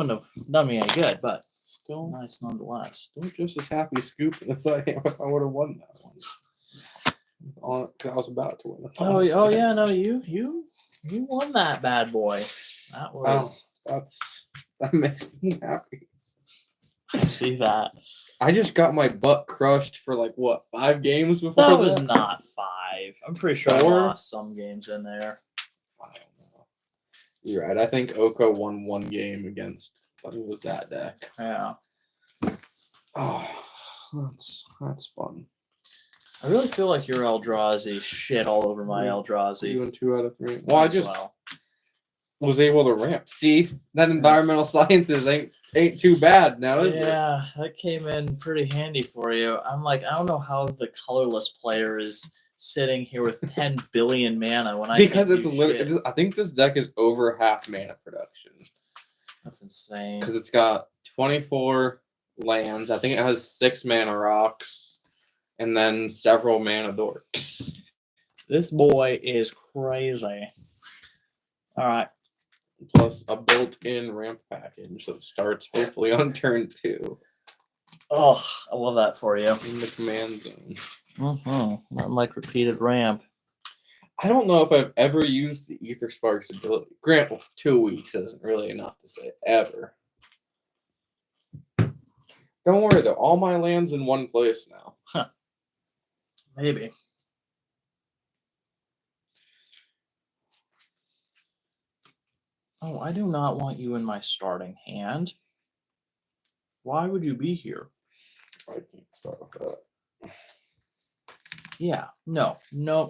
[SPEAKER 2] done me any good, but
[SPEAKER 1] Still
[SPEAKER 2] nice nonetheless.
[SPEAKER 1] Still just as happy scooping as I am if I would have won that one. Because I was about to win the
[SPEAKER 2] Oh yeah, no, you won that bad boy. That was
[SPEAKER 1] that makes me happy.
[SPEAKER 2] I see that.
[SPEAKER 1] I just got my butt crushed for 5 games before
[SPEAKER 2] That was not 5. I'm pretty sure
[SPEAKER 1] 4?
[SPEAKER 2] I lost some games in there.
[SPEAKER 1] I don't know. You're right. I think Oko won 1 game against it was that deck.
[SPEAKER 2] Yeah.
[SPEAKER 1] Oh, that's fun.
[SPEAKER 2] I really feel like your Eldrazi shit all over my Eldrazi.
[SPEAKER 1] You won 2 out of 3. Well, I just
[SPEAKER 2] well.
[SPEAKER 1] was able to ramp. See, that environmental sciences ain't too bad now, is it?
[SPEAKER 2] Yeah, that came in pretty handy for you. I'm like, I don't know how the colorless player is sitting here with 10 billion mana when I
[SPEAKER 1] Because
[SPEAKER 2] can't
[SPEAKER 1] it's
[SPEAKER 2] do
[SPEAKER 1] literally.
[SPEAKER 2] shit.
[SPEAKER 1] I think this deck is over half mana production.
[SPEAKER 2] That's insane.
[SPEAKER 1] Because it's got 24 lands. I think it has 6 mana rocks, and then several mana dorks.
[SPEAKER 2] This boy is crazy. All right.
[SPEAKER 1] Plus a built-in ramp package that starts hopefully on turn 2
[SPEAKER 2] Oh, I love that for you.
[SPEAKER 1] in the command zone.
[SPEAKER 2] Not like repeated ramp.
[SPEAKER 1] I don't know if I've ever used the Ether Sparks ability. Grant, 2 weeks isn't really enough to say ever. Don't worry though, all my land's in one place now.
[SPEAKER 2] Huh. Maybe. Oh, I do not want you in my starting hand. Why would you be here?
[SPEAKER 1] I can't start with that.
[SPEAKER 2] Yeah, no,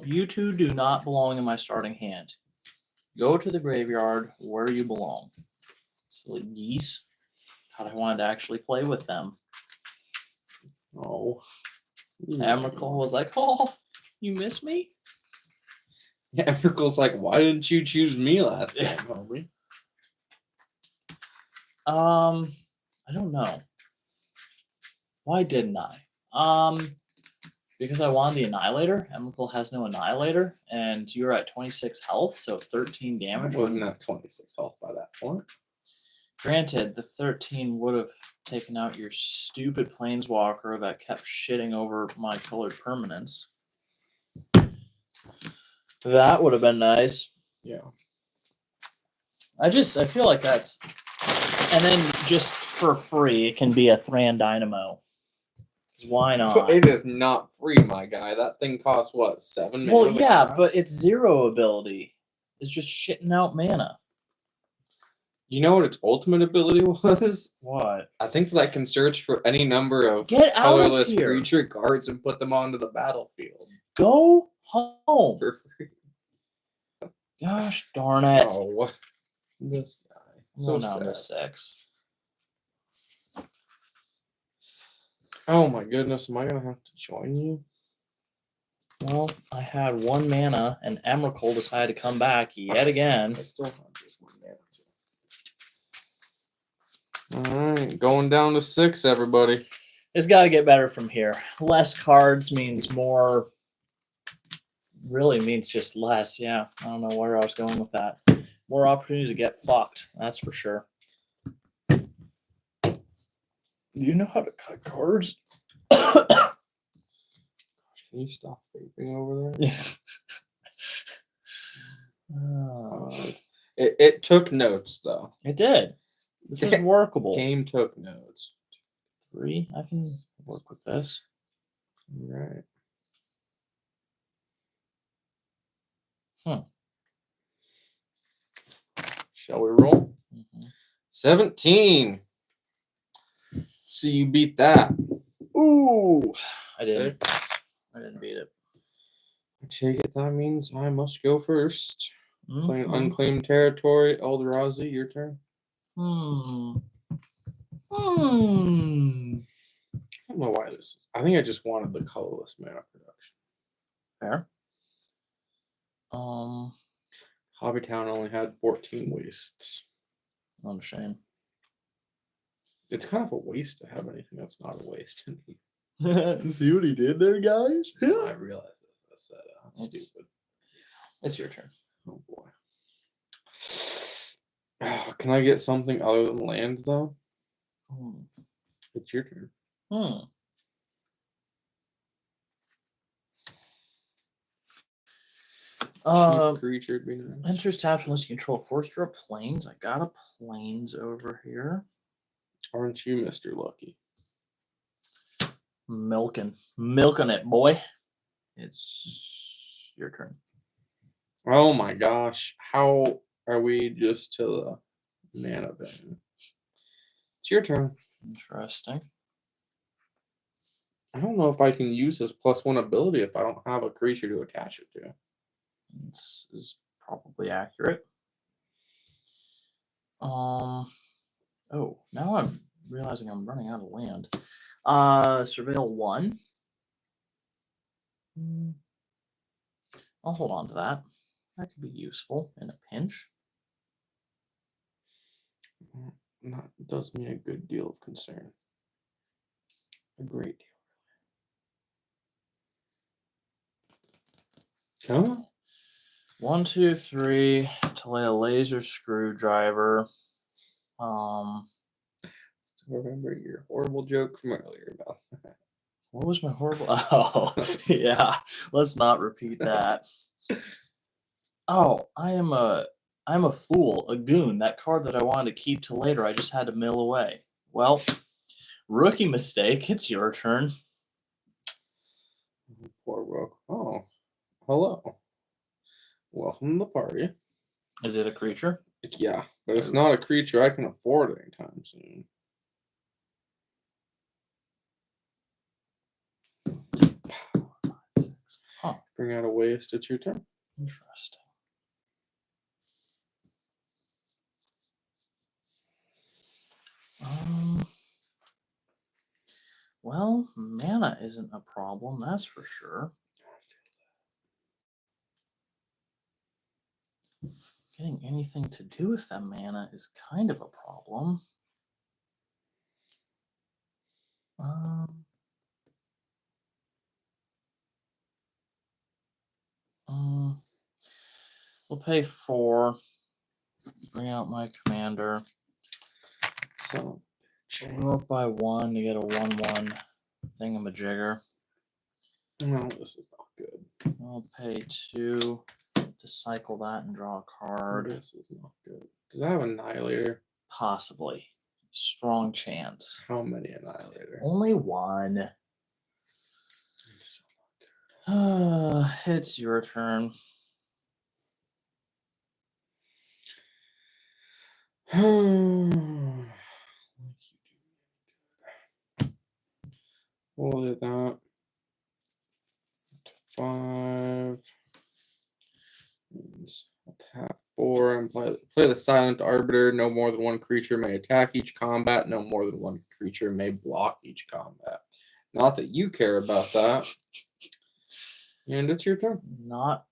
[SPEAKER 2] you two do not belong in my starting hand. Go to the graveyard where you belong. Silly geese. Thought I wanted to actually play with them.
[SPEAKER 1] Oh.
[SPEAKER 2] Emrakul was like, oh, you miss me?
[SPEAKER 1] Yeah, Emrakul's like, why didn't you choose me last game, homie?
[SPEAKER 2] I don't know. Why didn't I? Because I wanted the Annihilator. Emrakul has no Annihilator, and you're at 26 health, so 13 damage.
[SPEAKER 1] I wasn't at 26 health by that point.
[SPEAKER 2] Granted, the 13 would have taken out your stupid planeswalker that kept shitting over my colored permanents. That would have been nice.
[SPEAKER 1] Yeah.
[SPEAKER 2] I feel like that's... And then just for free, it can be a Thran Dynamo. Why not?
[SPEAKER 1] It is not free, my guy. That thing costs what, 7
[SPEAKER 2] Well,
[SPEAKER 1] mana to
[SPEAKER 2] yeah,
[SPEAKER 1] cast?
[SPEAKER 2] but its 0 ability is just shitting out mana.
[SPEAKER 1] You know what its ultimate ability was?
[SPEAKER 2] What?
[SPEAKER 1] I think that I can search for any number of
[SPEAKER 2] Get out of
[SPEAKER 1] colorless
[SPEAKER 2] here.
[SPEAKER 1] creature cards and put them onto the battlefield
[SPEAKER 2] Go home.
[SPEAKER 1] for free.
[SPEAKER 2] Gosh darn it.
[SPEAKER 1] Oh, what? This guy.
[SPEAKER 2] So
[SPEAKER 1] So
[SPEAKER 2] down to
[SPEAKER 1] sad.
[SPEAKER 2] 6.
[SPEAKER 1] Oh my goodness, am I gonna have to join you?
[SPEAKER 2] Well, I had 1 mana, and Emrakul decided to come back yet again.
[SPEAKER 1] I still have just 1 mana. Alright, going down to 6, everybody.
[SPEAKER 2] It's got to get better from here. Less cards means more. Really means just less. Yeah, I don't know where I was going with that. More opportunities to get fucked. That's for sure. Do you know how to cut cards?
[SPEAKER 1] Can you stop vaping over there?
[SPEAKER 2] Oh,
[SPEAKER 1] It took notes though.
[SPEAKER 2] it did. This is workable.
[SPEAKER 1] Game took notes.
[SPEAKER 2] 3. I can work with this.
[SPEAKER 1] Right. Shall we roll?
[SPEAKER 2] Mhm.
[SPEAKER 1] 17. See you beat that.
[SPEAKER 2] Ooh, I didn't.
[SPEAKER 1] 6.
[SPEAKER 2] I didn't beat it.
[SPEAKER 1] I take it that means I must go first. Playing
[SPEAKER 2] Mhm.
[SPEAKER 1] unclaimed territory. Eldrazi, your turn.
[SPEAKER 2] Hmm.
[SPEAKER 1] I don't know why this is. I think I just wanted the colorless mana production.
[SPEAKER 2] Fair.
[SPEAKER 1] Hobbytown only had 14 wastes.
[SPEAKER 2] Not a shame.
[SPEAKER 1] It's kind of a waste to have anything that's not a waste.
[SPEAKER 2] See what he did there, guys?
[SPEAKER 1] I realize that's
[SPEAKER 2] It's-
[SPEAKER 1] stupid.
[SPEAKER 2] It's your turn.
[SPEAKER 1] Oh boy. Can I get something other than land though?
[SPEAKER 2] Hmm.
[SPEAKER 1] It's your turn. Cheap creature would be nice.
[SPEAKER 2] Enters tapped unless you control forest or plains. I got a plains over here.
[SPEAKER 1] Aren't you Mr. Lucky?
[SPEAKER 2] Milking it, boy. It's your turn.
[SPEAKER 1] Oh my gosh. How are we just to the mana bin? It's your turn.
[SPEAKER 2] Interesting.
[SPEAKER 1] I don't know if I can use this +1 ability if I don't have a creature to attach it to.
[SPEAKER 2] This is probably accurate. Oh, now I'm realizing I'm running out of land. Surveil 1. I'll hold on to that. That could be useful in a pinch.
[SPEAKER 1] That does me a good deal of concern. A great deal. Come on.
[SPEAKER 2] 1, 2, 3 to lay a laser screwdriver.
[SPEAKER 1] Remember your horrible joke from earlier about that.
[SPEAKER 2] What was my horrible? Oh, yeah. Let's not repeat that. Oh, I'm a fool, a goon. That card that I wanted to keep till later, I just had to mill away. Well, rookie mistake. It's your turn.
[SPEAKER 1] Poor Rook. Oh, hello. Welcome to the party.
[SPEAKER 2] Is it a creature?
[SPEAKER 1] Yeah, but it's not a creature I can afford anytime soon.
[SPEAKER 2] Huh.
[SPEAKER 1] Bring out a waste. It's your turn.
[SPEAKER 2] Interesting. Well, mana isn't a problem, that's for sure. Getting anything to do with that mana is kind of a problem. We'll pay 4. Bring out my commander.
[SPEAKER 1] So
[SPEAKER 2] We'll go up by 1 to get a 1/1 thingamajigger.
[SPEAKER 1] no, this is not good.
[SPEAKER 2] I'll pay 2 to cycle that and draw a card.
[SPEAKER 1] This is not good. Does that have Annihilator?
[SPEAKER 2] Possibly. Strong chance.
[SPEAKER 1] How many Annihilator?
[SPEAKER 2] Only 1. It's your turn.
[SPEAKER 1] We'll do that. 5. Means I'll tap 4 and play the Silent Arbiter. No more than one creature may attack each combat. No more than one creature may block each combat. Not that you care about that. And it's your turn.
[SPEAKER 2] Not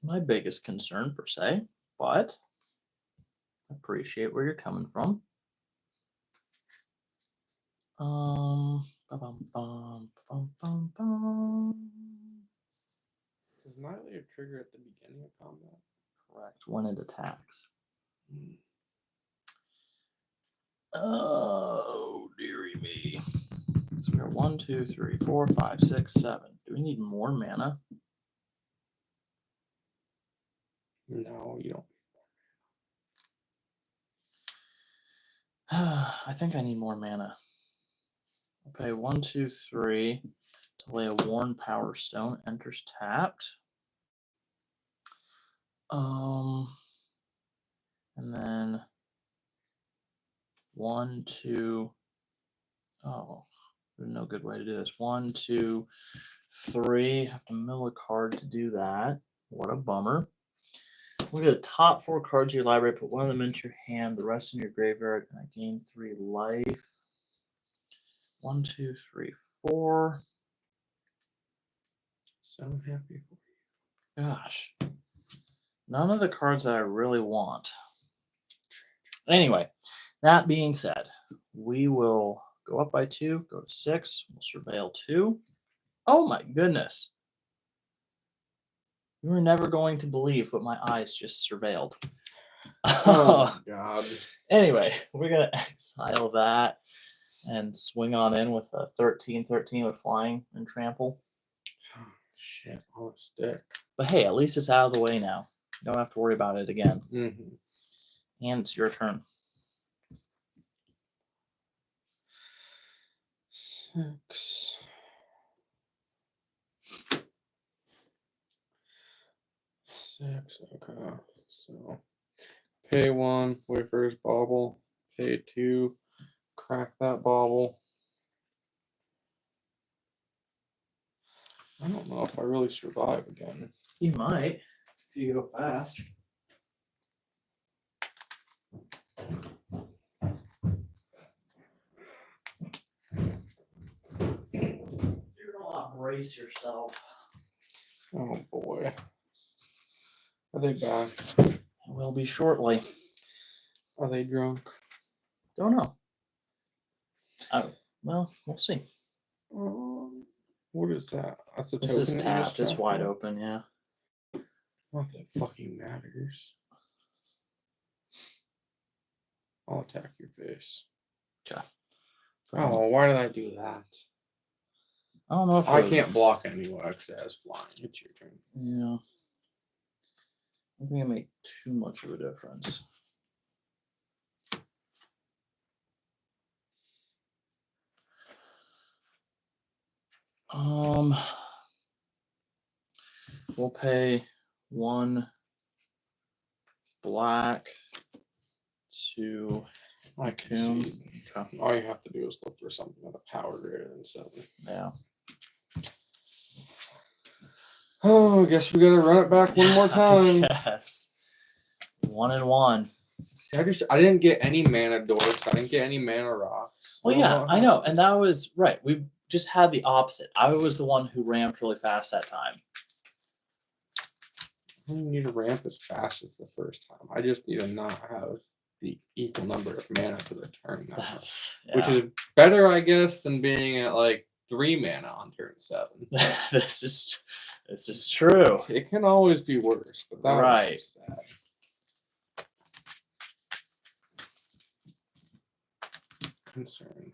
[SPEAKER 2] my biggest concern per se, but I appreciate where you're coming from.
[SPEAKER 1] Does Nightly trigger at the beginning of combat?
[SPEAKER 2] Correct, when it attacks. Oh, dearie me. So we're 1, 2, 3, 4, 5, 6, 7. Do we need more mana?
[SPEAKER 1] No, you don't.
[SPEAKER 2] I think I need more mana. I'll pay 1, 2, 3 to lay a Worn Power Stone. Enters tapped. And then 1, 2. Oh, there's no good way to do this. 1, 2, 3. Have to mill a card to do that. What a bummer. Look at the top 4 cards of your library. Put one of them into your hand. The rest in your graveyard. And I gain 3 life. 1, 2, 3, 4.
[SPEAKER 1] So happy for you.
[SPEAKER 2] Gosh. None of the cards that I really want. Anyway, that being said, we will go up by 2, go to 6. We'll surveil 2. Oh my goodness. You are never going to believe what my eyes just surveilled.
[SPEAKER 1] Oh, God.
[SPEAKER 2] Anyway, we're going to exile that and swing on in with a 13-13 with flying and trample.
[SPEAKER 1] Oh, shit, on a stick.
[SPEAKER 2] But hey, at least it's out of the way now. Don't have to worry about it again.
[SPEAKER 1] Mm-hmm.
[SPEAKER 2] And it's your turn.
[SPEAKER 1] 6. 6. Okay. So pay 1, wait for his bauble. Pay 2, crack that bauble. I don't know if I really survive again.
[SPEAKER 2] You might, if you go fast. You're gonna brace yourself.
[SPEAKER 1] Oh boy. Are they back?
[SPEAKER 2] Will be shortly.
[SPEAKER 1] Are they drunk?
[SPEAKER 2] Don't know. Well, we'll see.
[SPEAKER 1] What is that? That's a
[SPEAKER 2] This
[SPEAKER 1] token.
[SPEAKER 2] is
[SPEAKER 1] that you
[SPEAKER 2] tapped.
[SPEAKER 1] just
[SPEAKER 2] It's
[SPEAKER 1] tapped
[SPEAKER 2] wide
[SPEAKER 1] on?
[SPEAKER 2] open, yeah.
[SPEAKER 1] Not that it fucking matters. I'll attack your face.
[SPEAKER 2] Okay.
[SPEAKER 1] Oh, why did I do that?
[SPEAKER 2] I don't know if
[SPEAKER 1] I
[SPEAKER 2] it-
[SPEAKER 1] can't block anyway because it has flying. It's your turn.
[SPEAKER 2] Yeah. I think it make too much of a difference. We'll pay 1 black to
[SPEAKER 1] I
[SPEAKER 2] Tomb.
[SPEAKER 1] can see.
[SPEAKER 2] Okay.
[SPEAKER 1] All you have to do is look for something with a power greater than 7.
[SPEAKER 2] Yeah.
[SPEAKER 1] Oh, I guess we gotta run it back one more time.
[SPEAKER 2] Yes. 1 and 1.
[SPEAKER 1] See, I didn't get any mana dwarfs. I didn't get any mana rocks.
[SPEAKER 2] Well, yeah, I know, and that was right. We just had the opposite. I was the one who ramped really fast that time.
[SPEAKER 1] I don't need to ramp as fast as the first time. I just need to not have the equal number of mana for the turn now.
[SPEAKER 2] That's
[SPEAKER 1] Which is better, I guess, than being at like 3 mana on turn 7.
[SPEAKER 2] this is true.
[SPEAKER 1] It can always be worse, but that
[SPEAKER 2] Right.
[SPEAKER 1] was so sad. Concern.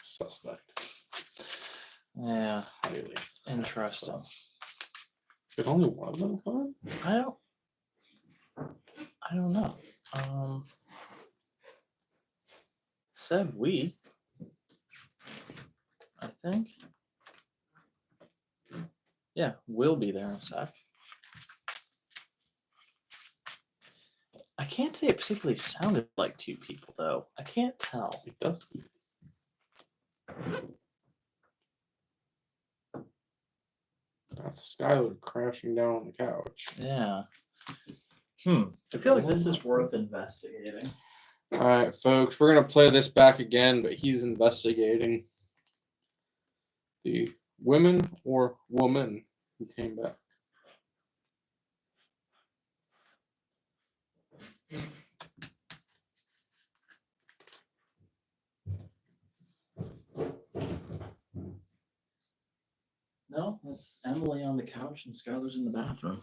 [SPEAKER 1] Suspect.
[SPEAKER 2] Yeah,
[SPEAKER 1] Highly.
[SPEAKER 2] interesting.
[SPEAKER 1] Did only one of them come?
[SPEAKER 2] I don't know. Said we. I think. Yeah, we'll be there in a sec. I can't say it particularly sounded like two people, though. I can't tell.
[SPEAKER 1] It does. That's Skylar crashing down on the couch.
[SPEAKER 2] Yeah. I feel like this is worth investigating.
[SPEAKER 1] All right, folks, we're gonna play this back again, but he's investigating the women or woman who came back.
[SPEAKER 2] No, that's Emily on the couch and Skylar's in the bathroom.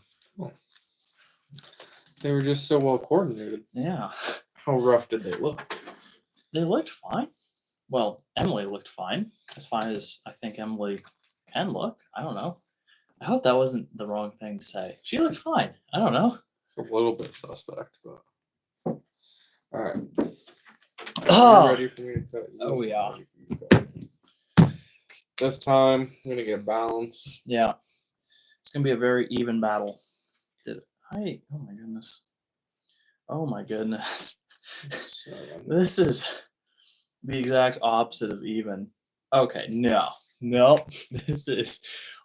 [SPEAKER 1] They were just so well coordinated.
[SPEAKER 2] Yeah.
[SPEAKER 1] How rough did they look?
[SPEAKER 2] They looked fine. Well, Emily looked fine. As fine as I think Emily can look. I don't know. I hope that wasn't the wrong thing to say. She looked fine. I don't know.
[SPEAKER 1] It's a little bit suspect, but all right.
[SPEAKER 2] Oh.
[SPEAKER 1] You ready for me to cut?
[SPEAKER 2] Oh, yeah.
[SPEAKER 1] Ready for you to cut. This time, I'm gonna get balance.
[SPEAKER 2] Yeah. It's gonna be a very even battle. Oh my goodness. Oh my goodness.
[SPEAKER 1] 7.
[SPEAKER 2] This is the exact opposite of even. Okay, no. This is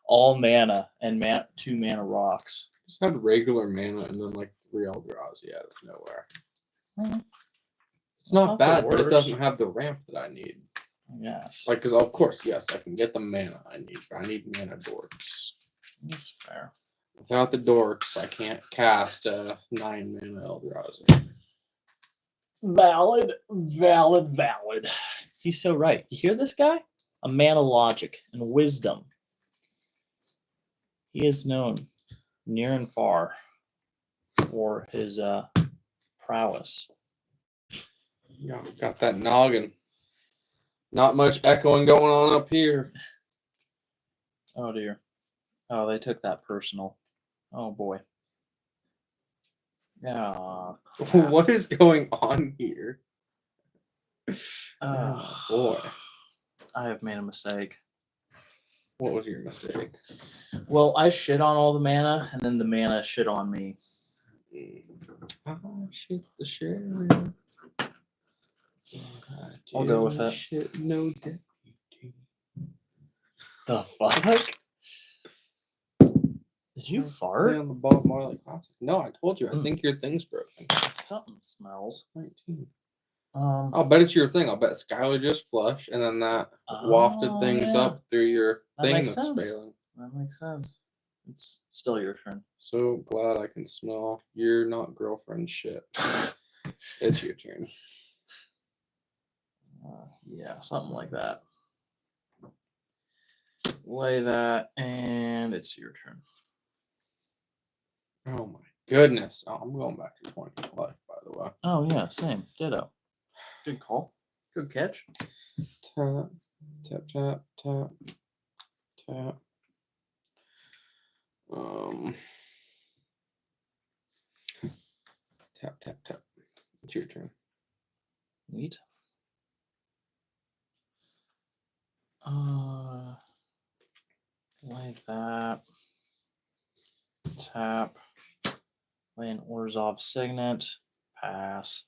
[SPEAKER 2] all mana and 2 mana rocks.
[SPEAKER 1] Just had regular mana and then like 3 Eldrazi out of nowhere. It's not
[SPEAKER 2] not the
[SPEAKER 1] bad, but it
[SPEAKER 2] worst.
[SPEAKER 1] doesn't have the ramp that I need.
[SPEAKER 2] Yes.
[SPEAKER 1] Like, because of course, yes, I can get the mana I need, but I need mana dorks.
[SPEAKER 2] That's fair.
[SPEAKER 1] Without the dorks, I can't cast a 9 mana Eldrazi.
[SPEAKER 2] Valid. He's so right. You hear this guy? A man of logic and wisdom. He is known near and far for his prowess.
[SPEAKER 1] Yeah, got that noggin. Not much echoing going on up here.
[SPEAKER 2] Oh dear. Oh, they took that personal. Oh boy. Yeah.
[SPEAKER 1] What is going on here?
[SPEAKER 2] Oh
[SPEAKER 1] Boy.
[SPEAKER 2] I have made a mistake.
[SPEAKER 1] What was your mistake?
[SPEAKER 2] Well, I shit on all the mana, and then the mana shit on me.
[SPEAKER 1] Oh, shit, the sheriff.
[SPEAKER 2] I'll go with it.
[SPEAKER 1] Shit, no deputy.
[SPEAKER 2] The fuck? Did you
[SPEAKER 1] Play
[SPEAKER 2] fart?
[SPEAKER 1] on the Bob Marley Classic. No, I told you. I think your thing's broken.
[SPEAKER 2] Something smells.
[SPEAKER 1] 19.
[SPEAKER 2] Um,
[SPEAKER 1] I'll bet it's your thing. I'll bet Skylar just flushed, and then that wafted things
[SPEAKER 2] yeah.
[SPEAKER 1] up through your
[SPEAKER 2] That
[SPEAKER 1] thing
[SPEAKER 2] makes
[SPEAKER 1] that's
[SPEAKER 2] sense.
[SPEAKER 1] failing.
[SPEAKER 2] That makes sense. It's still your turn.
[SPEAKER 1] So glad I can smell you're not girlfriend shit. It's your turn.
[SPEAKER 2] Yeah, something like that. Lay that, and it's your turn.
[SPEAKER 1] Oh my goodness. Oh, I'm going back to 20 life, by the way.
[SPEAKER 2] Oh yeah, same. Ditto. Good call. Good catch.
[SPEAKER 1] Tap, tap, tap, tap, tap. Tap, tap, tap. It's your turn.
[SPEAKER 2] Neat. Like that. Tap. Lay an Orzhov Signet. Pass.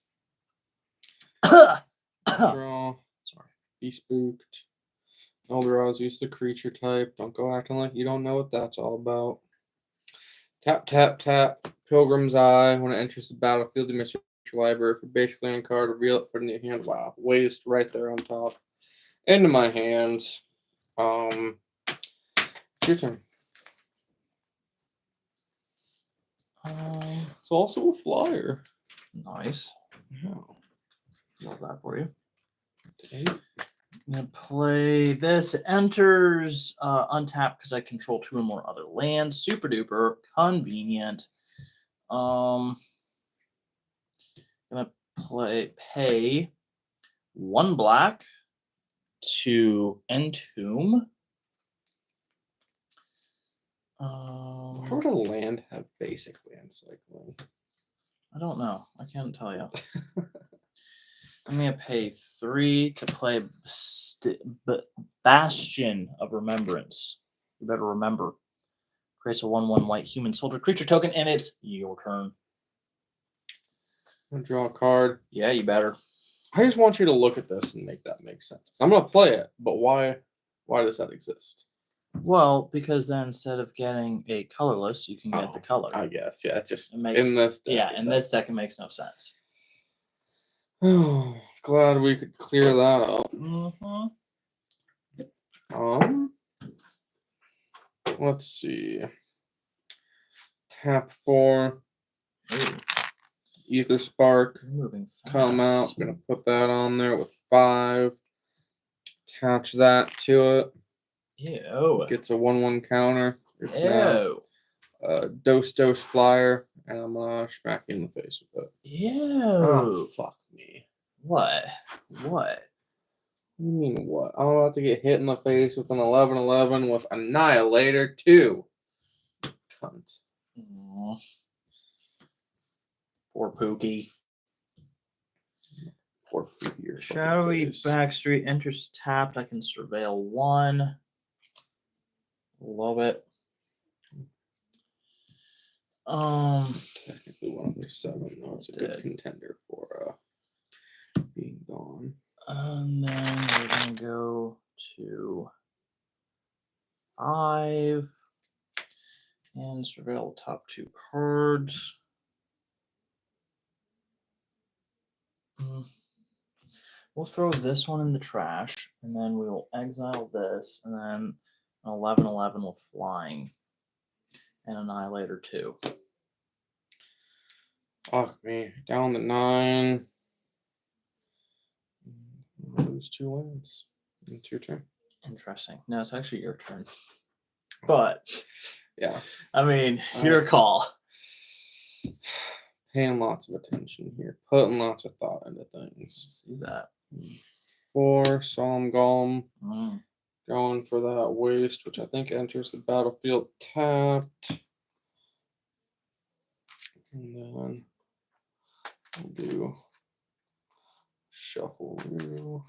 [SPEAKER 1] Draw.
[SPEAKER 2] Sorry.
[SPEAKER 1] Be spooked. Eldrazi, use the creature type. Don't go acting like you don't know what that's all about. Tap, tap, tap. Pilgrim's Eye. When it enters the battlefield, you miss your library for basic land card. Reveal it, put it in your hand. Wow. Waste right there on top. Into my hands. It's your turn. It's also a flyer.
[SPEAKER 2] Nice.
[SPEAKER 1] Yeah.
[SPEAKER 2] Love that for you.
[SPEAKER 1] Okay.
[SPEAKER 2] I'm gonna play this. It enters untapped because I control 2 or more other lands. Super duper convenient. Gonna pay 1 black to entomb.
[SPEAKER 1] How would a land have basic land cycling?
[SPEAKER 2] I don't know. I can't tell you. I'm gonna pay 3 to play Bastion of Remembrance. You better remember. Creates a 1/1 white human soldier creature token, and it's your turn.
[SPEAKER 1] I'm gonna draw a card.
[SPEAKER 2] Yeah, you better.
[SPEAKER 1] I just want you to look at this and make that make sense. I'm gonna play it, but why does that exist?
[SPEAKER 2] Well, because then instead of getting a colorless, you can get the color.
[SPEAKER 1] I guess, yeah. It's just
[SPEAKER 2] It makes,
[SPEAKER 1] in this deck.
[SPEAKER 2] yeah, in this deck it makes no sense.
[SPEAKER 1] Oh, glad we could clear that up. Let's see. Tap 4.
[SPEAKER 2] Ooh,
[SPEAKER 1] Ether Spark.
[SPEAKER 2] you're moving fast.
[SPEAKER 1] Come out. I'm gonna put that on there with 5. Attach that to it.
[SPEAKER 2] Ew.
[SPEAKER 1] Gets a 1/1 counter. It's now
[SPEAKER 2] Ew.
[SPEAKER 1] dose flyer, and I'm gonna smack you in the face with it.
[SPEAKER 2] Ew.
[SPEAKER 1] Oh, fuck me.
[SPEAKER 2] What?
[SPEAKER 1] What do you mean what? I'm about to get hit in the face with an 11/11 with Annihilator 2. Cunt.
[SPEAKER 2] Aw. Poor Pookie.
[SPEAKER 1] Poor Pookie, your fucking
[SPEAKER 2] Shadowy
[SPEAKER 1] face.
[SPEAKER 2] Backstreet enters tapped. I can surveil 1. Love it.
[SPEAKER 1] Technically 1 under 7, though. It's a good
[SPEAKER 2] Dead.
[SPEAKER 1] contender for being gone.
[SPEAKER 2] And then we're gonna go to 5 and surveil the top 2 cards. We'll throw this one in the trash, and then we will exile this, and then an 11/11 with flying and Annihilator 2.
[SPEAKER 1] Fuck me. Down to 9. Lose 2 wins. It's your turn.
[SPEAKER 2] Interesting. No, it's actually your turn. But
[SPEAKER 1] Yeah.
[SPEAKER 2] I mean, your call.
[SPEAKER 1] Paying lots of attention here. Putting lots of thought into things.
[SPEAKER 2] See that.
[SPEAKER 1] 4, Solemn Golem.
[SPEAKER 2] Mm.
[SPEAKER 1] Going for that waste, which I think enters the battlefield tapped. And then we'll do Shuffle Rue.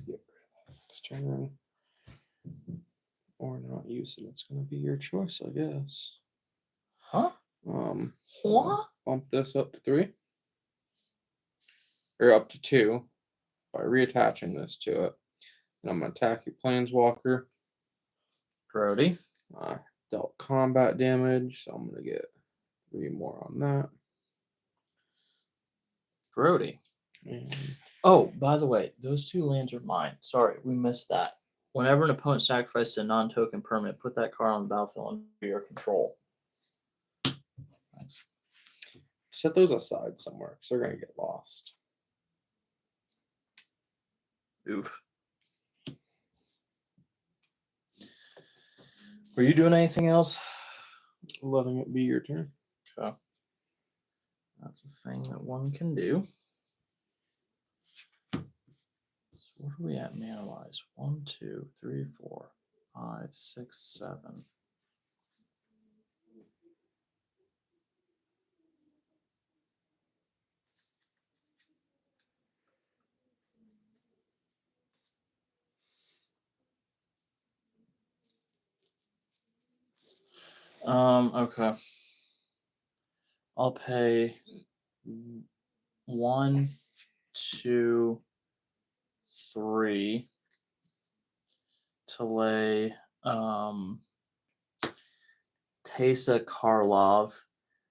[SPEAKER 1] Get rid of that next turn. Or not use it. It's going to be your choice, I guess.
[SPEAKER 2] Huh? What?
[SPEAKER 1] Bump this up to 3. Or up to 2 by reattaching this to it. And I'm going to attack your Planeswalker.
[SPEAKER 2] Grody.
[SPEAKER 1] Dealt combat damage, so I'm going to get 3 more on that.
[SPEAKER 2] Grody.
[SPEAKER 1] And
[SPEAKER 2] Oh, by the way, those 2 lands are mine. Sorry, we missed that. Whenever an opponent sacrifices a non-token permanent, put that card on the battlefield under your control. Nice.
[SPEAKER 1] set those aside somewhere because they're going to get lost.
[SPEAKER 2] Oof. Were you doing anything else?
[SPEAKER 1] Letting it be your turn.
[SPEAKER 2] Okay. That's a thing that one can do. So what are we at mana-wise? 1, 2, 3, 4, 5, 6, 7. Okay. I'll pay 1, 2, 3 to lay Teysa Karlov.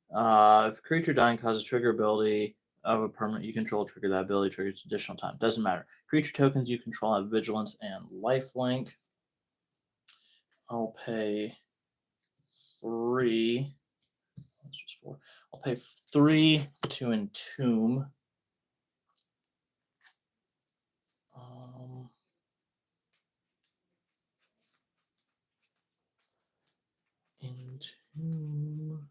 [SPEAKER 2] If a creature dying causes trigger ability of a permanent you control trigger, that ability triggers additional time. Doesn't matter. Creature tokens you control have vigilance and lifelink. I'll pay 3. That's just 4. I'll pay 3 to entomb. Entomb.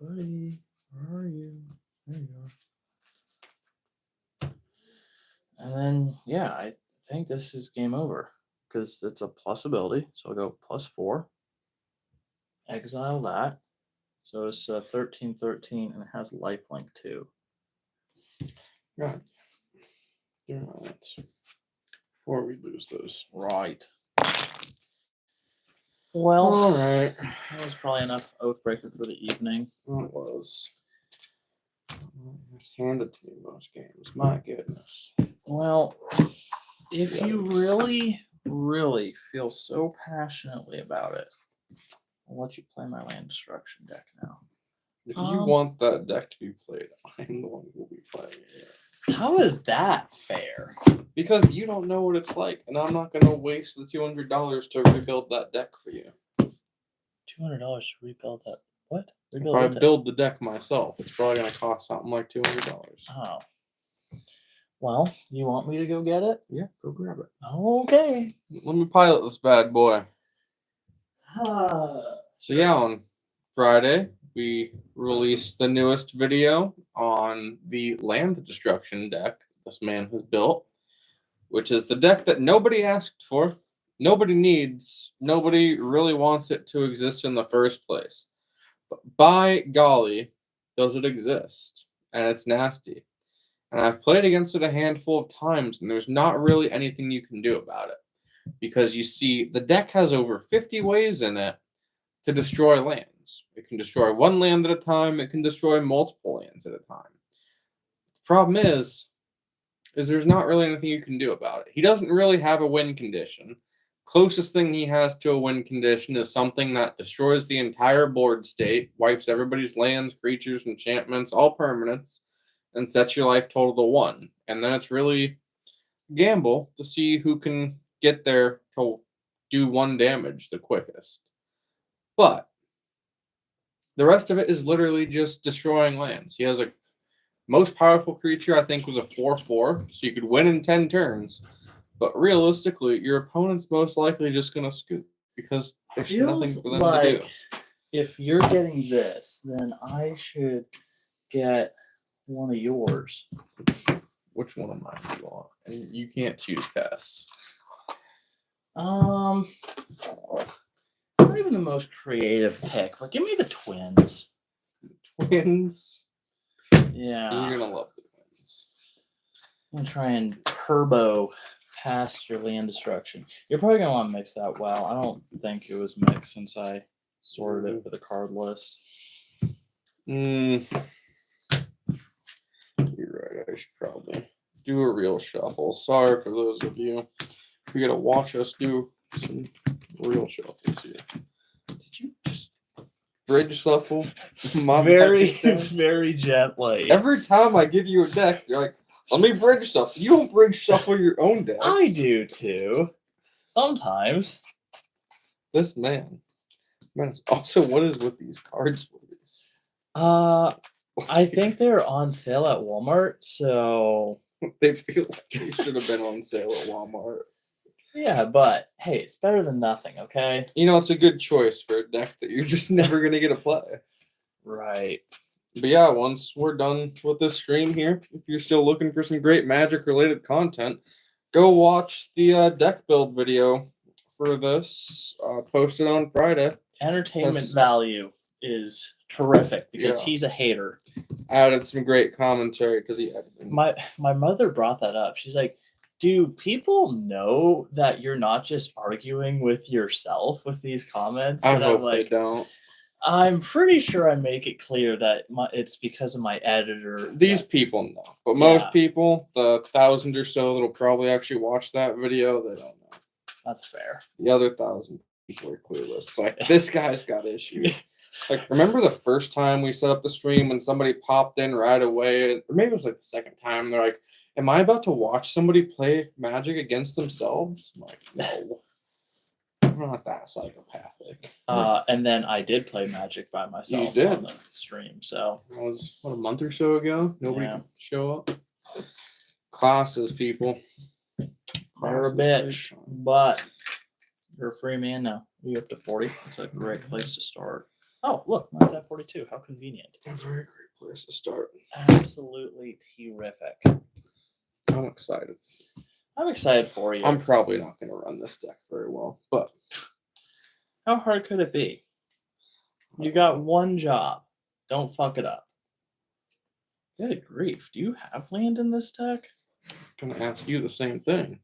[SPEAKER 2] Buddy, where are you? There you are. And then, yeah, I think this is game over. because it's a plus ability. So I'll go +4. Exile that. So it's 13/13, and it has lifelink too.
[SPEAKER 1] Right. Before we lose those.
[SPEAKER 2] Right. Well,
[SPEAKER 1] All right.
[SPEAKER 2] that was probably enough Oathbreaker for the evening.
[SPEAKER 1] It was. It's handed to me most games. My goodness.
[SPEAKER 2] Well, if you
[SPEAKER 1] Yikes.
[SPEAKER 2] really, really feel so passionately about it, I'll let you play my land destruction deck now.
[SPEAKER 1] If you want that deck to be played, I'm the one who will be playing it.
[SPEAKER 2] How is that fair?
[SPEAKER 1] Because you don't know what it's like, and I'm not going to waste the $200 to rebuild that deck for you.
[SPEAKER 2] $200 to rebuild that. What?
[SPEAKER 1] If
[SPEAKER 2] Rebuild
[SPEAKER 1] I
[SPEAKER 2] what deck?
[SPEAKER 1] build the deck myself, it's probably going to cost something like $200.
[SPEAKER 2] Oh. Well, you want me to go get it?
[SPEAKER 1] Yeah, go grab it.
[SPEAKER 2] Okay.
[SPEAKER 1] Let me pilot this bad boy. So yeah, on Friday, we released the newest video on the land destruction deck this man has built, which is the deck that nobody asked for, nobody needs, nobody really wants it to exist in the first place. But by golly, does it exist? And it's nasty. And I've played against it a handful of times, and there's not really anything you can do about it. Because you see, the deck has over 50 ways in it to destroy lands. It can destroy one land at a time, it can destroy multiple lands at a time. The problem is there's not really anything you can do about it. He doesn't really have a win condition. Closest thing he has to a win condition is something that destroys the entire board state, wipes everybody's lands, creatures, enchantments, all permanents, and sets your life total to 1. And then it's really gamble to see who can get there to do 1 damage the quickest. But the rest of it is literally just destroying lands. He has a most powerful creature, I think, was a 4/4, so you could win in 10 turns. But realistically, your opponent's most likely just going to scoop because there's nothing for them to do.
[SPEAKER 2] If you're getting this, then I should get one of yours.
[SPEAKER 1] Which one of mine do you want? And you can't choose pass.
[SPEAKER 2] It's not even the most creative pick, but give me the twins.
[SPEAKER 1] Twins.
[SPEAKER 2] Yeah.
[SPEAKER 1] You're going to love the twins.
[SPEAKER 2] I'm going to try and turbo past your land destruction. You're probably going to want to mix that well. I don't think it was mixed since I sorted it for the card list.
[SPEAKER 1] You're right. I should probably do a real shuffle. Sorry for those of you who get to watch us do some real shuffles here. Did you just bridge shuffle? My
[SPEAKER 2] Very,
[SPEAKER 1] magic deck?
[SPEAKER 2] very gently.
[SPEAKER 1] Every time I give you a deck, you're like, let me bridge shuffle. You don't bridge shuffle your own deck.
[SPEAKER 2] I do too. Sometimes.
[SPEAKER 1] This man. Also, what is with these cards?
[SPEAKER 2] I think they're on sale at Walmart, so
[SPEAKER 1] They feel like they should have been on sale at Walmart.
[SPEAKER 2] yeah, but hey, it's better than nothing, okay?
[SPEAKER 1] You know, it's a good choice for a deck that you're just never going to get to play.
[SPEAKER 2] Right.
[SPEAKER 1] But yeah, once we're done with this stream here, if you're still looking for some great Magic-related content, go watch the deck build video for this, posted on Friday.
[SPEAKER 2] Entertainment value is terrific because
[SPEAKER 1] Yeah.
[SPEAKER 2] he's a hater.
[SPEAKER 1] Added some great commentary to the editing.
[SPEAKER 2] My mother brought that up. She's like, do people know that you're not just arguing with yourself with these comments?
[SPEAKER 1] I
[SPEAKER 2] And
[SPEAKER 1] hope
[SPEAKER 2] I'm like,
[SPEAKER 1] they don't.
[SPEAKER 2] I'm pretty sure I make it clear that it's because of my editor.
[SPEAKER 1] These people know. But most
[SPEAKER 2] Yeah.
[SPEAKER 1] people, the 1,000 or so that'll probably actually watch that video, they don't know.
[SPEAKER 2] That's fair.
[SPEAKER 1] The other 1,000 people are clueless. It's like, this guy's got issues. Like, remember the first time we set up the stream when somebody popped in right away? Or maybe it was like the second time. They're like, am I about to watch somebody play Magic against themselves? I'm like, no. I'm not that psychopathic.
[SPEAKER 2] And then I did play Magic by myself
[SPEAKER 1] You did.
[SPEAKER 2] on the stream. So
[SPEAKER 1] That was, what, a month or so ago? Nobody
[SPEAKER 2] Yeah.
[SPEAKER 1] could show up. Classes, people.
[SPEAKER 2] they're a
[SPEAKER 1] Classes
[SPEAKER 2] bitch,
[SPEAKER 1] take time.
[SPEAKER 2] but you're a free man now. You up to 40? That's a great place to start. Oh, look, mine's at 42. How convenient.
[SPEAKER 1] A very great place to start.
[SPEAKER 2] Absolutely terrific.
[SPEAKER 1] I'm excited.
[SPEAKER 2] I'm excited for you.
[SPEAKER 1] I'm probably not going to run this deck very well, but
[SPEAKER 2] How hard could it be? You got one job. Don't fuck it up. Good grief. Do you have land in this deck?
[SPEAKER 1] I'm going to ask you the same thing.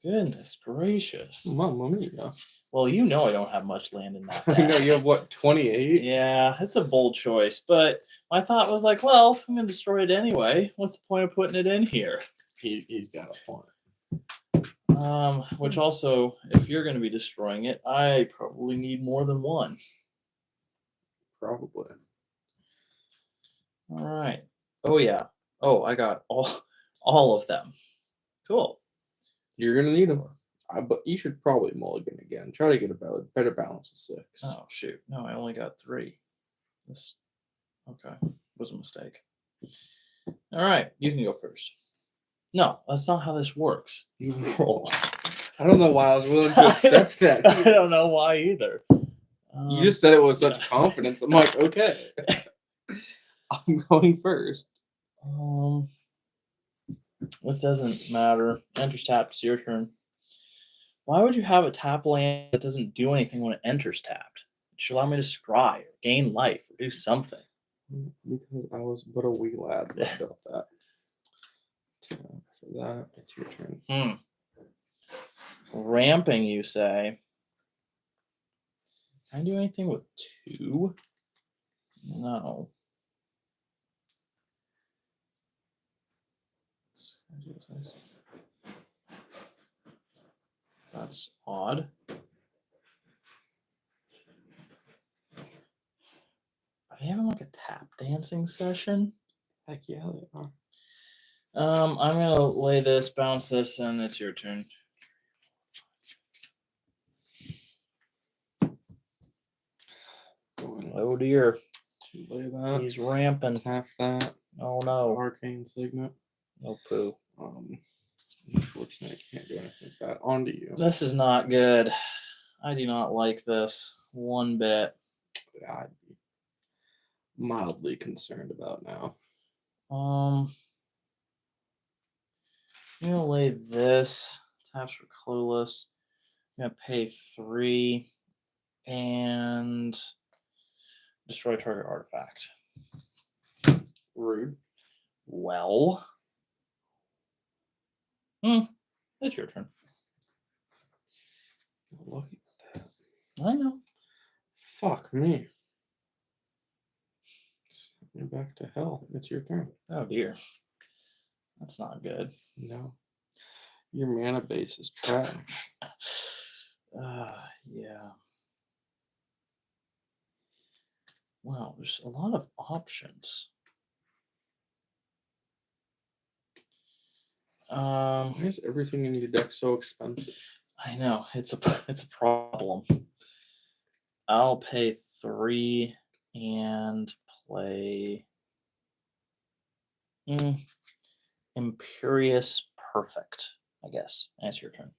[SPEAKER 2] Goodness gracious.
[SPEAKER 1] Mamma mia.
[SPEAKER 2] Well, you know I don't have much land in that deck.
[SPEAKER 1] I know you have what, 28?
[SPEAKER 2] Yeah, it's a bold choice, but my thought was like, well, if I'm going to destroy it anyway, what's the point of putting it in here?
[SPEAKER 1] He's got a point.
[SPEAKER 2] Which also, if you're going to be destroying it, I probably need more than one.
[SPEAKER 1] Probably.
[SPEAKER 2] All right. Oh yeah. Oh, I got all of them. Cool.
[SPEAKER 1] You're going to need them. But you should probably mulligan again. Try to get a better balance of 6.
[SPEAKER 2] Oh shoot. No, I only got 3. This okay. Was a mistake. All right, you can go first. No, that's not how this works. You roll.
[SPEAKER 1] I don't know why I was willing to accept that.
[SPEAKER 2] I don't know why either.
[SPEAKER 1] You just said it with such
[SPEAKER 2] yeah.
[SPEAKER 1] confidence. I'm like, okay. I'm going first.
[SPEAKER 2] This doesn't matter. Enters tapped. It's your turn. Why would you have a tap land that doesn't do anything when it enters tapped? It should allow me to scry or gain life or do something.
[SPEAKER 1] Because I was but a wee lad when I built that. For that, it's your turn.
[SPEAKER 2] Ramping, you say? Can I do anything with 2? No. That's odd. Are they having like a tap dancing session?
[SPEAKER 1] Heck yeah, they are.
[SPEAKER 2] I'm gonna lay this, bounce this, and it's your turn. Oh dear.
[SPEAKER 1] To lay that.
[SPEAKER 2] He's ramping.
[SPEAKER 1] Tap that.
[SPEAKER 2] Oh no.
[SPEAKER 1] Arcane Signet.
[SPEAKER 2] No poo.
[SPEAKER 1] Unfortunately, I can't do anything with that. On to you.
[SPEAKER 2] This is not good. I do not like this one bit.
[SPEAKER 1] I'd be mildly concerned about now.
[SPEAKER 2] I'm gonna lay this. Taps for Clueless. I'm gonna pay 3 and destroy target artifact.
[SPEAKER 1] Rude.
[SPEAKER 2] Well, it's your turn.
[SPEAKER 1] Look at that.
[SPEAKER 2] I know.
[SPEAKER 1] Fuck me. Send me back to hell. It's your turn.
[SPEAKER 2] Oh dear. That's not good.
[SPEAKER 1] No. Your mana base is trash.
[SPEAKER 2] Yeah. Wow, there's a lot of options.
[SPEAKER 1] Why is everything in your deck so expensive?
[SPEAKER 2] I know it's a problem. I'll pay 3 and play Imperious Perfect, I guess. That's your turn.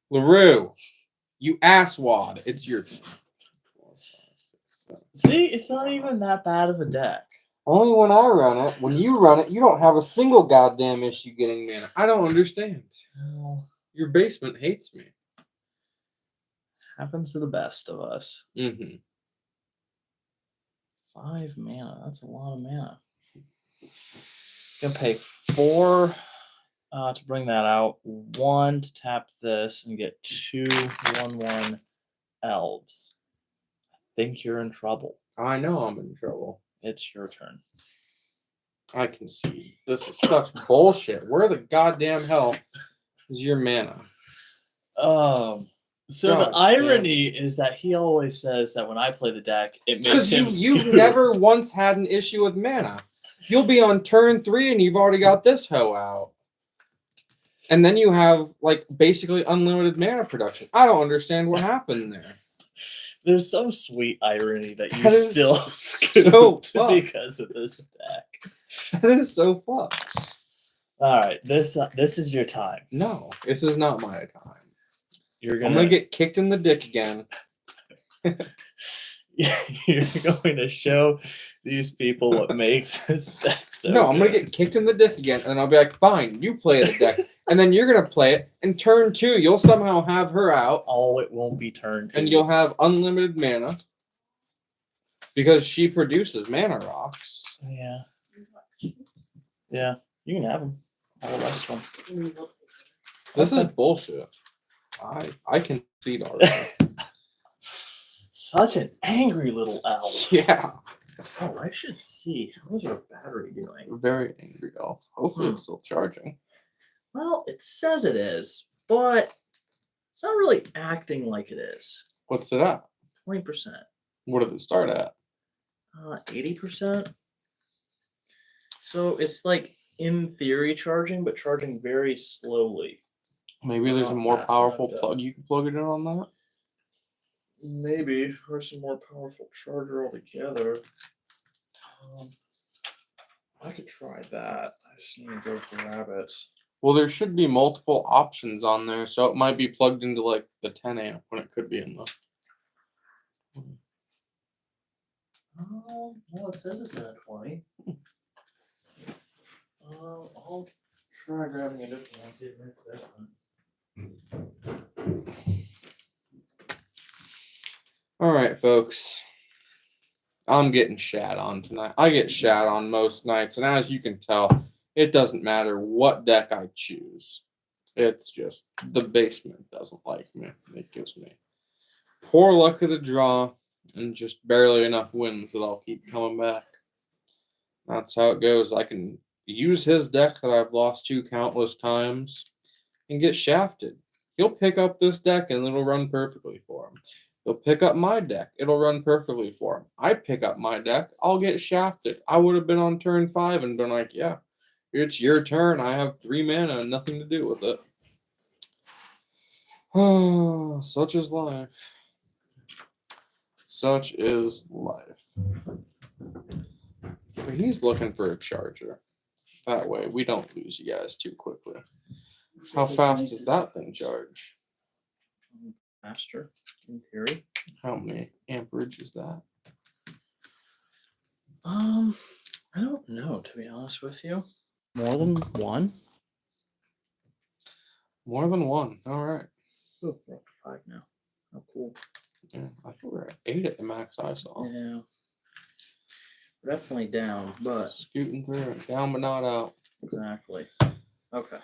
[SPEAKER 1] LaRue, you asswad. It's your turn. 4, 5, 6, 7.
[SPEAKER 2] See, it's not even that bad of a deck.
[SPEAKER 1] Only when I run it. When you run it, you don't have a single goddamn issue getting mana. I don't understand.
[SPEAKER 2] Well,
[SPEAKER 1] Your basement hates me.
[SPEAKER 2] happens to the best of us.
[SPEAKER 1] Mm-hmm.
[SPEAKER 2] 5 mana. That's a lot of mana. Gonna pay 4 to bring that out. 1 to tap this and get 2 1/1 elves. I think you're in trouble.
[SPEAKER 1] I know I'm in trouble.
[SPEAKER 2] It's your turn.
[SPEAKER 1] I can see. This is such bullshit. Where the goddamn hell is your mana?
[SPEAKER 2] So
[SPEAKER 1] God
[SPEAKER 2] the irony is that he always says that when I play the deck, it makes
[SPEAKER 1] Because
[SPEAKER 2] him
[SPEAKER 1] you've
[SPEAKER 2] screwed.
[SPEAKER 1] never once had an issue with mana. You'll be on turn 3 and you've already got this hoe out. And then you have like basically unlimited mana production. I don't understand what happened there.
[SPEAKER 2] There's some sweet irony that you're
[SPEAKER 1] That is
[SPEAKER 2] still
[SPEAKER 1] so
[SPEAKER 2] scooped
[SPEAKER 1] fucked.
[SPEAKER 2] because of this deck.
[SPEAKER 1] That is so fucked.
[SPEAKER 2] All right, this is your time.
[SPEAKER 1] No, this is not my time.
[SPEAKER 2] You're
[SPEAKER 1] I'm gonna get kicked in the dick again.
[SPEAKER 2] You're going to show these people what makes this deck so
[SPEAKER 1] No, I'm gonna
[SPEAKER 2] good.
[SPEAKER 1] get kicked in the dick again, and I'll be like, fine, you play the deck, and then you're gonna play it. And turn 2, you'll somehow have her out,
[SPEAKER 2] Oh, it won't be turned.
[SPEAKER 1] and you'll have unlimited mana because she produces mana rocks.
[SPEAKER 2] Yeah. Yeah. You can have them. All the rest of them.
[SPEAKER 1] This is bullshit. I can see it already.
[SPEAKER 2] Such an angry little owl.
[SPEAKER 1] Yeah,
[SPEAKER 2] Oh, I should see. How's your battery doing?
[SPEAKER 1] very angry elf. Hopefully, it's still charging.
[SPEAKER 2] Well, it says it is, but it's not really acting like it is.
[SPEAKER 1] What's it at?
[SPEAKER 2] 20%.
[SPEAKER 1] What did it start at?
[SPEAKER 2] 80%. So it's like in theory charging, but charging very slowly.
[SPEAKER 1] Maybe there's a
[SPEAKER 2] Not
[SPEAKER 1] more
[SPEAKER 2] fast
[SPEAKER 1] powerful
[SPEAKER 2] enough to-
[SPEAKER 1] plug you can plug it in on that.
[SPEAKER 2] Maybe, or some more powerful charger altogether. I could try that. I just need to go for rabbits.
[SPEAKER 1] Well, there should be multiple options on there, so it might be plugged into like the 10 amp when it could be in the.
[SPEAKER 2] Well, it says it's at 20. I'll try grabbing a different one. See if it makes a difference.
[SPEAKER 1] All right, folks. I'm getting shat on tonight. I get shat on most nights, and as you can tell, it doesn't matter what deck I choose. It's just the basement doesn't like me. It gives me poor luck of the draw and just barely enough wins that I'll keep coming back. That's how it goes. I can use his deck that I've lost to countless times and get shafted. He'll pick up this deck and it'll run perfectly for him. He'll pick up my deck. It'll run perfectly for him. I pick up my deck. I'll get shafted. I would have been on turn 5 and been like, yeah, it's your turn. I have 3 mana and nothing to do with it. Oh, such is life. Such is life. But he's looking for a charger. That way we don't lose you guys too quickly. How fast does that thing charge?
[SPEAKER 2] Faster, in theory.
[SPEAKER 1] How many amperage is that?
[SPEAKER 2] I don't know, to be honest with you. More than one?
[SPEAKER 1] More than one. All right.
[SPEAKER 2] Oh, we're up to 5 now. Oh, cool.
[SPEAKER 1] Yeah, I think we're at 8 at the max I saw.
[SPEAKER 2] Yeah. We're definitely down, but
[SPEAKER 1] Scooting through it. Down but not out.
[SPEAKER 2] exactly. Okay.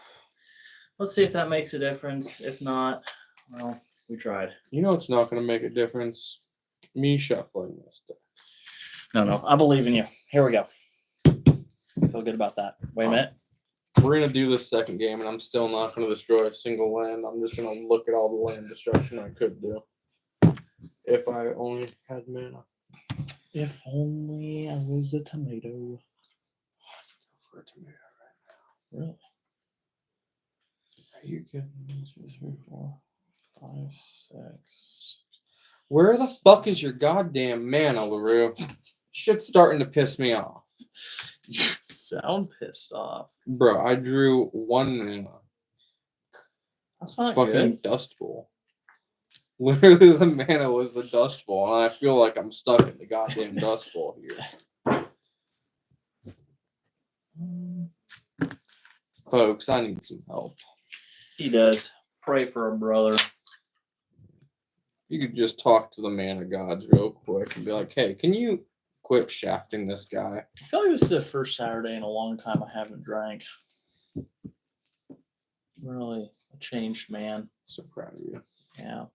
[SPEAKER 2] Let's see if that makes a difference. If not, well, we tried.
[SPEAKER 1] You know it's not going to make a difference. Me shuffling this deck.
[SPEAKER 2] No, I believe in you. Here we go. I feel good about that. Wait a minute.
[SPEAKER 1] We're going to do this second game, and I'm still not going to destroy a single land. I'm just going to look at all the land destruction I could do. If I only had mana.
[SPEAKER 2] If only I was a tomato.
[SPEAKER 1] Go for a tomato right now.
[SPEAKER 2] Really?
[SPEAKER 1] Are you kidding me?
[SPEAKER 2] 2, 3, 4, 5, 6.
[SPEAKER 1] Where the fuck is your goddamn mana, LaRue? Shit's starting to piss me off.
[SPEAKER 2] You sound pissed off.
[SPEAKER 1] Bro, I drew 1 mana.
[SPEAKER 2] That's not
[SPEAKER 1] Fucking
[SPEAKER 2] good.
[SPEAKER 1] Dust Bowl. Literally, the mana was the Dust Bowl, and I feel like I'm stuck in the goddamn Dust Bowl here. Folks, I need some help.
[SPEAKER 2] He does. Pray for a brother.
[SPEAKER 1] You could just talk to the mana gods real quick and be like, hey, can you quit shafting this guy?
[SPEAKER 2] I feel like this is the first Saturday in a long time I haven't drank. Really a changed man.
[SPEAKER 1] So proud of you.
[SPEAKER 2] Yeah.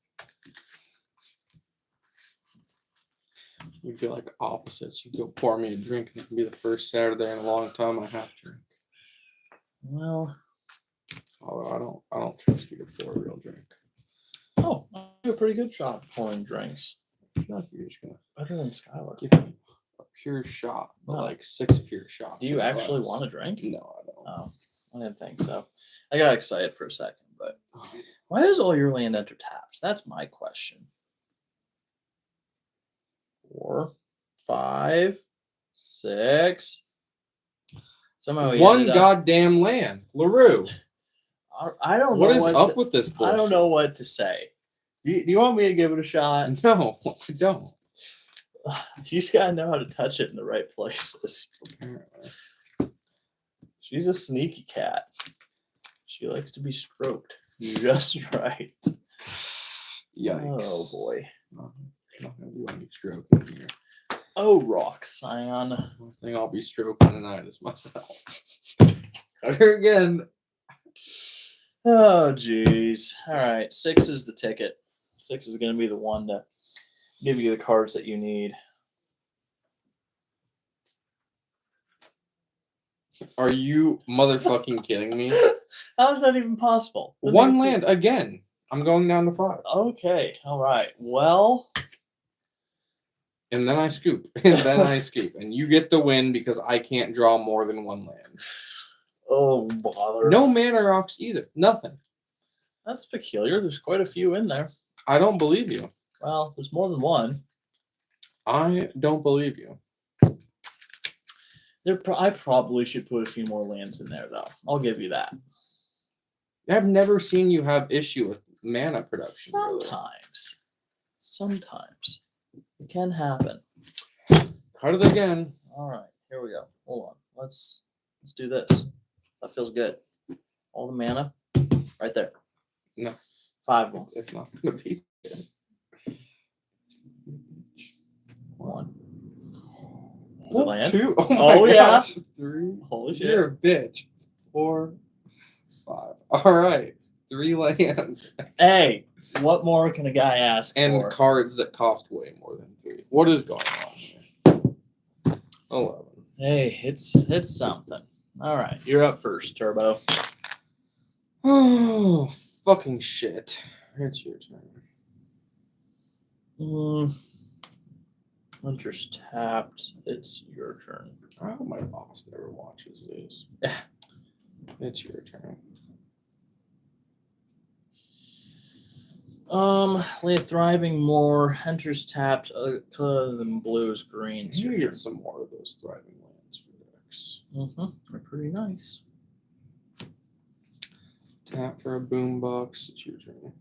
[SPEAKER 1] You'd be like opposites. You go pour me a drink, and it can be the first Saturday in a long time I have to drink.
[SPEAKER 2] Well.
[SPEAKER 1] Although I don't trust you to pour a real drink.
[SPEAKER 2] Oh, I do a pretty good job pouring drinks.
[SPEAKER 1] I feel like you're just gonna
[SPEAKER 2] Better than Skylar.
[SPEAKER 1] give me a pure shot, but
[SPEAKER 2] No.
[SPEAKER 1] like 6 pure shots.
[SPEAKER 2] Do you
[SPEAKER 1] in a
[SPEAKER 2] actually
[SPEAKER 1] glass.
[SPEAKER 2] want a drink?
[SPEAKER 1] No, I don't.
[SPEAKER 2] Oh, I didn't think so. I got excited for a second, but why is all your land enter tapped? That's my question. 4, 5, 6. Somehow he
[SPEAKER 1] One
[SPEAKER 2] ended up-
[SPEAKER 1] goddamn land, LaRue.
[SPEAKER 2] I don't
[SPEAKER 1] What
[SPEAKER 2] know
[SPEAKER 1] is
[SPEAKER 2] what
[SPEAKER 1] up
[SPEAKER 2] to-
[SPEAKER 1] with this bullshit?
[SPEAKER 2] I don't know what to say. Do you want me to give it a shot?
[SPEAKER 1] No, I don't.
[SPEAKER 2] You just gotta know how to touch it in the right places.
[SPEAKER 1] Apparently.
[SPEAKER 2] She's a sneaky cat. She likes to be stroked just right.
[SPEAKER 1] Yikes.
[SPEAKER 2] Oh boy.
[SPEAKER 1] Not gonna do any stroking here.
[SPEAKER 2] Oh, rock scion.
[SPEAKER 1] I think I'll be stroking tonight as myself. Cut her again.
[SPEAKER 2] Oh, jeez. All right. 6 is the ticket. 6 is going to be the one to give you the cards that you need.
[SPEAKER 1] Are you motherfucking kidding me?
[SPEAKER 2] How is that even possible?
[SPEAKER 1] One land again. I'm going down to 5.
[SPEAKER 2] Okay. All right. Well.
[SPEAKER 1] And then I scoop. And then I scoop. And you get the win because I can't draw more than 1 land.
[SPEAKER 2] Oh, bother.
[SPEAKER 1] No mana rocks either. Nothing.
[SPEAKER 2] That's peculiar. There's quite a few in there.
[SPEAKER 1] I don't believe you.
[SPEAKER 2] Well, there's more than one.
[SPEAKER 1] I don't believe you.
[SPEAKER 2] I probably should put a few more lands in there, though. I'll give you that.
[SPEAKER 1] I've never seen you have issue with mana production.
[SPEAKER 2] Sometimes.
[SPEAKER 1] Really.
[SPEAKER 2] Sometimes. It can happen.
[SPEAKER 1] Cut it again.
[SPEAKER 2] All right. Here we go. Hold on. Let's do this. That feels good. All the mana right there.
[SPEAKER 1] No.
[SPEAKER 2] 5 of them.
[SPEAKER 1] It's not going to be.
[SPEAKER 2] 1. Is it land?
[SPEAKER 1] 2. Oh,
[SPEAKER 2] Oh,
[SPEAKER 1] my
[SPEAKER 2] yeah.
[SPEAKER 1] gosh. 3.
[SPEAKER 2] Holy shit.
[SPEAKER 1] You're a bitch. 4. 5. All right. 3 lands.
[SPEAKER 2] Hey, what more can a guy ask
[SPEAKER 1] And
[SPEAKER 2] for?
[SPEAKER 1] cards that cost way more than 3. What is going on here? 11.
[SPEAKER 2] Hey, it's something. All right. You're up first, Turbo.
[SPEAKER 1] Oh, fucking shit. It's your turn.
[SPEAKER 2] Winter's tapped. It's your turn.
[SPEAKER 1] I hope my boss never watches these. It's your turn.
[SPEAKER 2] Lay Thriving more. Enters tapped. Color than blues, greens.
[SPEAKER 1] You get some more of those thriving lands for decks.
[SPEAKER 2] They're pretty nice.
[SPEAKER 1] Tap for a boombox. It's your turn.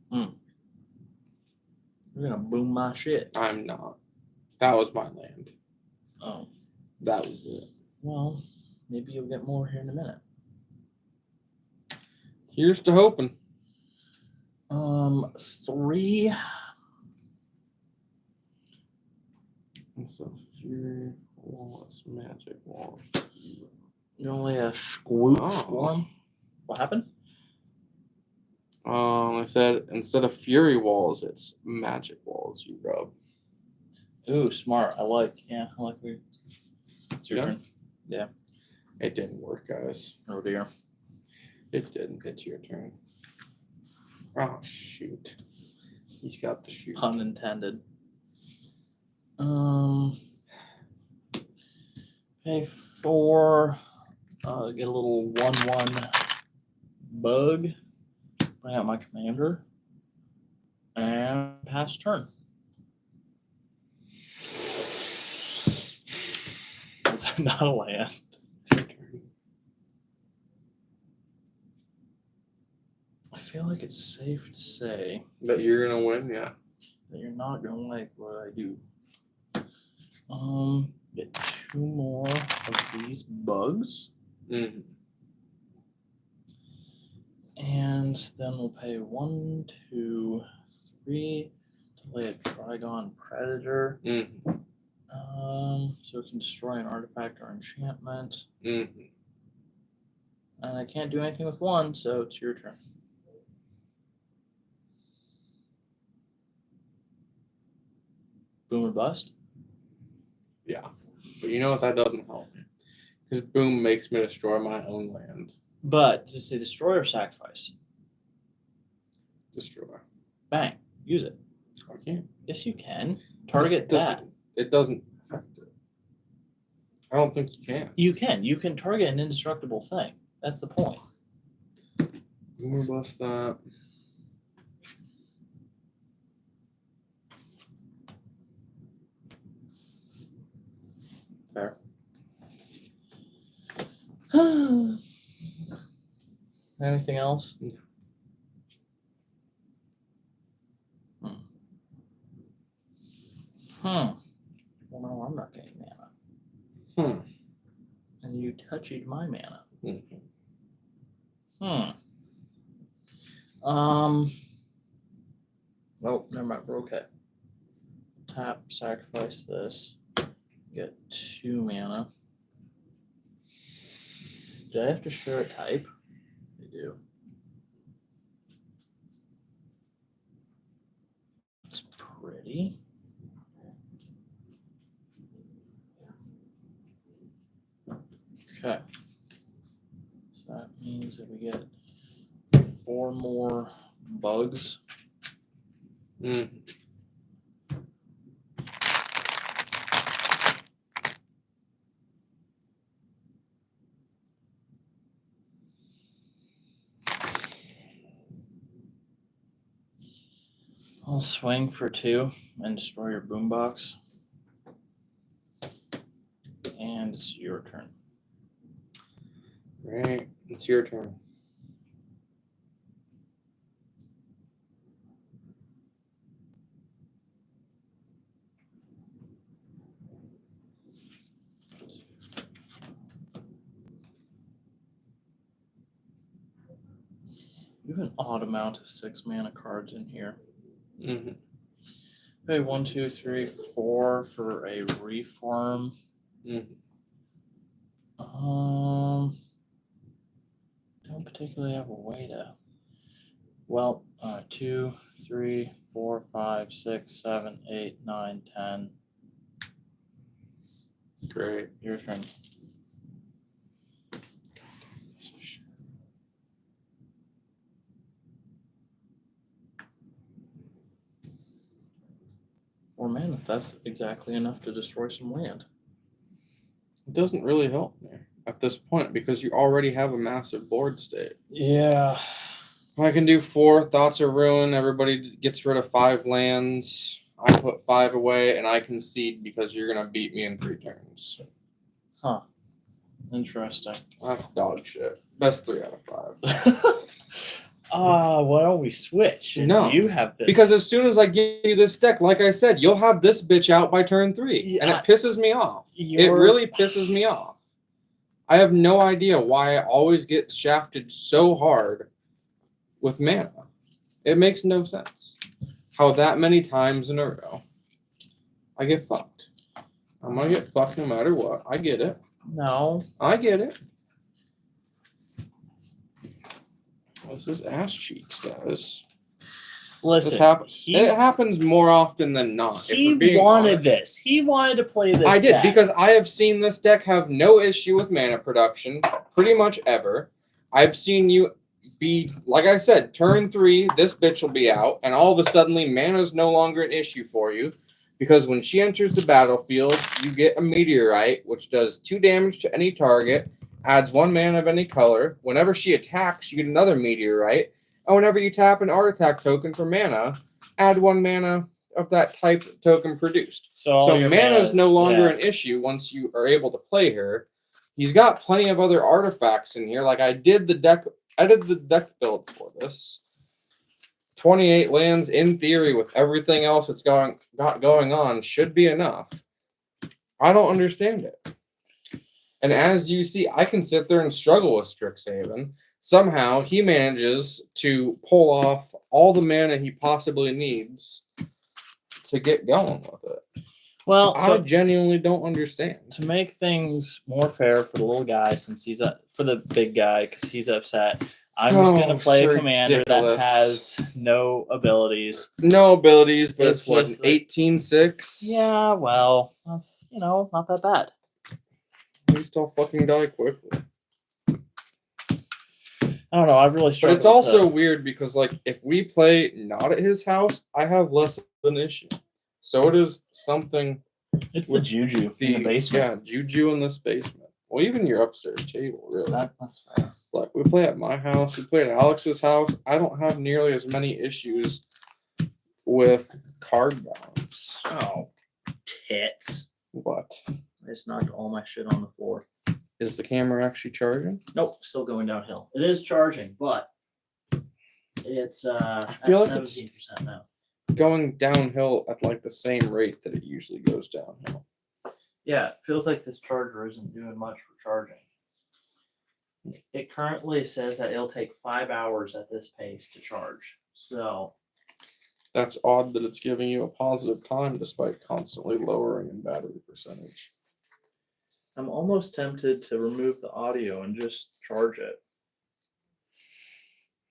[SPEAKER 2] You're gonna boom my shit.
[SPEAKER 1] I'm not. That was my land.
[SPEAKER 2] Oh.
[SPEAKER 1] That was it.
[SPEAKER 2] Well, maybe you'll get more here in a minute.
[SPEAKER 1] Here's to hoping.
[SPEAKER 2] 3.
[SPEAKER 1] It's a Fury Wall. It's Magic Wall.
[SPEAKER 2] You only a squoop
[SPEAKER 1] Oh.
[SPEAKER 2] swarm. What happened?
[SPEAKER 1] I said instead of Fury Walls, it's Magic Walls you rub.
[SPEAKER 2] Ooh, smart. I like where it's your
[SPEAKER 1] Yeah.
[SPEAKER 2] turn. Yeah.
[SPEAKER 1] It didn't work, guys.
[SPEAKER 2] Oh dear.
[SPEAKER 1] It didn't. It's your turn. Oh, shoot. He's got the shoot.
[SPEAKER 2] Pun intended. Pay 4. Get a little 1/1 bug. Bring out my commander. And pass turn. Is that not a land?
[SPEAKER 1] It's your turn.
[SPEAKER 2] I feel like it's safe to say
[SPEAKER 1] That you're gonna win, yeah.
[SPEAKER 2] that you're not gonna like what I do. Get 2 more of these bugs.
[SPEAKER 1] Mm-hmm.
[SPEAKER 2] And then we'll pay 1, 2, 3 to play a Trigon Predator.
[SPEAKER 1] Mm-hmm.
[SPEAKER 2] So it can destroy an artifact or enchantment.
[SPEAKER 1] Mm-hmm.
[SPEAKER 2] And I can't do anything with 1, so it's your turn. Boom or bust?
[SPEAKER 1] Yeah. But you know what? That doesn't help. Because boom makes me destroy my own land.
[SPEAKER 2] But does it say destroy or sacrifice?
[SPEAKER 1] Destroy.
[SPEAKER 2] Bang. Use it.
[SPEAKER 1] I can't.
[SPEAKER 2] Yes, you can. Target
[SPEAKER 1] It
[SPEAKER 2] that.
[SPEAKER 1] doesn't- It doesn't affect it. I don't think you can.
[SPEAKER 2] You can. You can target an indestructible thing. That's the point.
[SPEAKER 1] Boom or bust that.
[SPEAKER 2] Fair. Anything else?
[SPEAKER 1] No.
[SPEAKER 2] Well, I'm not getting mana.
[SPEAKER 1] Hmm.
[SPEAKER 2] And you touched my mana. Nope, never mind. We're okay. Tap, sacrifice this. Get 2 mana. Do I have to share a type? I do. It's pretty. Okay. So that means that we get 4 more bugs. I'll swing for 2 and destroy your boombox. And it's your turn.
[SPEAKER 1] Right. It's your turn.
[SPEAKER 2] You have an odd amount of 6 mana cards in here.
[SPEAKER 1] Mm-hmm.
[SPEAKER 2] Okay, 1, 2, 3, 4 for a reform.
[SPEAKER 1] Mm-hmm.
[SPEAKER 2] Don't particularly have a way to. Well, 2, 3, 4, 5, 6, 7, 8, 9, 10.
[SPEAKER 1] Great.
[SPEAKER 2] Your turn. Or mana, that's exactly enough to destroy some land.
[SPEAKER 1] It doesn't really help me at this point because you already have a massive board state.
[SPEAKER 2] Yeah.
[SPEAKER 1] I can do 4 Thoughts of Ruin. Everybody gets rid of 5 lands. I put 5 away, and I concede because you're gonna beat me in 3 turns.
[SPEAKER 2] Huh. Interesting.
[SPEAKER 1] That's dog shit. Best 3 out of 5.
[SPEAKER 2] Why don't we switch? And
[SPEAKER 1] No,
[SPEAKER 2] you have this.
[SPEAKER 1] Because as soon as I give you this deck, like I said, you'll have this bitch out by turn 3, and it pisses me off. It really pisses me off. I have no idea why I always get shafted so hard with mana. It makes no sense. How that many times in a row I get fucked. I'm gonna get fucked no matter what. I get it.
[SPEAKER 2] No.
[SPEAKER 1] I get it. This is ass cheeks, guys.
[SPEAKER 2] Listen,
[SPEAKER 1] it happens more often than not.
[SPEAKER 2] He wanted this. He wanted to play this.
[SPEAKER 1] I did
[SPEAKER 2] deck.
[SPEAKER 1] because I have seen this deck have no issue with mana production pretty much ever. I've seen you be, like I said, turn 3, this bitch will be out, and all of a sudden mana is no longer an issue for you because when she enters the battlefield, you get a meteorite, which does 2 damage to any target, adds 1 mana of any color. Whenever she attacks, you get another meteorite. And whenever you tap an artifact token for mana, add 1 mana of that type token produced. So mana is no longer an issue once you are able to play her. He's got plenty of other artifacts in here. Like I did the deck build for this. 28 lands in theory with everything else that's going on should be enough. I don't understand it. And as you see, I can sit there and struggle with Strixhaven. Somehow he manages to pull off all the mana he possibly needs to get going with it.
[SPEAKER 2] Well,
[SPEAKER 1] I genuinely don't understand.
[SPEAKER 2] To make things more fair for the little guy, since he's for the big guy, because he's upset, I'm just going to play a commander that has no abilities.
[SPEAKER 1] No abilities, but it's what,
[SPEAKER 2] just
[SPEAKER 1] 18-6?
[SPEAKER 2] Yeah, well, that's, not that bad.
[SPEAKER 1] Please don't fucking die quickly.
[SPEAKER 2] I don't know. I've really struggled.
[SPEAKER 1] But it's also weird because, like, if we play not at his house, I have less of an issue. So it is something.
[SPEAKER 2] It's the juju in the basement.
[SPEAKER 1] Yeah, juju in this basement. Well, even your upstairs table, really.
[SPEAKER 2] That's fair.
[SPEAKER 1] Like, we play at my house. We play at Alex's house. I don't have nearly as many issues with card balance.
[SPEAKER 2] Oh, tits.
[SPEAKER 1] What?
[SPEAKER 2] I just knocked all my shit on the floor.
[SPEAKER 1] Is the camera actually charging?
[SPEAKER 2] Nope, still going downhill. It is charging, but it's
[SPEAKER 1] I feel
[SPEAKER 2] at
[SPEAKER 1] like
[SPEAKER 2] 17% now.
[SPEAKER 1] Going downhill at like the same rate that it usually goes downhill.
[SPEAKER 2] Yeah, it feels like this charger isn't doing much for charging. It currently says that it'll take 5 hours at this pace to charge. So
[SPEAKER 1] That's odd that it's giving you a positive time despite constantly lowering in battery percentage.
[SPEAKER 2] I'm almost tempted to remove the audio and just charge it.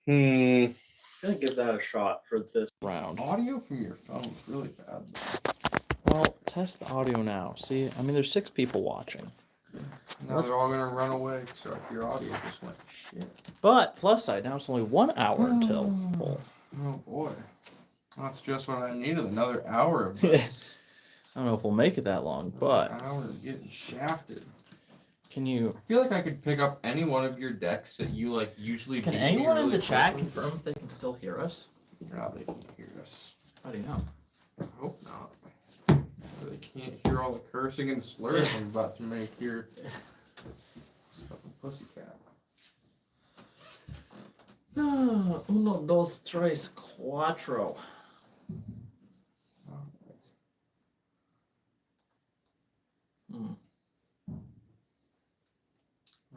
[SPEAKER 2] I'm gonna give that a shot for this round.
[SPEAKER 1] Audio from your phone's really bad, though.
[SPEAKER 2] Well, test the audio now. See, I mean, there's 6 people watching.
[SPEAKER 1] Now they're all gonna run away, so if your audio just went shit.
[SPEAKER 2] But plus side, now it's only 1 hour until full.
[SPEAKER 1] Oh boy. That's just what I needed, another hour of this.
[SPEAKER 2] I don't know if we'll make it that long, but
[SPEAKER 1] An hour of getting shafted.
[SPEAKER 2] can you?
[SPEAKER 1] I feel like I could pick up any one of your decks that you like usually.
[SPEAKER 2] Can
[SPEAKER 1] beat me
[SPEAKER 2] anyone in
[SPEAKER 1] really
[SPEAKER 2] the chat
[SPEAKER 1] quickly.
[SPEAKER 2] confirm if they can still hear us?
[SPEAKER 1] Yeah, they can hear us.
[SPEAKER 2] How do you know?
[SPEAKER 1] I hope not. They can't hear all the cursing and slurs I'm about to make here. This fucking pussycat.
[SPEAKER 2] Uno, dos, tres, cuatro.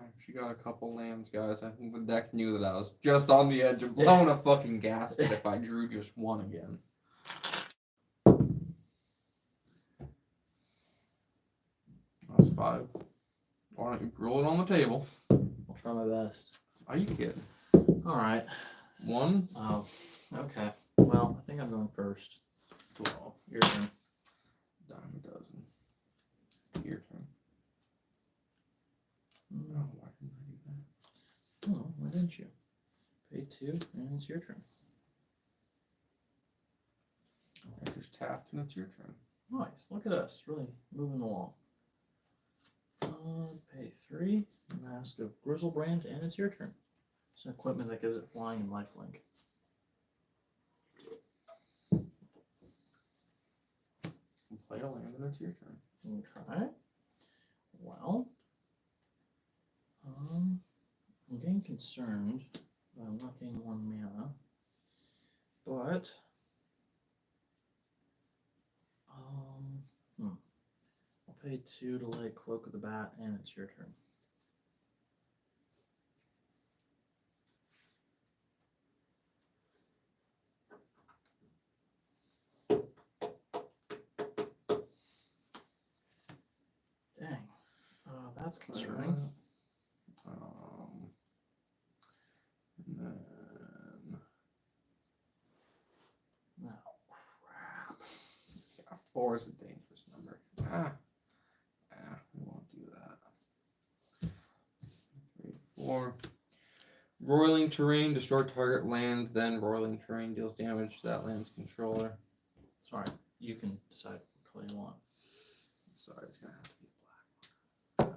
[SPEAKER 1] I actually got a couple lands, guys. I think the deck knew that I was just on the edge of blowing a fucking gasket if I drew just one again. That's 5. Why don't you roll it on the table?
[SPEAKER 2] I'll try my best.
[SPEAKER 1] Are you kidding?
[SPEAKER 2] All right.
[SPEAKER 1] 1.
[SPEAKER 2] Oh, okay. Well, I think I'm going first.
[SPEAKER 1] 12.
[SPEAKER 2] Your turn.
[SPEAKER 1] Dime a dozen. Your turn.
[SPEAKER 2] Mm.
[SPEAKER 1] Oh, why didn't I do that?
[SPEAKER 2] Oh, why didn't you? Pay 2, and it's your turn.
[SPEAKER 1] I just tapped and it's your turn.
[SPEAKER 2] Nice. Look at us, really moving along. Pay 3, Mask of Grizzlebrand, and it's your turn. It's an equipment that gives it flying and lifelink.
[SPEAKER 1] Play a land and it's your turn.
[SPEAKER 2] Okay. Well, I'm getting concerned that I'm not getting 1 mana, but I'll pay 2 to lay Cloak of the Bat, and it's your turn. Dang, that's concerning.
[SPEAKER 1] And then
[SPEAKER 2] No, crap.
[SPEAKER 1] yeah, 4 is a dangerous number. We won't do that. 3, 4. Roiling terrain, destroy target land, then roiling terrain deals damage to that land's controller.
[SPEAKER 2] Sorry, you can decide what color you want.
[SPEAKER 1] Sorry, it's gonna have to be black.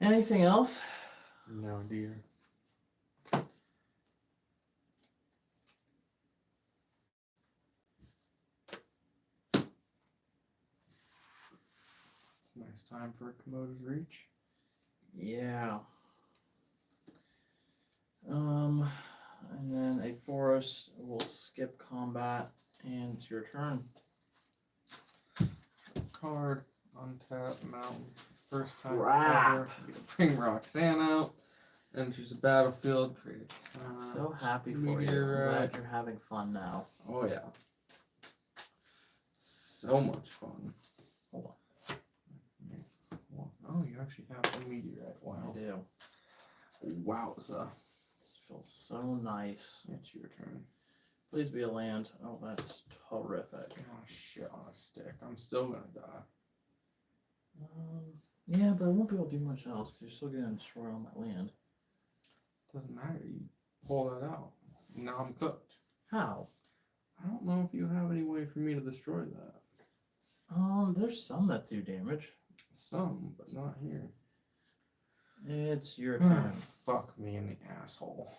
[SPEAKER 2] Anything else?
[SPEAKER 1] No, dear. It's a nice time for a Komodo's Reach.
[SPEAKER 2] Yeah. And then a forest will skip combat, and it's your turn.
[SPEAKER 1] Card, untap, mountain. First time
[SPEAKER 2] Crap.
[SPEAKER 1] ever. You bring Roxanne out. Enters the battlefield. Create a
[SPEAKER 2] I'm so happy for you. I'm
[SPEAKER 1] meteorite.
[SPEAKER 2] glad you're having fun now.
[SPEAKER 1] Oh yeah. So much fun.
[SPEAKER 2] Hold
[SPEAKER 1] Oh, you actually have a meteorite.
[SPEAKER 2] on.
[SPEAKER 1] Wow.
[SPEAKER 2] I do.
[SPEAKER 1] Wowza.
[SPEAKER 2] This feels so nice.
[SPEAKER 1] It's your turn.
[SPEAKER 2] Please be a land. Oh, that's horrific.
[SPEAKER 1] Oh shit on a stick. I'm still gonna die.
[SPEAKER 2] Yeah, but I won't be able to do much else because you're still going to destroy all my land.
[SPEAKER 1] Doesn't matter. You pull that out. Now I'm cooked.
[SPEAKER 2] How?
[SPEAKER 1] I don't know if you have any way for me to destroy that.
[SPEAKER 2] There's some that do damage.
[SPEAKER 1] Some, but not here.
[SPEAKER 2] It's your turn.
[SPEAKER 1] Fuck me in the asshole.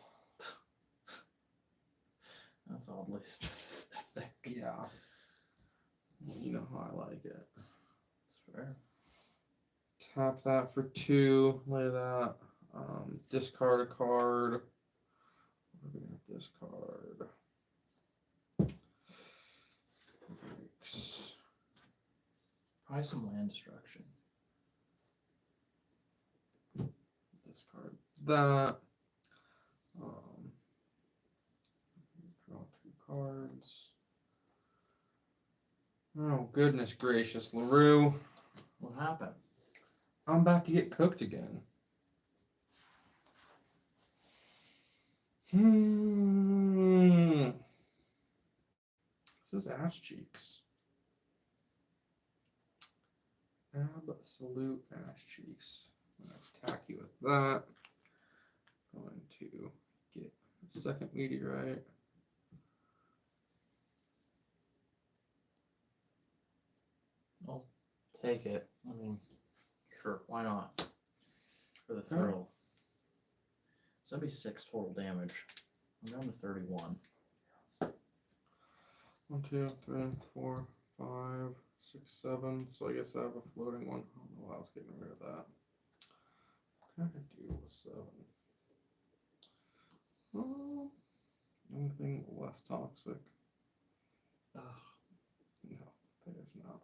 [SPEAKER 2] That's oddly specific.
[SPEAKER 1] Yeah. Well, you know how I like it.
[SPEAKER 2] That's fair.
[SPEAKER 1] Tap that for 2. Lay that. Discard a card. We're gonna discard.
[SPEAKER 2] Try some land destruction.
[SPEAKER 1] Discard that. Draw 2 cards. Oh, goodness gracious, LaRue.
[SPEAKER 2] What happened?
[SPEAKER 1] I'm about to get cooked again. This is ass cheeks. Absolute ass cheeks. I'm going to attack you with that. Going to get a second meteorite.
[SPEAKER 2] I'll take it. I mean, sure, why not? For the
[SPEAKER 1] Okay.
[SPEAKER 2] thrill. So that'd be 6 total damage. I'm down to 31.
[SPEAKER 1] 1, 2, 3, 4, 5, 6, 7. So I guess I have a floating one. I don't know why I was getting rid of that. What can I do with 7? Anything less toxic? No, there's not.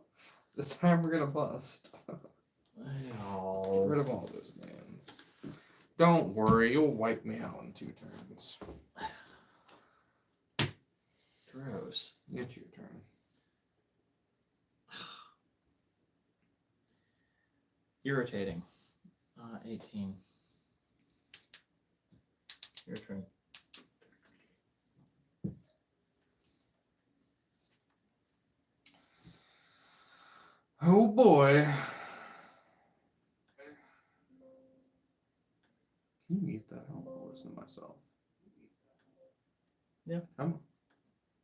[SPEAKER 1] This time we're gonna bust. Get rid of all those lands. Don't worry, you'll wipe me out in 2 turns.
[SPEAKER 2] Gross.
[SPEAKER 1] It's your turn.
[SPEAKER 2] Irritating. 18. Your turn.
[SPEAKER 1] Oh boy. Can you mute that? I don't want to listen to myself.
[SPEAKER 2] Yeah.
[SPEAKER 1] Come on.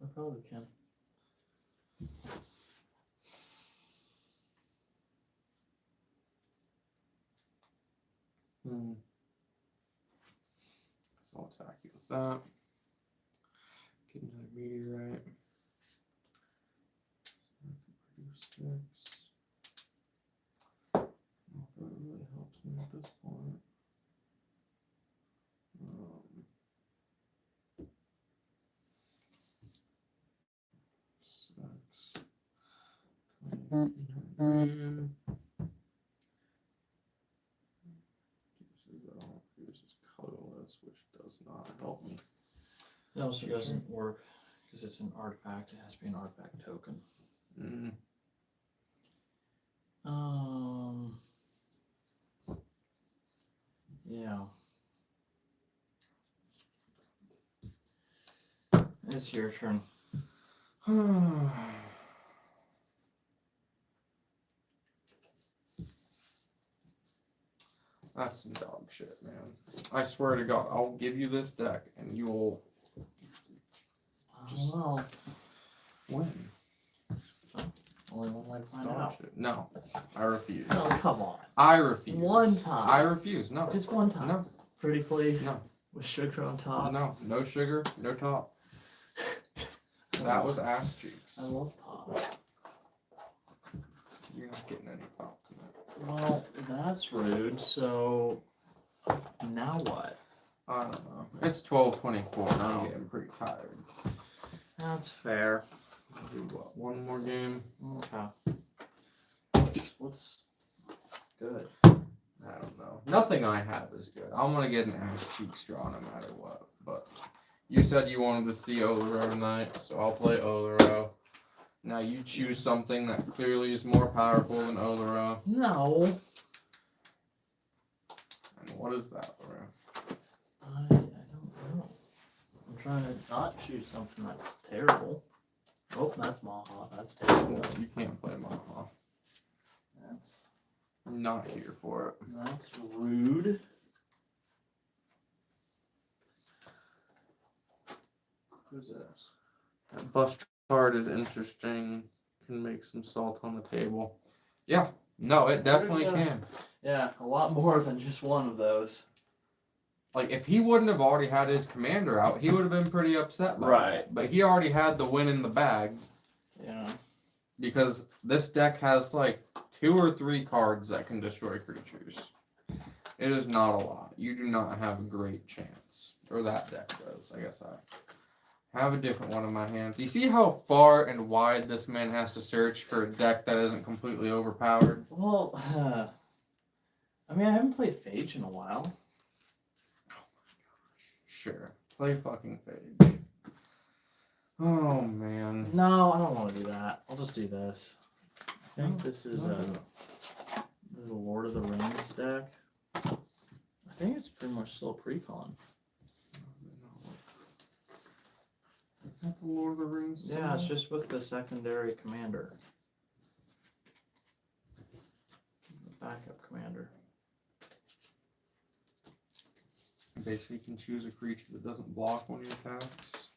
[SPEAKER 2] I probably can.
[SPEAKER 1] So I'll attack you with that. Get another meteorite. I can produce 6. I don't know if that really helps me at this point. 6. 20. Uses colorless, which does not help me.
[SPEAKER 2] It also doesn't work because it's an artifact. It has to be an artifact token. Yeah. It's your turn.
[SPEAKER 1] That's some dog shit, man. I swear to God, I'll give you this deck and you will
[SPEAKER 2] Just
[SPEAKER 1] win.
[SPEAKER 2] Only one way to find
[SPEAKER 1] Dog
[SPEAKER 2] out.
[SPEAKER 1] shit. No, I refuse.
[SPEAKER 2] No, come on.
[SPEAKER 1] I refuse.
[SPEAKER 2] One time.
[SPEAKER 1] I refuse. No.
[SPEAKER 2] Just one time.
[SPEAKER 1] No.
[SPEAKER 2] Pretty please.
[SPEAKER 1] No.
[SPEAKER 2] With sugar on top.
[SPEAKER 1] No. No sugar. No top. That was ass cheeks.
[SPEAKER 2] I love pop.
[SPEAKER 1] You're not getting any pop tonight.
[SPEAKER 2] Well, that's rude. So now what?
[SPEAKER 1] I don't know. It's 12:24 and I'm getting pretty tired.
[SPEAKER 2] That's fair.
[SPEAKER 1] I'll do what? One more game?
[SPEAKER 2] Okay. What's good?
[SPEAKER 1] I don't know. Nothing I have is good. I'm gonna get an ass cheeks draw no matter what. But you said you wanted to see Olaro tonight, so I'll play Olaro. Now you choose something that clearly is more powerful than Olaro.
[SPEAKER 2] No.
[SPEAKER 1] And what is that, Olaro?
[SPEAKER 2] I don't know. I'm trying to not choose something that's terrible. Oh, that's Maha. That's terrible.
[SPEAKER 1] No, you can't play Maha.
[SPEAKER 2] That's
[SPEAKER 1] I'm not here for it.
[SPEAKER 2] That's rude.
[SPEAKER 1] Who's this? That bust card is interesting. Can make some salt on the table. Yeah. No, it definitely can.
[SPEAKER 2] Yeah, a lot more than just one of those.
[SPEAKER 1] Like, if he wouldn't have already had his commander out, he would have been pretty upset by it. But he already had the win in the bag.
[SPEAKER 2] Yeah.
[SPEAKER 1] Because this deck has, like, 2 or 3 cards that can destroy creatures. It is not a lot. You do not have a great chance. Or that deck does. I guess I have a different one in my hand. Do you see how far and wide this man has to search for a deck that isn't completely overpowered?
[SPEAKER 2] Well, I mean, I haven't played Phage in a while.
[SPEAKER 1] Sure. Play fucking Phage. Oh, man.
[SPEAKER 2] No, I don't want to do that. I'll just do this. I think this is
[SPEAKER 1] No.
[SPEAKER 2] the Lord of the Rings deck. I think it's pretty much still a pre-con.
[SPEAKER 1] Is that the Lord of the Rings?
[SPEAKER 2] Yeah, it's just with the secondary commander. The backup commander.
[SPEAKER 1] Basically, you can choose a creature that doesn't block when he attacks.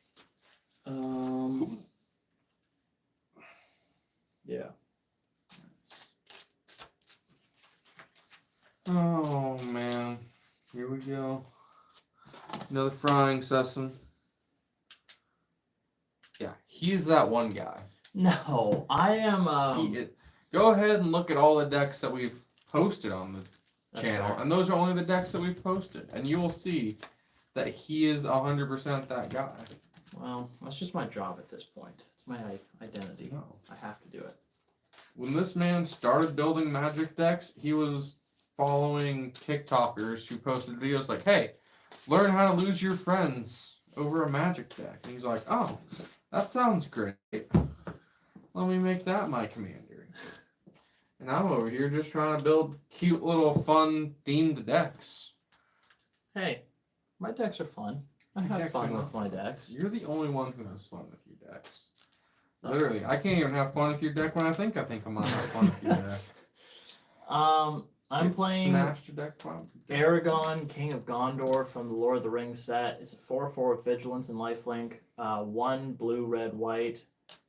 [SPEAKER 2] Yeah.
[SPEAKER 1] Oh, man. Here we go. Another frying session. Yeah, he's that one guy.
[SPEAKER 2] No, I am.
[SPEAKER 1] Go ahead and look at all the decks that we've posted on the
[SPEAKER 2] That's
[SPEAKER 1] channel,
[SPEAKER 2] fair.
[SPEAKER 1] and those are only the decks that we've posted, and you will see that he is 100% that guy.
[SPEAKER 2] Well, that's just my job at this point. It's my identity.
[SPEAKER 1] No.
[SPEAKER 2] I have to do it.
[SPEAKER 1] When this man started building Magic decks, he was following TikTokers who posted videos like, "Hey, learn how to lose your friends over a Magic deck." And he's like, "Oh, that sounds great. Let me make that my commander." And I'm over here just trying to build cute little fun themed decks.
[SPEAKER 2] Hey, my decks are fun. I
[SPEAKER 1] Your
[SPEAKER 2] have
[SPEAKER 1] decks
[SPEAKER 2] fun
[SPEAKER 1] are
[SPEAKER 2] with my decks.
[SPEAKER 1] You're the only one who has fun with your decks. Literally, I can't even have fun with your deck when I think I'm gonna have fun with your deck.
[SPEAKER 2] I'm
[SPEAKER 1] Get
[SPEAKER 2] playing
[SPEAKER 1] smashed your deck fun.
[SPEAKER 2] Aragon, King of Gondor from the Lord of the Rings set. It's a 4/4 with Vigilance and Lifelink. 1 blue, red, white,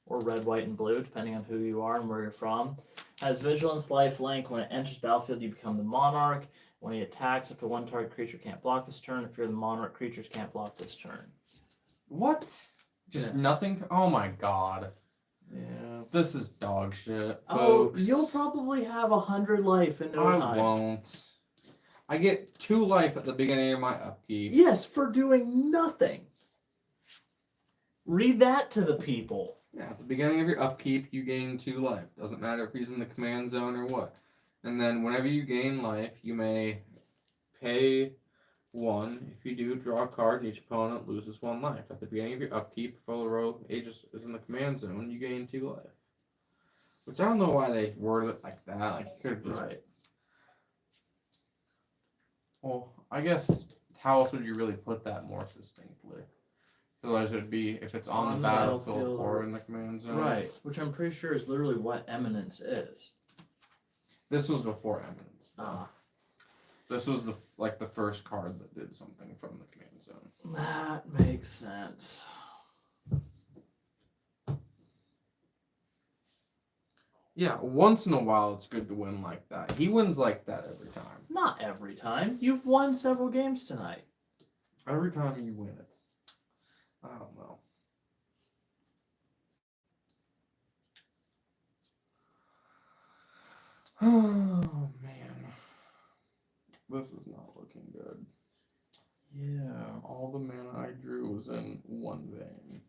[SPEAKER 2] or red, white, and blue, depending on who you are and where you're from. Has Vigilance, Lifelink. When it enters battlefield, you become the Monarch. When he attacks, up to 1 target creature can't block this turn. If you're the Monarch, creatures can't block this turn.
[SPEAKER 1] What? Just
[SPEAKER 2] Yeah.
[SPEAKER 1] nothing? Oh my god.
[SPEAKER 2] Yeah.
[SPEAKER 1] This is dog shit,
[SPEAKER 2] Oh,
[SPEAKER 1] folks.
[SPEAKER 2] you'll probably have 100 life in no
[SPEAKER 1] I
[SPEAKER 2] time.
[SPEAKER 1] won't. I get 2 life at the beginning of my upkeep.
[SPEAKER 2] Yes, for doing nothing. Read that to the people.
[SPEAKER 1] Yeah, at the beginning of your upkeep, you gain 2 life. Doesn't matter if he's in the command zone or what. And then whenever you gain life, you may pay 1. If you do, draw a card and each opponent loses 1 life. At the beginning of your upkeep, if Royal Aegis is in the command zone, you gain 2 life. Which I don't know why they worded it like that. Like, you could have just...
[SPEAKER 2] Right.
[SPEAKER 1] Well, I guess, how else would you really put that more succinctly? Otherwise it would be if it's on the battlefield or in the command zone.
[SPEAKER 2] Right, which I'm pretty sure is literally what Eminence is.
[SPEAKER 1] This was before Eminence. though.
[SPEAKER 2] Ah,
[SPEAKER 1] This was the first card that did something from the command zone.
[SPEAKER 2] that makes sense.
[SPEAKER 1] Yeah, once in a while it's good to win like that. He wins like that every time.
[SPEAKER 2] Not every time. You've won several games tonight.
[SPEAKER 1] Every time you win, it's... I don't know. Oh, man. This is not looking good.
[SPEAKER 2] Yeah.
[SPEAKER 1] All the mana I drew was in one vein.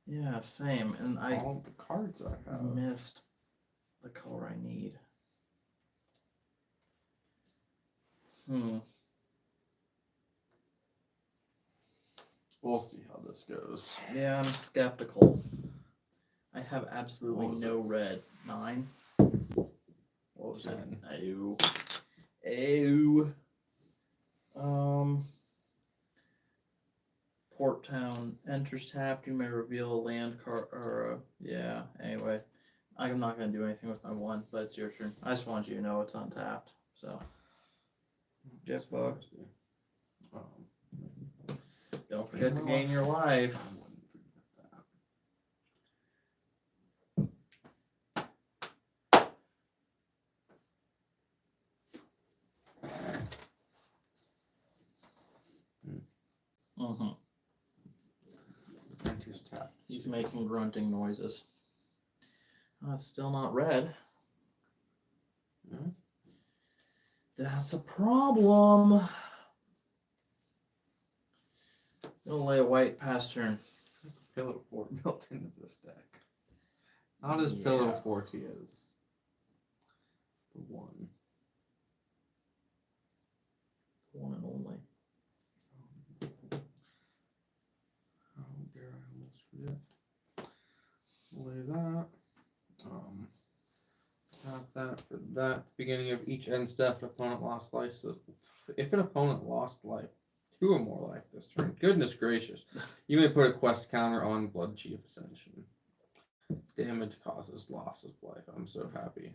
[SPEAKER 2] Yeah, same. And I
[SPEAKER 1] All of the cards I have.
[SPEAKER 2] missed the color I need.
[SPEAKER 1] We'll see how this goes.
[SPEAKER 2] Yeah, I'm skeptical. I have absolutely
[SPEAKER 1] What was
[SPEAKER 2] no red. 9. What was
[SPEAKER 1] 10.
[SPEAKER 2] it? Ew. Port Town enters tapped. You may reveal a land card. Or yeah. Anyway, I'm not gonna do anything with my 1, but it's your turn. I just want you to know it's untapped. So get fucked. Don't forget to gain your life.
[SPEAKER 1] I wouldn't forget
[SPEAKER 2] Mm-hmm.
[SPEAKER 1] that. Enters tapped.
[SPEAKER 2] He's making grunting noises. It's still not red.
[SPEAKER 1] No?
[SPEAKER 2] That's a problem. Gonna lay a white pass turn.
[SPEAKER 1] Pillow Fort built into this deck. Not as Pillow
[SPEAKER 2] Yeah.
[SPEAKER 1] Fort is. The one.
[SPEAKER 2] One and only.
[SPEAKER 1] How dare I almost forget. Lay that. Tap that for that. Beginning of each end step, an opponent lost life. So if an opponent lost life, 2 or more life this turn, goodness gracious, you may put a quest counter on Blood Chief Ascension. Damage causes loss of life. I'm so happy.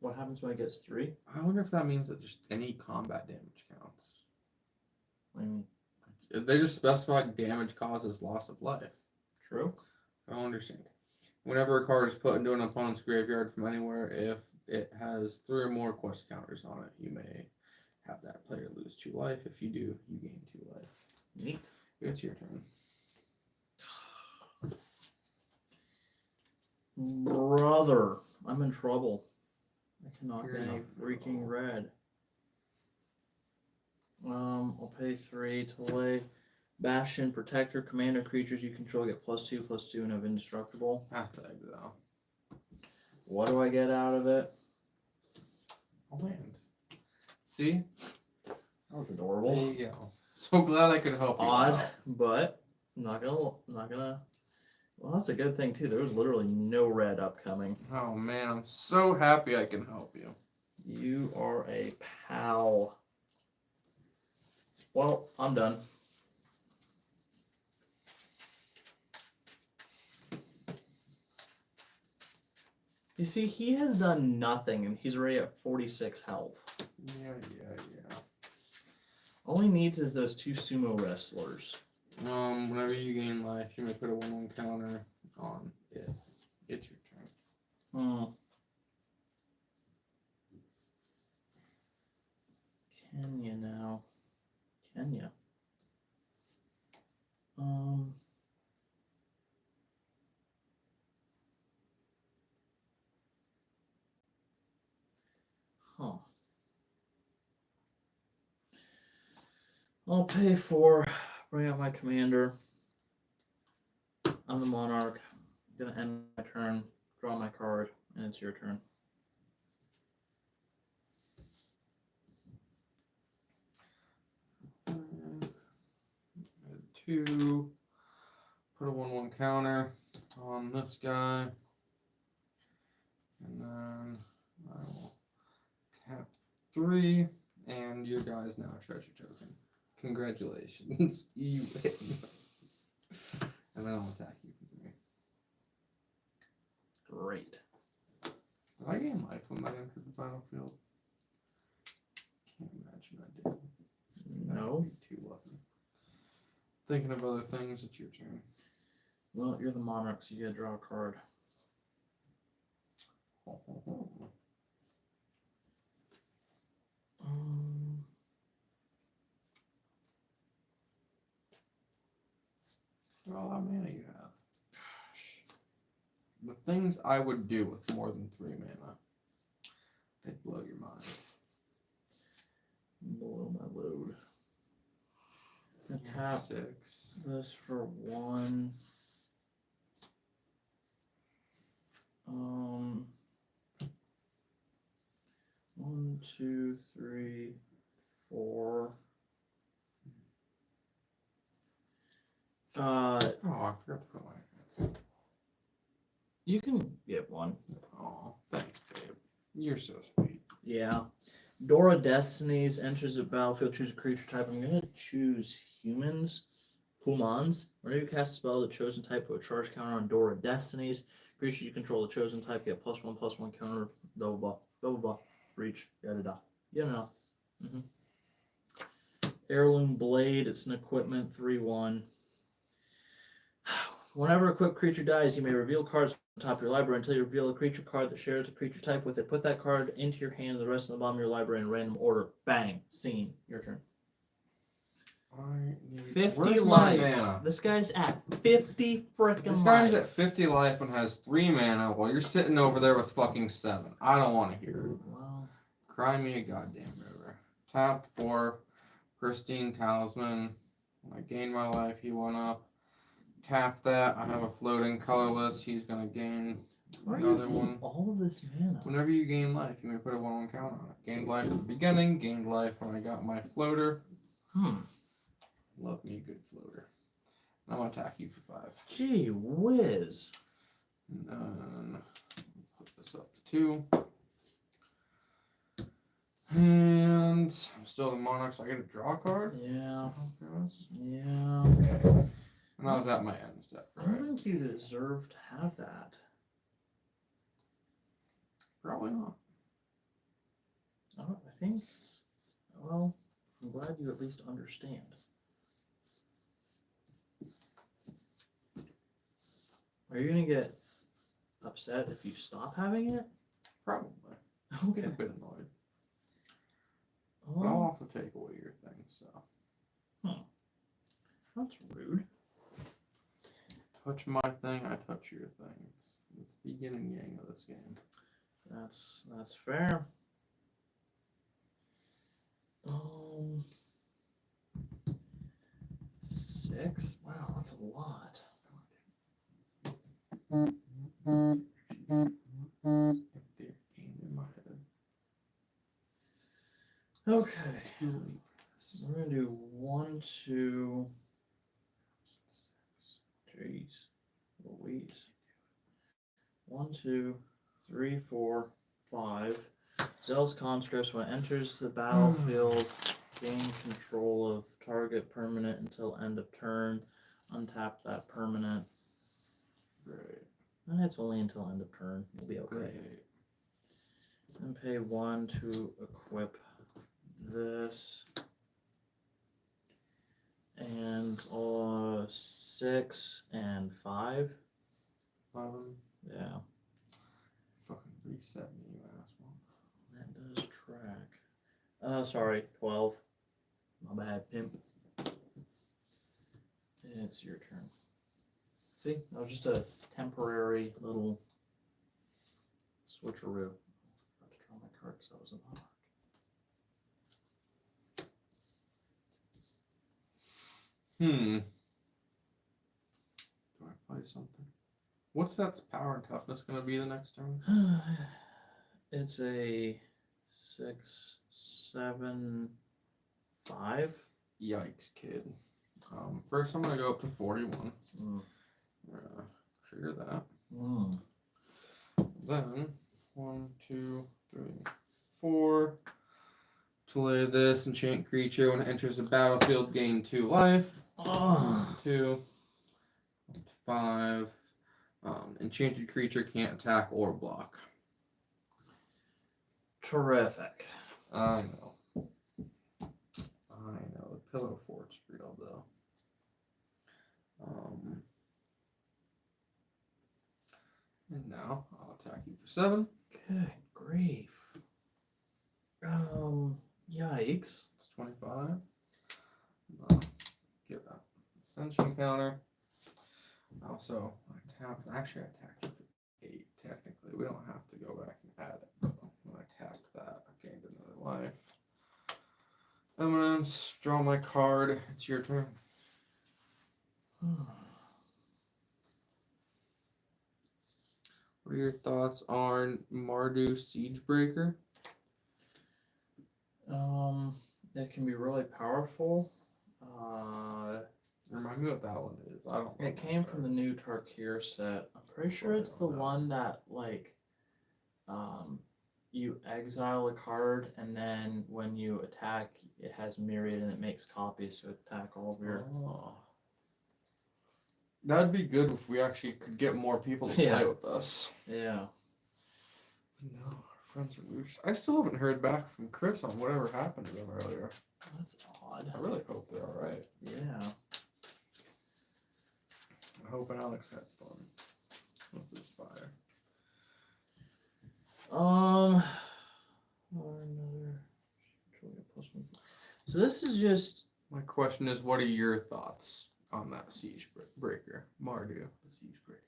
[SPEAKER 2] What happens when it gets 3?
[SPEAKER 1] I wonder if that means that just any combat damage counts.
[SPEAKER 2] What do you mean?
[SPEAKER 1] They just specify damage causes loss of life.
[SPEAKER 2] True.
[SPEAKER 1] I don't understand. Whenever a card is put into an opponent's graveyard from anywhere, if it has 3 or more quest counters on it, you may have that player lose 2 life. If you do, you gain 2 life.
[SPEAKER 2] Neat.
[SPEAKER 1] It's your turn.
[SPEAKER 2] Brother, I'm in trouble. I cannot
[SPEAKER 1] You're
[SPEAKER 2] get any
[SPEAKER 1] not in
[SPEAKER 2] freaking
[SPEAKER 1] trouble.
[SPEAKER 2] red. I'll pay 3 to lay Bastion, Protector, Commander creatures you control get +2/+2 and have indestructible.
[SPEAKER 1] Have to exit out.
[SPEAKER 2] What do I get out of it?
[SPEAKER 1] A land. See?
[SPEAKER 2] That was
[SPEAKER 1] There
[SPEAKER 2] adorable.
[SPEAKER 1] you go. So glad I could help you
[SPEAKER 2] Odd,
[SPEAKER 1] out.
[SPEAKER 2] but I'm not gonna. Well, that's a good thing too. There was literally no red upcoming.
[SPEAKER 1] Oh man, I'm so happy I can help you.
[SPEAKER 2] You are a pal. Well, I'm done. You see, he has done nothing, and he's already at 46 health.
[SPEAKER 1] Yeah.
[SPEAKER 2] All he needs is those 2 sumo wrestlers.
[SPEAKER 1] Whenever you gain life, you may put a 1/1 counter on it. It's your turn.
[SPEAKER 2] Can you now? Can you? Huh. I'll pay 4. Bring out my commander. I'm the monarch. I'm gonna end my turn. Draw my card, and it's your turn.
[SPEAKER 1] Add 2. Put a 1/1 counter on this guy. And then I will tap 3. And your guy is now a treasure token. Congratulations. You win. And then I'll attack you for 3.
[SPEAKER 2] Great.
[SPEAKER 1] Did I gain life when I entered the battlefield? Can't imagine I did. That
[SPEAKER 2] No.
[SPEAKER 1] would be too lucky. Thinking of other things, it's your turn.
[SPEAKER 2] Well, you're the monarch, so you gotta draw a card.
[SPEAKER 1] All that mana you have. The things I would do with more than 3 mana, they'd blow your mind.
[SPEAKER 2] Blow my load.
[SPEAKER 1] You're
[SPEAKER 2] Tap
[SPEAKER 1] 6.
[SPEAKER 2] this for 1. 1, 2, 3, 4.
[SPEAKER 1] Oh, I forgot to put my.
[SPEAKER 2] You can get 1.
[SPEAKER 1] Oh, thanks, babe. You're so sweet.
[SPEAKER 2] Yeah. Dora Destinies enters the battlefield. Choose a creature type. I'm gonna choose humans. Humans. Whenever you cast a spell of the chosen type, put a charge counter on Dora Destinies. Creature you control the chosen type get +1/+1 counter. Blah blah blah. Blah blah blah. Reach. Yada da. You know. Heirloom Blade. It's an equipment 3/1. Whenever a equipped creature dies, you may reveal cards from the top of your library until you reveal a creature card that shares a creature type with it. Put that card into your hand and the rest of the bottom of your library in random order. Bang. Scene. Your turn.
[SPEAKER 1] I need
[SPEAKER 2] 50
[SPEAKER 1] Where's my
[SPEAKER 2] life.
[SPEAKER 1] mana?
[SPEAKER 2] This guy's at 50 frickin'
[SPEAKER 1] This
[SPEAKER 2] life.
[SPEAKER 1] guy's at 50 life and has 3 mana while you're sitting over there with fucking 7. I don't want to hear it.
[SPEAKER 2] Well,
[SPEAKER 1] Cry me a goddamn river. Tap 4. Pristine Talisman. When I gained my life, he went up. tap that. I have a floating colorless. He's gonna gain
[SPEAKER 2] Why are you
[SPEAKER 1] another
[SPEAKER 2] getting
[SPEAKER 1] one.
[SPEAKER 2] all of this mana?
[SPEAKER 1] Whenever you gain life, you may put a 1/1 count on it. Gained life at the beginning, gained life when I got my floater. Love me a good floater. And I'm gonna attack you for 5.
[SPEAKER 2] Gee whiz.
[SPEAKER 1] And then put this up to 2. And I'm still the monarch, so I get a draw card.
[SPEAKER 2] Yeah. Yeah.
[SPEAKER 1] And I was at my end step,
[SPEAKER 2] I don't
[SPEAKER 1] right?
[SPEAKER 2] think you deserve to have that.
[SPEAKER 1] Probably not.
[SPEAKER 2] I think. Well, I'm glad you at least understand. Are you gonna get upset if you stop having it?
[SPEAKER 1] Probably.
[SPEAKER 2] Okay.
[SPEAKER 1] Get a bit annoyed. But I'll
[SPEAKER 2] Oh,
[SPEAKER 1] also take away your thing, so.
[SPEAKER 2] that's rude.
[SPEAKER 1] Touch my thing, I touch your thing. It's the yin and yang of this game.
[SPEAKER 2] That's fair. 6? Wow, that's a lot.
[SPEAKER 1] The game in my head.
[SPEAKER 2] Okay.
[SPEAKER 1] Too late for this.
[SPEAKER 2] We're gonna do 1, 2. Jeez. Louise. 1, 2, 3, 4, 5. Zell's conscripts, when it enters the battlefield, gain control of target permanent until end of turn. Untap that permanent.
[SPEAKER 1] Great.
[SPEAKER 2] And it's only until end of turn. You'll be okay.
[SPEAKER 1] Great.
[SPEAKER 2] And pay 1 to equip this. And 6 and 5. Yeah,
[SPEAKER 1] Fucking reset me, you asshole.
[SPEAKER 2] that does track. Sorry, 12. My bad, pimp. It's your turn. See, that was just a temporary little switcheroo. I have to draw my card because I was a monarch.
[SPEAKER 1] Do I play something? What's that power and toughness going to be the next turn?
[SPEAKER 2] It's a 6, 7, 5.
[SPEAKER 1] Yikes, kid. First, I'm going to go up to 41. Trigger that. Then, 1, 2, 3, 4. Play this enchant creature when it enters the battlefield, gain 2 life. 2, 5. Enchanted creature can't attack or block.
[SPEAKER 2] Terrific.
[SPEAKER 1] I know. The pillow fort's real though. And now I'll attack you for 7.
[SPEAKER 2] Good grief. Yikes.
[SPEAKER 1] It's 25. Give that ascension counter. Also, I attacked you for 8. Technically, we don't have to go back and add it. But when I tapped that, I gained another life. Eminence, draw my card. It's your turn. What are your thoughts on Mardu Siegebreaker?
[SPEAKER 2] It can be really powerful.
[SPEAKER 1] Remind me what that one is. I don't.
[SPEAKER 2] It came from the new Tarkir set. I'm pretty sure it's the one that you exile a card and then when you attack, it has myriad and it makes copies to attack all of your.
[SPEAKER 1] Oh. That'd be good if we actually could get more people to play with us.
[SPEAKER 2] Yeah.
[SPEAKER 1] No, our friends are loose. I still haven't heard back from Chris on whatever happened to them earlier.
[SPEAKER 2] That's odd.
[SPEAKER 1] I really hope they're alright.
[SPEAKER 2] Yeah.
[SPEAKER 1] I hope Alex had fun with this fire.
[SPEAKER 2] Another. So this is just.
[SPEAKER 1] My question is, what are your thoughts on that siege breaker, Mardu, the siege breaker?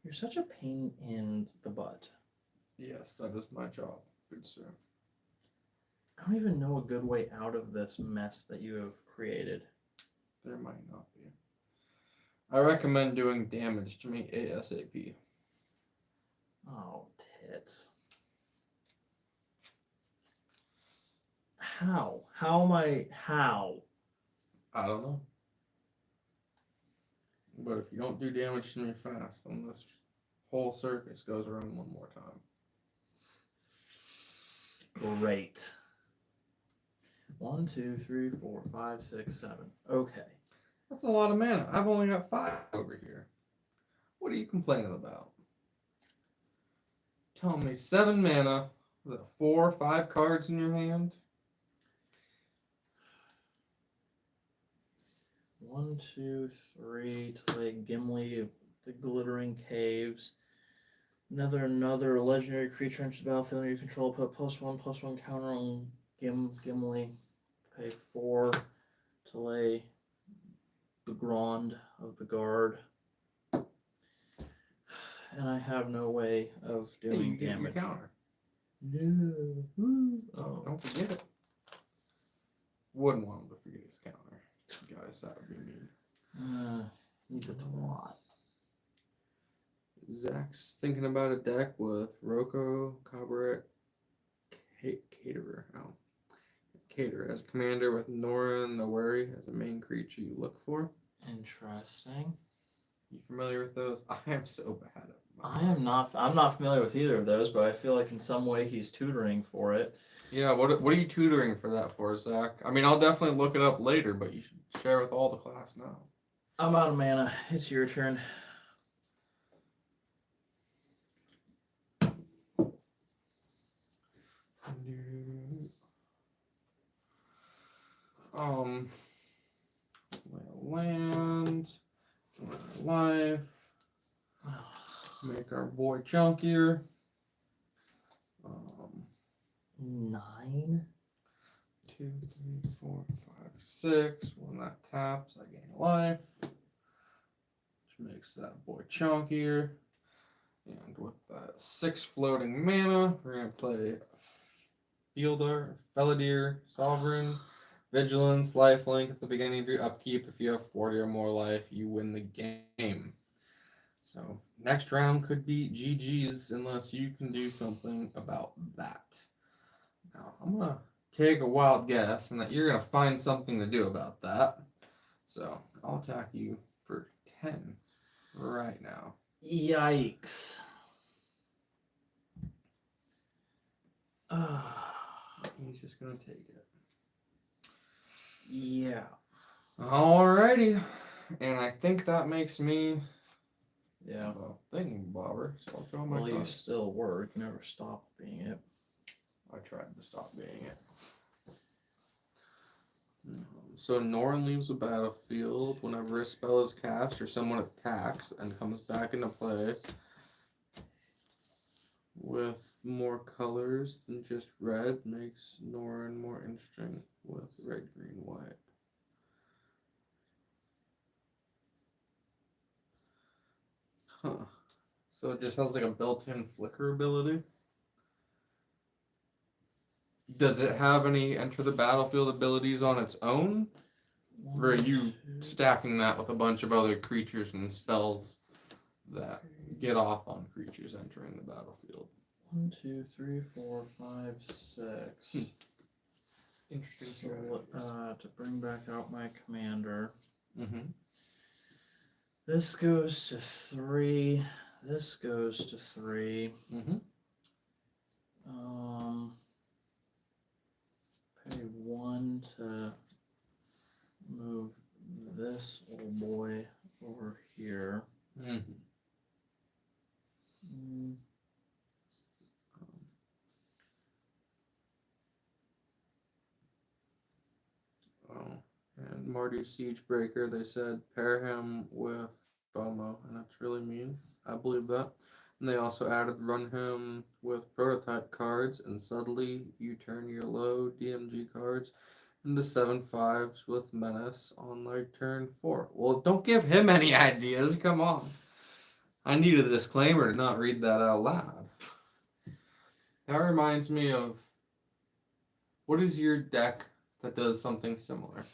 [SPEAKER 2] You're such a pain in the butt.
[SPEAKER 1] Yes, that is my job, good sir.
[SPEAKER 2] I don't even know a good way out of this mess that you have created.
[SPEAKER 1] There might not be. I recommend doing damage to me ASAP.
[SPEAKER 2] Oh, tits. How? How?
[SPEAKER 1] I don't know. But if you don't do damage to me fast, then this whole circus goes around one more time.
[SPEAKER 2] Great. 1, 2, 3, 4, 5, 6, 7. Okay.
[SPEAKER 1] That's a lot of mana. I've only got 5 over here. What are you complaining about? Tell me 7 mana. Was it 4 or 5 cards in your hand?
[SPEAKER 2] 1, 2, 3 to play Gimli, the Glittering Caves. Another legendary creature enters the battlefield under your control. Put +1/+1 counter on Gimli. Pay 4 to lay the Grand of the Guard. And I have no way of doing
[SPEAKER 1] you get your
[SPEAKER 2] damage.
[SPEAKER 1] counter.
[SPEAKER 2] No.
[SPEAKER 1] Oh, don't forget it. Wouldn't want him to forget his counter. Guys, that would be mean.
[SPEAKER 2] He's a twat.
[SPEAKER 1] Zach's thinking about a deck with Roko, Cabaret, Caterer. Oh. Caterer as commander with Norin the Wary as a main creature you look for.
[SPEAKER 2] Interesting.
[SPEAKER 1] You familiar with those? I am so bad at them.
[SPEAKER 2] I'm not familiar with either of those, but I feel like in some way he's tutoring for it.
[SPEAKER 1] Yeah, what are you tutoring for that for, Zach? I mean, I'll definitely look it up later, but you should share with all the class now.
[SPEAKER 2] I'm out of mana. It's your turn.
[SPEAKER 1] Land, life, make our boy chunkier.
[SPEAKER 2] 9.
[SPEAKER 1] 2, 3, 4, 5, 6. When that taps, I gain a life, which makes that boy chunkier. And with that 6 floating mana, we're gonna play Fielder, Felidar, Sovereign, Vigilance, Lifelink at the beginning of your upkeep. If you have 40 or more life, you win the game. So next round could be GG's unless you can do something about that. Now I'm gonna take a wild guess and that you're gonna find something to do about that. So I'll attack you for 10 right now.
[SPEAKER 2] Yikes.
[SPEAKER 1] He's just gonna take it.
[SPEAKER 2] Yeah.
[SPEAKER 1] Alrighty. And I think that makes me
[SPEAKER 2] Yeah.
[SPEAKER 1] a thinking bobber. So I'll draw my
[SPEAKER 2] Well, you
[SPEAKER 1] card.
[SPEAKER 2] still were. You never stopped being it.
[SPEAKER 1] I tried to stop being it. So Norn leaves the battlefield whenever a spell is cast or someone attacks and comes back into play with more colors than just red, makes Norn more interesting with red, green, white. Huh. So it just has like a built-in flicker ability. Does it have any enter the battlefield abilities on its own? Or are you stacking that with a bunch of other creatures and spells that get off on creatures entering the battlefield?
[SPEAKER 2] 1, 2, 3, 4, 5, 6.
[SPEAKER 1] Interesting.
[SPEAKER 2] So, to bring back out my commander.
[SPEAKER 1] Mm-hmm.
[SPEAKER 2] This goes to 3. This goes to 3.
[SPEAKER 1] Mm-hmm.
[SPEAKER 2] Pay 1 to move this old boy over here.
[SPEAKER 1] Mm-hmm. And Marty's Siegebreaker, they said pair him with FOMO, and that's really mean. I believe that. And they also added run him with prototype cards, and suddenly you turn your low DMG cards into 7/5s with Menace on like turn 4. Well, don't give him any ideas. Come on. I needed a disclaimer to not read that out loud. That reminds me of What is your deck that does something similar?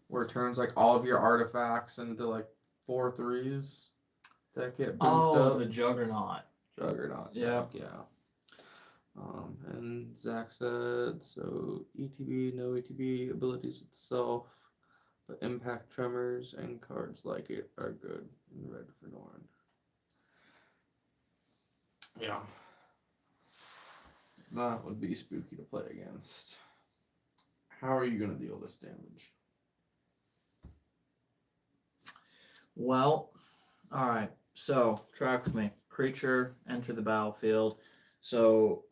[SPEAKER 1] Where it turns like all of your artifacts into like 4/3s that get boosted up.
[SPEAKER 2] The Juggernaut.
[SPEAKER 1] Juggernaut.
[SPEAKER 2] Yeah.
[SPEAKER 1] Deck, yeah. And Zach said, so ETB, no ETB, abilities itself, but impact tremors and cards like it are good in red for Norn. Yeah. That would be spooky to play against. How are you going to deal this damage?
[SPEAKER 2] Well, all right. So track with me. Creature enter the battlefield. So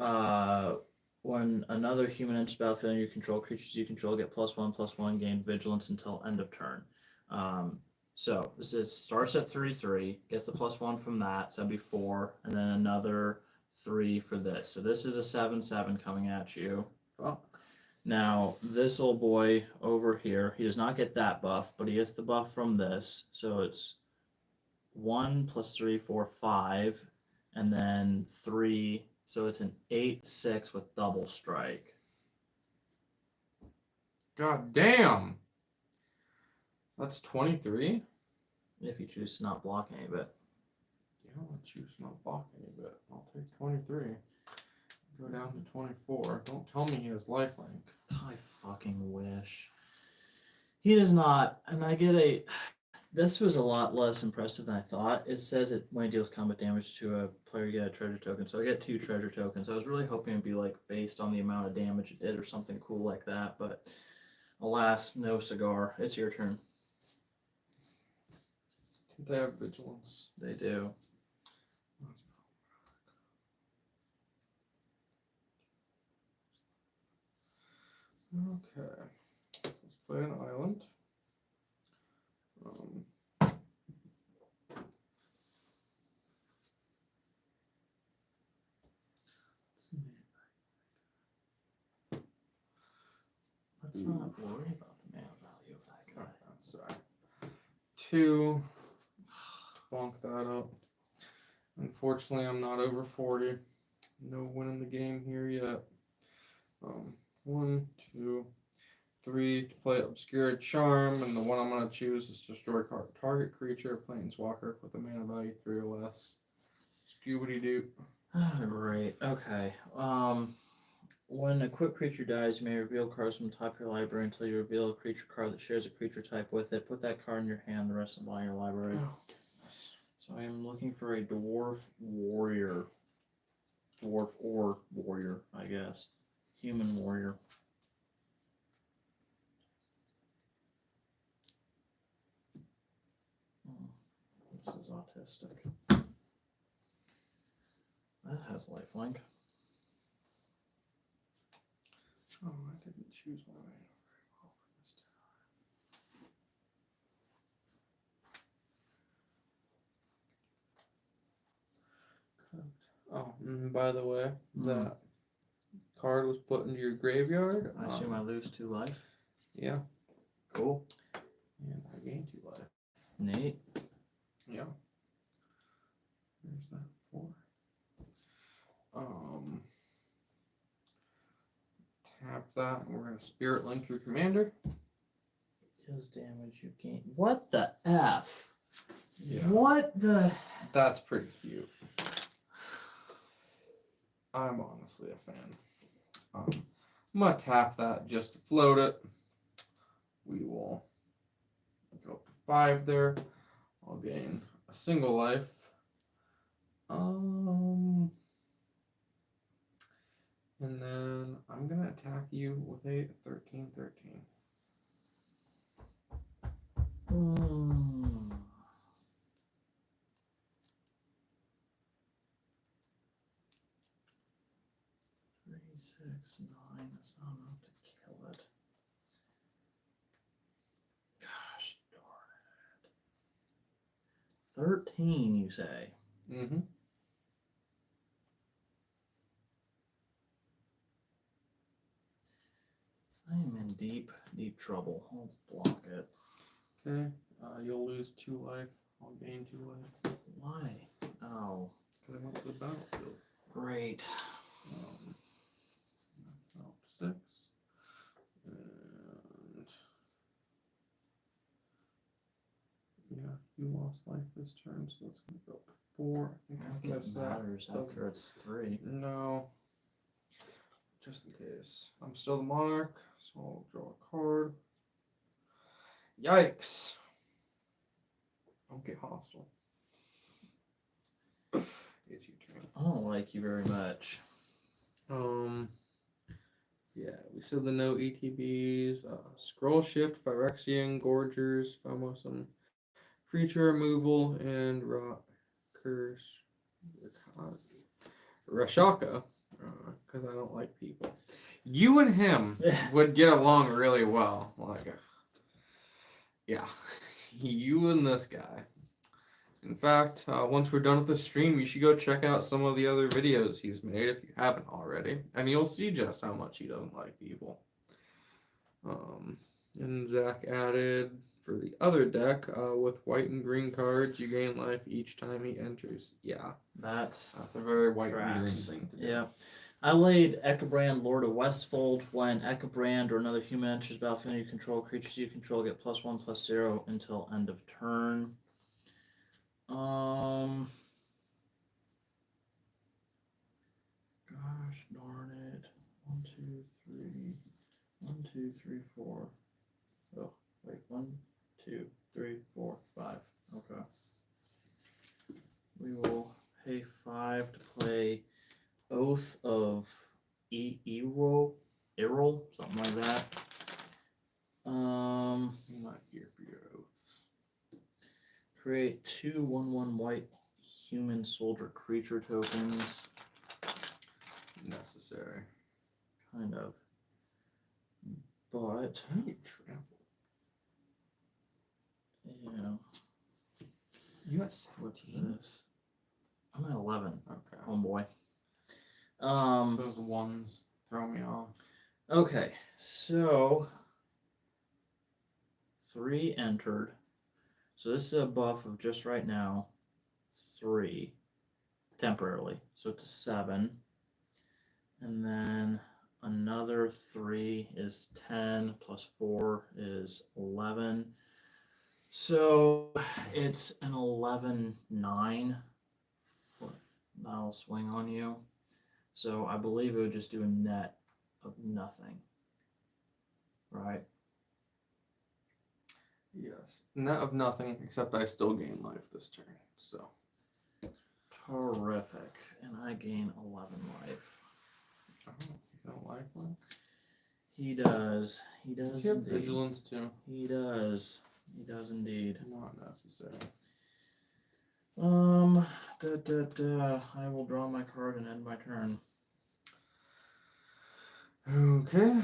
[SPEAKER 2] when another human enters the battlefield and you control, creatures you control get +1/+1, gain vigilance until end of turn. So this starts at 3/3, gets the +1 from that, so that'd be 4, and then another 3 for this. So this is a 7/7 coming at you.
[SPEAKER 1] Oh.
[SPEAKER 2] Now, this old boy over here, he does not get that buff, but he gets the buff from this. So it's 1 + 3, 4, 5, and then 3. So it's an 8/6 with double strike.
[SPEAKER 1] God damn. That's 23?
[SPEAKER 2] If you choose to not block any of it.
[SPEAKER 1] Yeah, I'll choose not block any of it. I'll take 23. Go down to 24. Don't tell me he has lifelink.
[SPEAKER 2] I fucking wish. He does not. And I get a... This was a lot less impressive than I thought. It says it when it deals combat damage to a player, you get a treasure token. So I get 2 treasure tokens. I was really hoping it'd be like based on the amount of damage it did or something cool like that. But alas, no cigar. It's your turn.
[SPEAKER 1] They have vigilance.
[SPEAKER 2] They do.
[SPEAKER 1] Okay. Let's play an island.
[SPEAKER 2] Let's not worry about the mana value of that guy.
[SPEAKER 1] Okay, sorry. 2. Bonk that up. Unfortunately, I'm not over 40. No winning the game here yet. 1, 2, 3 to play Obscura Charm, and the one I'm going to choose is destroy target creature, planeswalker, with a mana value 3 or less. Scoobity doop.
[SPEAKER 2] Great. Okay. When a equipped creature dies, you may reveal cards from the top of your library until you reveal a creature card that shares a creature type with it. Put that card in your hand, the rest of them in your library.
[SPEAKER 1] Oh, goodness.
[SPEAKER 2] So I am looking for a dwarf warrior. Dwarf or warrior, I guess. Human warrior. This is autistic. That has lifelink.
[SPEAKER 1] Oh, I didn't choose my mana very well for this time. Oh, and by the way, that card was put into your graveyard.
[SPEAKER 2] I assume I lose 2 life.
[SPEAKER 1] Yeah.
[SPEAKER 2] Cool.
[SPEAKER 1] And I gained 2 life.
[SPEAKER 2] Neat.
[SPEAKER 1] Yeah. There's that 4. Tap that, and we're gonna Spirit Link your commander.
[SPEAKER 2] Deals damage you gain. What the F?
[SPEAKER 1] Yeah.
[SPEAKER 2] What the?
[SPEAKER 1] That's pretty cute. I'm honestly a fan. I'm gonna tap that just to float it. We will go up to 5 there. I'll gain a single life. And then I'm gonna attack you with a 13/13.
[SPEAKER 2] Mm. 3, 6, 9. That's not enough to kill it. Gosh darn it. 13, you say?
[SPEAKER 1] Mm-hmm.
[SPEAKER 2] I am in deep, deep trouble. I'll block it.
[SPEAKER 1] Okay. You'll lose 2 life. I'll gain 2 life.
[SPEAKER 2] Why? Oh.
[SPEAKER 1] Because I went to the battlefield.
[SPEAKER 2] Great.
[SPEAKER 1] 6. And yeah, you lost life this turn, so it's going to go up to 4. I think
[SPEAKER 2] I
[SPEAKER 1] I
[SPEAKER 2] don't think
[SPEAKER 1] messed
[SPEAKER 2] it
[SPEAKER 1] that.
[SPEAKER 2] matters after it's 3.
[SPEAKER 1] No. Just in case. I'm still the monarch, so I'll draw a card. Yikes. Don't get hostile. It's your turn.
[SPEAKER 2] I don't like you very much.
[SPEAKER 1] Yeah, we said the no ETBs. Scroll Shift, Phyrexian, Gorgers, Fomosum, Creature Removal, and Rock Curse. Rashaka, because I don't like people. You and him would get along really well. Yeah, you and this guy. In fact, once we're done with the stream, you should go check out some of the other videos he's made if you haven't already, and you'll see just how much he doesn't like people. And Zach added for the other deck, with white and green cards, you gain life each time he enters. Yeah,
[SPEAKER 2] That's
[SPEAKER 1] a very white and green
[SPEAKER 2] tracks.
[SPEAKER 1] thing to do.
[SPEAKER 2] Yeah. I laid Echobrand, Lord of Westfold. When Echobrand or another human enters battlefield you control, creatures you control get +1/+0 until end of turn. Gosh darn it. 1, 2, 3. 1, 2, 3, 4. Oh, wait. 1, 2, 3, 4, 5. Okay. We will pay 5 to play Oath of Erol, something like that.
[SPEAKER 1] I'm not here for your oaths.
[SPEAKER 2] Create 2 1/1 white human soldier creature tokens.
[SPEAKER 1] Necessary.
[SPEAKER 2] Kind of. But
[SPEAKER 1] I need trample.
[SPEAKER 2] yeah.
[SPEAKER 1] You at
[SPEAKER 2] What's
[SPEAKER 1] 17?
[SPEAKER 2] this? I'm at 11.
[SPEAKER 1] Okay.
[SPEAKER 2] Homeboy.
[SPEAKER 1] Those ones throw me off.
[SPEAKER 2] Okay, so 3 entered. So this is a buff of just right now 3 temporarily. So it's a 7. And then another 3 is 10 plus 4 is 11. So it's an 11-9. That'll swing on you. So I believe it would just do a net of nothing. Right?
[SPEAKER 1] Yes. Net of nothing, except I still gain life this turn. So.
[SPEAKER 2] Terrific. And I gain 11 life.
[SPEAKER 1] Oh, you don't like one?
[SPEAKER 2] He does. He does
[SPEAKER 1] Does he have
[SPEAKER 2] indeed.
[SPEAKER 1] vigilance too?
[SPEAKER 2] He does. He does indeed.
[SPEAKER 1] Not necessary.
[SPEAKER 2] I will draw my card and end my turn.
[SPEAKER 1] Okay.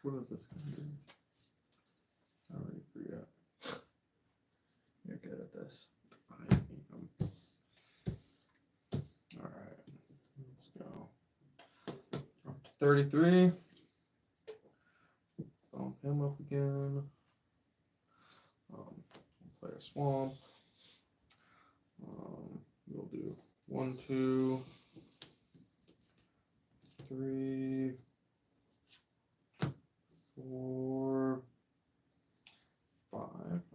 [SPEAKER 1] What is this going to do? I already forgot.
[SPEAKER 2] You're good at this.
[SPEAKER 1] I hate him. Alright. Let's go. Up to 33. Bump him up again. Play a swamp. We'll do 1, 2, 3, 4, 5.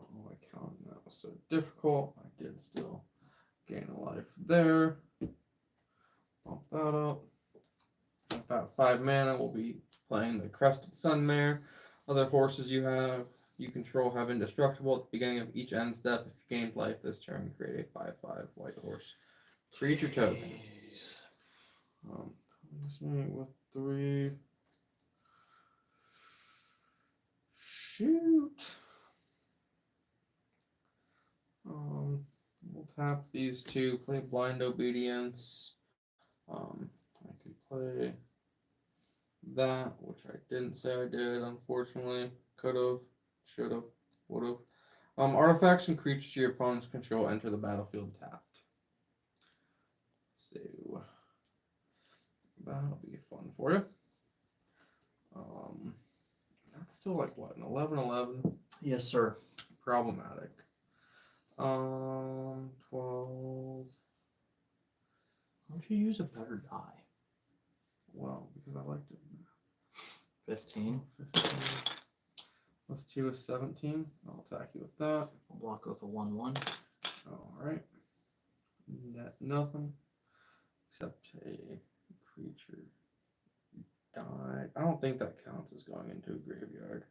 [SPEAKER 1] Oh, I counted. That was so difficult. I did still gain a life there. Bump that up. With that 5 mana, we'll be playing the Crested Sunmare. Other horses you control have indestructible at the beginning of each end step. If you gained life this turn, create a 5/5 white horse creature token. This one with 3. Shoot. We'll tap these 2. Play Blind Obedience. I can play that, which I didn't say I did, unfortunately. Could've, should've, would've. Artifacts and creatures your opponent's control enter the battlefield tapped. So that'll be fun for you. That's still like what, an 11/11?
[SPEAKER 2] Yes, sir.
[SPEAKER 1] problematic. 12.
[SPEAKER 2] Why don't you use a better die?
[SPEAKER 1] Well, because I liked it.
[SPEAKER 2] 15.
[SPEAKER 1] 15. Plus 2 is 17. I'll attack you with that.
[SPEAKER 2] I'll block with a 1/1.
[SPEAKER 1] Alright. Net nothing. Except a creature died. I don't think that counts as going into a graveyard.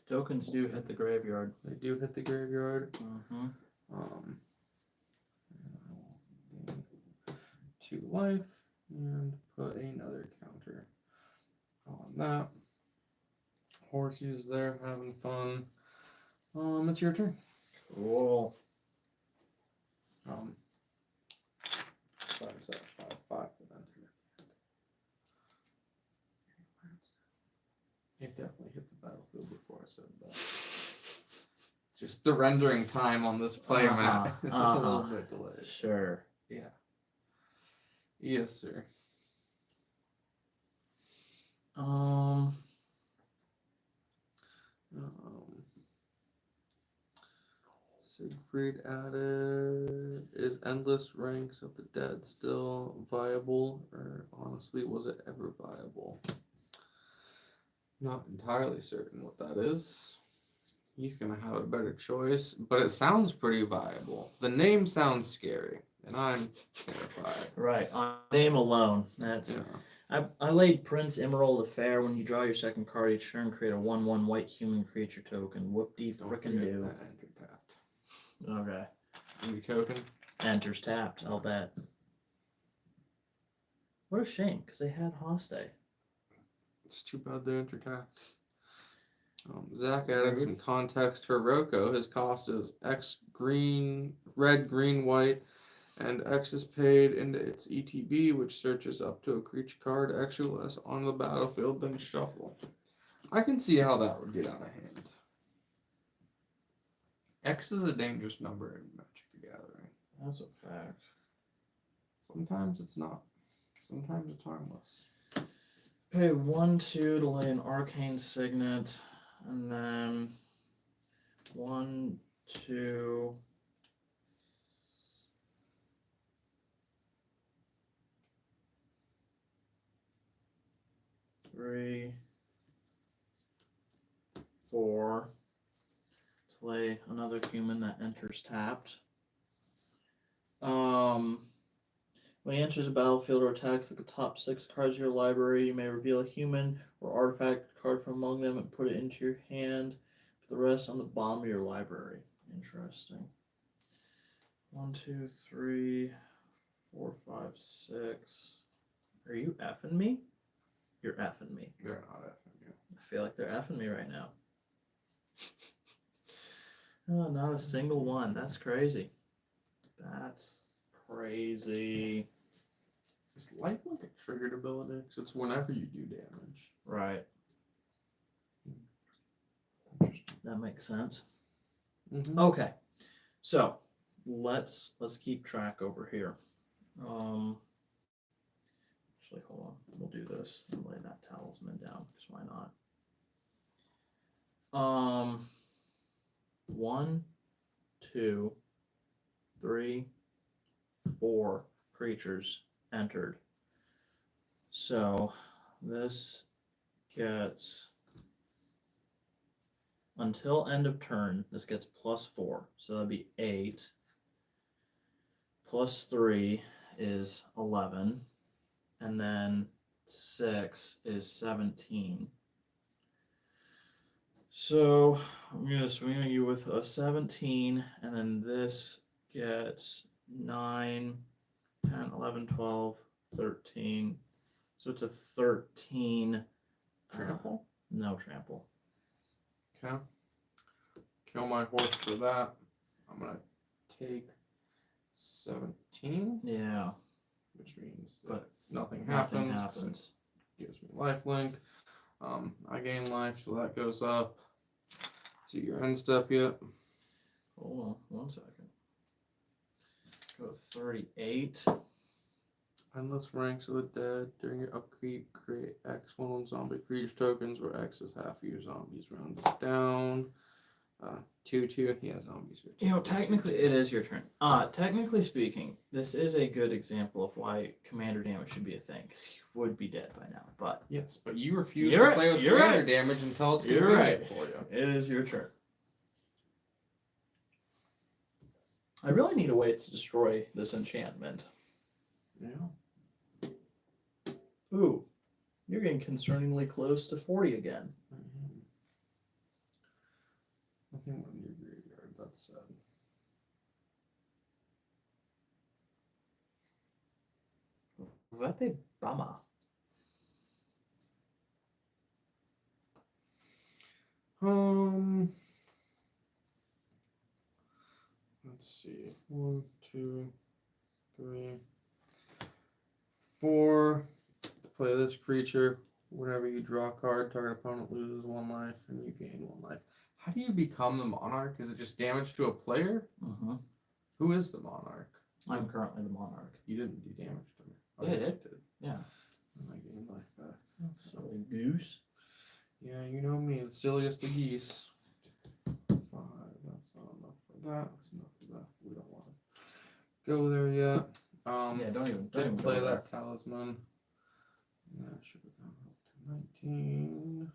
[SPEAKER 2] Tokens do hit the graveyard.
[SPEAKER 1] They do hit the graveyard.
[SPEAKER 2] Mm-hmm.
[SPEAKER 1] And I will gain 2 life and put another counter on that. Horsey's there having fun. It's your turn.
[SPEAKER 2] Cool.
[SPEAKER 1] 5, 7, 5, 5 with enter. It definitely hit the battlefield before I said that. Just the rendering time on this player map is a little bit delayed.
[SPEAKER 2] Sure.
[SPEAKER 1] Yeah. Yes, sir. Siegfried added. Is Endless Ranks of the Dead still viable? Or honestly, was it ever viable? Not entirely certain what that is. He's going to have a better choice, but it sounds pretty viable. The name sounds scary, and I'm terrified.
[SPEAKER 2] Right. On name alone. That's.
[SPEAKER 1] Yeah.
[SPEAKER 2] I laid Prince Emerald the Fair. When you draw your second card each turn, create a 1/1 white human creature token. Whoop-dee frickin' do.
[SPEAKER 1] That enter tapped.
[SPEAKER 2] Okay.
[SPEAKER 1] New token.
[SPEAKER 2] Enters tapped, I'll bet. What a shame, because they had Hoste.
[SPEAKER 1] It's too bad they enter tapped. Zach added some context for Roko. His cost is X green, red, green, white, and X is paid into its ETB, which searches up to a creature card X or less on the battlefield, then shuffle. I can see how that would get out of hand. X is a dangerous number in Magic the Gathering.
[SPEAKER 2] That's a fact.
[SPEAKER 1] Sometimes it's not. Sometimes it's harmless.
[SPEAKER 2] Pay 1/2 to lay an Arcane Signet, and then 1, 2. Three, 4 to lay another human that enters tapped. When he enters a battlefield or attacks the top 6 cards of your library, you may reveal a human or artifact card from among them and put it into your hand. Put the rest on the bottom of your library. Interesting. 1, 2, 3, 4, 5, 6. Are you effing me? You're effing me.
[SPEAKER 1] They're not effing you.
[SPEAKER 2] I feel like they're effing me right now. Oh, not a single one. That's crazy. That's crazy.
[SPEAKER 1] Is life like a triggered ability? Because it's whenever you do damage.
[SPEAKER 2] Right. That makes sense.
[SPEAKER 1] Mm-hmm.
[SPEAKER 2] Okay. So let's keep track over here. Actually, hold on. We'll do this and lay that talisman down, because why not? 1, 2, 3, 4 creatures entered. So this gets, until end of turn, this gets +4. So that'd be 8. Plus 3 is 11. And then 6 is 17. So I'm going to swing at you with a 17, and then this gets 9, 10, 11, 12, 13. So it's a 13.
[SPEAKER 1] Trample?
[SPEAKER 2] No trample.
[SPEAKER 1] Okay. Kill my horse for that. I'm going to take 17.
[SPEAKER 2] Yeah.
[SPEAKER 1] Which means that
[SPEAKER 2] But
[SPEAKER 1] nothing
[SPEAKER 2] nothing
[SPEAKER 1] happens.
[SPEAKER 2] happens.
[SPEAKER 1] Gives me lifelink. I gain life, so that goes up. See your end step yet?
[SPEAKER 2] Hold on 1 second. Go 38.
[SPEAKER 1] Endless Ranks of the Dead. During your upkeep, create X1 zombie creature tokens, where X is half your zombies rounded down. 2/2. Yeah, zombies. Are
[SPEAKER 2] You know,
[SPEAKER 1] 2/2.
[SPEAKER 2] technically, it is your turn. Technically speaking, this is a good example of why commander damage should be a thing, because you would be dead by now. But
[SPEAKER 1] Yes, but you refuse
[SPEAKER 2] You're
[SPEAKER 1] to play with
[SPEAKER 2] you're
[SPEAKER 1] commander
[SPEAKER 2] right.
[SPEAKER 1] damage until it's
[SPEAKER 2] You're
[SPEAKER 1] convenient
[SPEAKER 2] right.
[SPEAKER 1] for you.
[SPEAKER 2] It is your turn. I really need a way to destroy this enchantment.
[SPEAKER 1] Yeah.
[SPEAKER 2] Ooh, you're getting concerningly close to 40 again.
[SPEAKER 1] Nothing on your graveyard. That's sad.
[SPEAKER 2] Vete Bama.
[SPEAKER 1] Let's see. 1, 2, 3, 4. Play this creature. Whenever you draw a card, target opponent loses 1 life and you gain 1 life. How do you become the monarch? Is it just damage to a player?
[SPEAKER 2] Mm-hmm.
[SPEAKER 1] Who is the monarch?
[SPEAKER 2] I'm currently the monarch.
[SPEAKER 1] You didn't do damage to me.
[SPEAKER 2] Yeah, I
[SPEAKER 1] yes,
[SPEAKER 2] did.
[SPEAKER 1] you did.
[SPEAKER 2] Yeah.
[SPEAKER 1] I gained life back.
[SPEAKER 2] Silly goose.
[SPEAKER 1] Yeah, you know me, the silliest of geese. 5. That's not enough for that. That's enough for that. We don't want to go there yet.
[SPEAKER 2] Yeah, don't even
[SPEAKER 1] Didn't play
[SPEAKER 2] go there.
[SPEAKER 1] that talisman. That should have gone up to 19.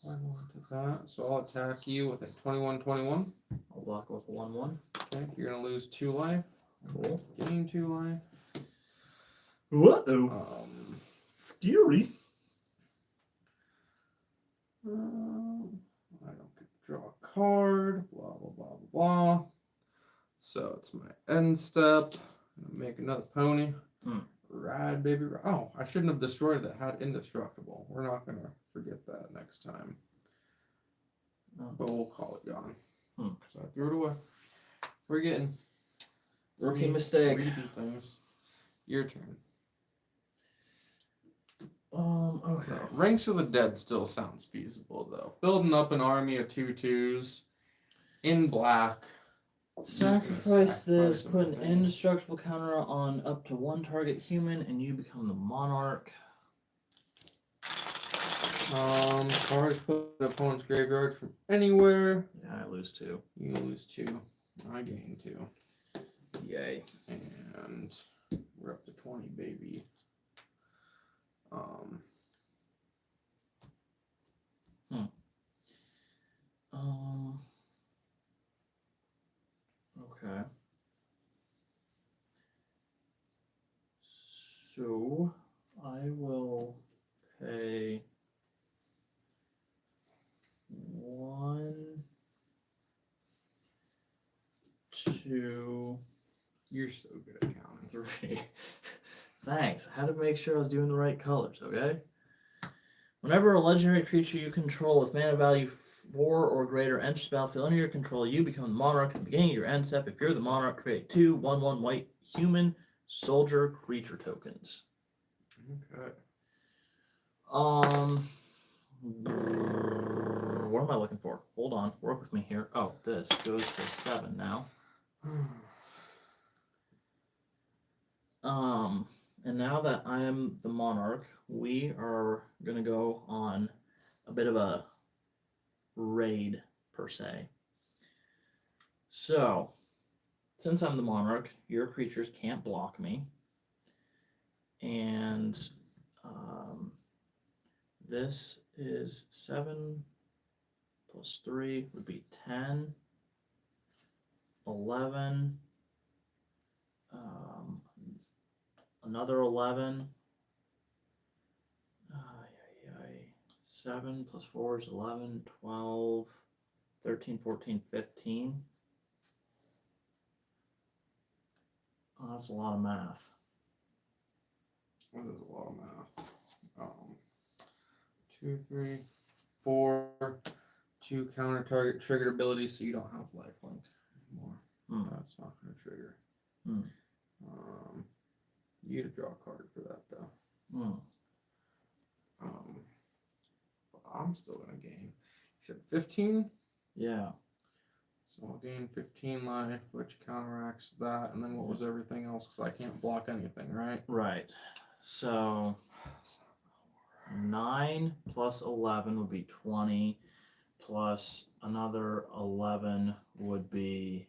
[SPEAKER 1] Hold on to that. So I'll attack you with a 21-21.
[SPEAKER 2] I'll block with a 1/1.
[SPEAKER 1] Okay, you're gonna lose 2 life.
[SPEAKER 2] Cool.
[SPEAKER 1] Gain 2 life.
[SPEAKER 2] Uh-oh. Fury.
[SPEAKER 1] I don't get to draw a card. Blah blah blah blah blah. So it's my end step. I'm gonna make another pony. Ride, baby. Oh, I shouldn't have destroyed that. Had indestructible. We're not gonna forget that next time. But we'll call it gone. So I threw it away. We're getting
[SPEAKER 2] Rookie mistake.
[SPEAKER 1] Things. Your turn.
[SPEAKER 2] Okay.
[SPEAKER 1] Ranks of the Dead still sounds feasible though. Building up an army of 2/2s in black.
[SPEAKER 2] Sacrifice this,
[SPEAKER 1] them
[SPEAKER 2] put
[SPEAKER 1] to
[SPEAKER 2] an
[SPEAKER 1] things.
[SPEAKER 2] indestructible counter on up to 1 target human, and you become the monarch.
[SPEAKER 1] Cards put the opponent's graveyard from anywhere.
[SPEAKER 2] Yeah, I lose 2.
[SPEAKER 1] You lose 2. I gain 2.
[SPEAKER 2] Yay.
[SPEAKER 1] And we're up to 20, baby.
[SPEAKER 2] Okay. So I will pay 1, 2,
[SPEAKER 1] You're so good at counting.
[SPEAKER 2] 3. Thanks. I had to make sure I was doing the right colors, okay? Whenever a legendary creature you control with mana value 4 or greater enters the battlefield under your control, you become the monarch at the beginning of your end step. If you're the monarch, create 2 1/1 white human soldier creature tokens.
[SPEAKER 1] Okay.
[SPEAKER 2] What am I looking for? Hold on. Work with me here. Oh, this goes to 7 now. And now that I am the monarch, we are going to go on a bit of a raid, per se. So, since I'm the monarch, your creatures can't block me. And this is 7 plus 3 would be 10, 11, another 11, 7 plus 4 is 11, 12, 13, 14, 15. Oh, that's a lot of math.
[SPEAKER 1] That is a lot of math. 2, 3, 4. 2 counter target triggered abilities, so you don't have lifelink anymore. That's not going to trigger. You get to draw a card for that though. But I'm still going to gain. You said 15?
[SPEAKER 2] Yeah.
[SPEAKER 1] So I'll gain 15 life, which counteracts that. And then what was everything else? Because I can't block anything, right?
[SPEAKER 2] Right. So 9 plus 11 would be 20, plus another 11 would be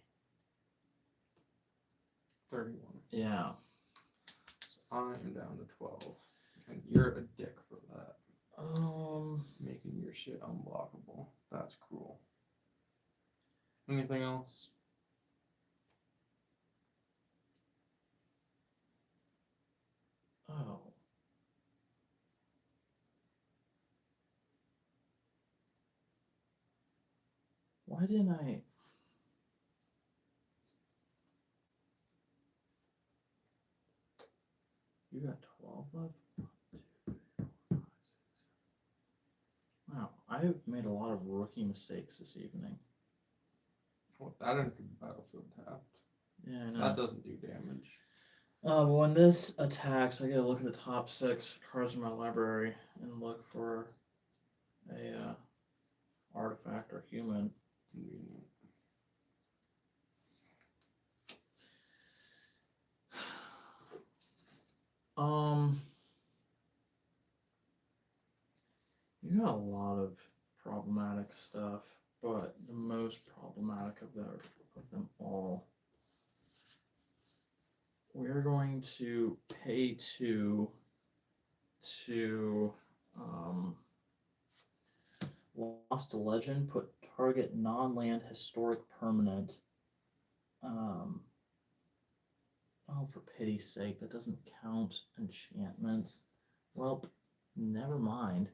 [SPEAKER 1] 31.
[SPEAKER 2] yeah.
[SPEAKER 1] So I am down to 12. And you're a dick for that. Making your shit unblockable. That's cruel. Anything else?
[SPEAKER 2] Oh. Why didn't I? You got 12 left? 1, 2, 3, 4, 5, 6, 7. Wow, I have made a lot of rookie mistakes this evening.
[SPEAKER 1] Well, that didn't do battlefield tapped.
[SPEAKER 2] Yeah, I know.
[SPEAKER 1] That doesn't do damage.
[SPEAKER 2] But when this attacks, I gotta look at the top 6 cards in my library and look for a artifact or human.
[SPEAKER 1] Convenient.
[SPEAKER 2] You got a lot of problematic stuff, but the most problematic of them all, we're going to pay to Lost to Legend, put target non-land historic permanent. Oh, for pity's sake, that doesn't count enchantments. Well, never mind.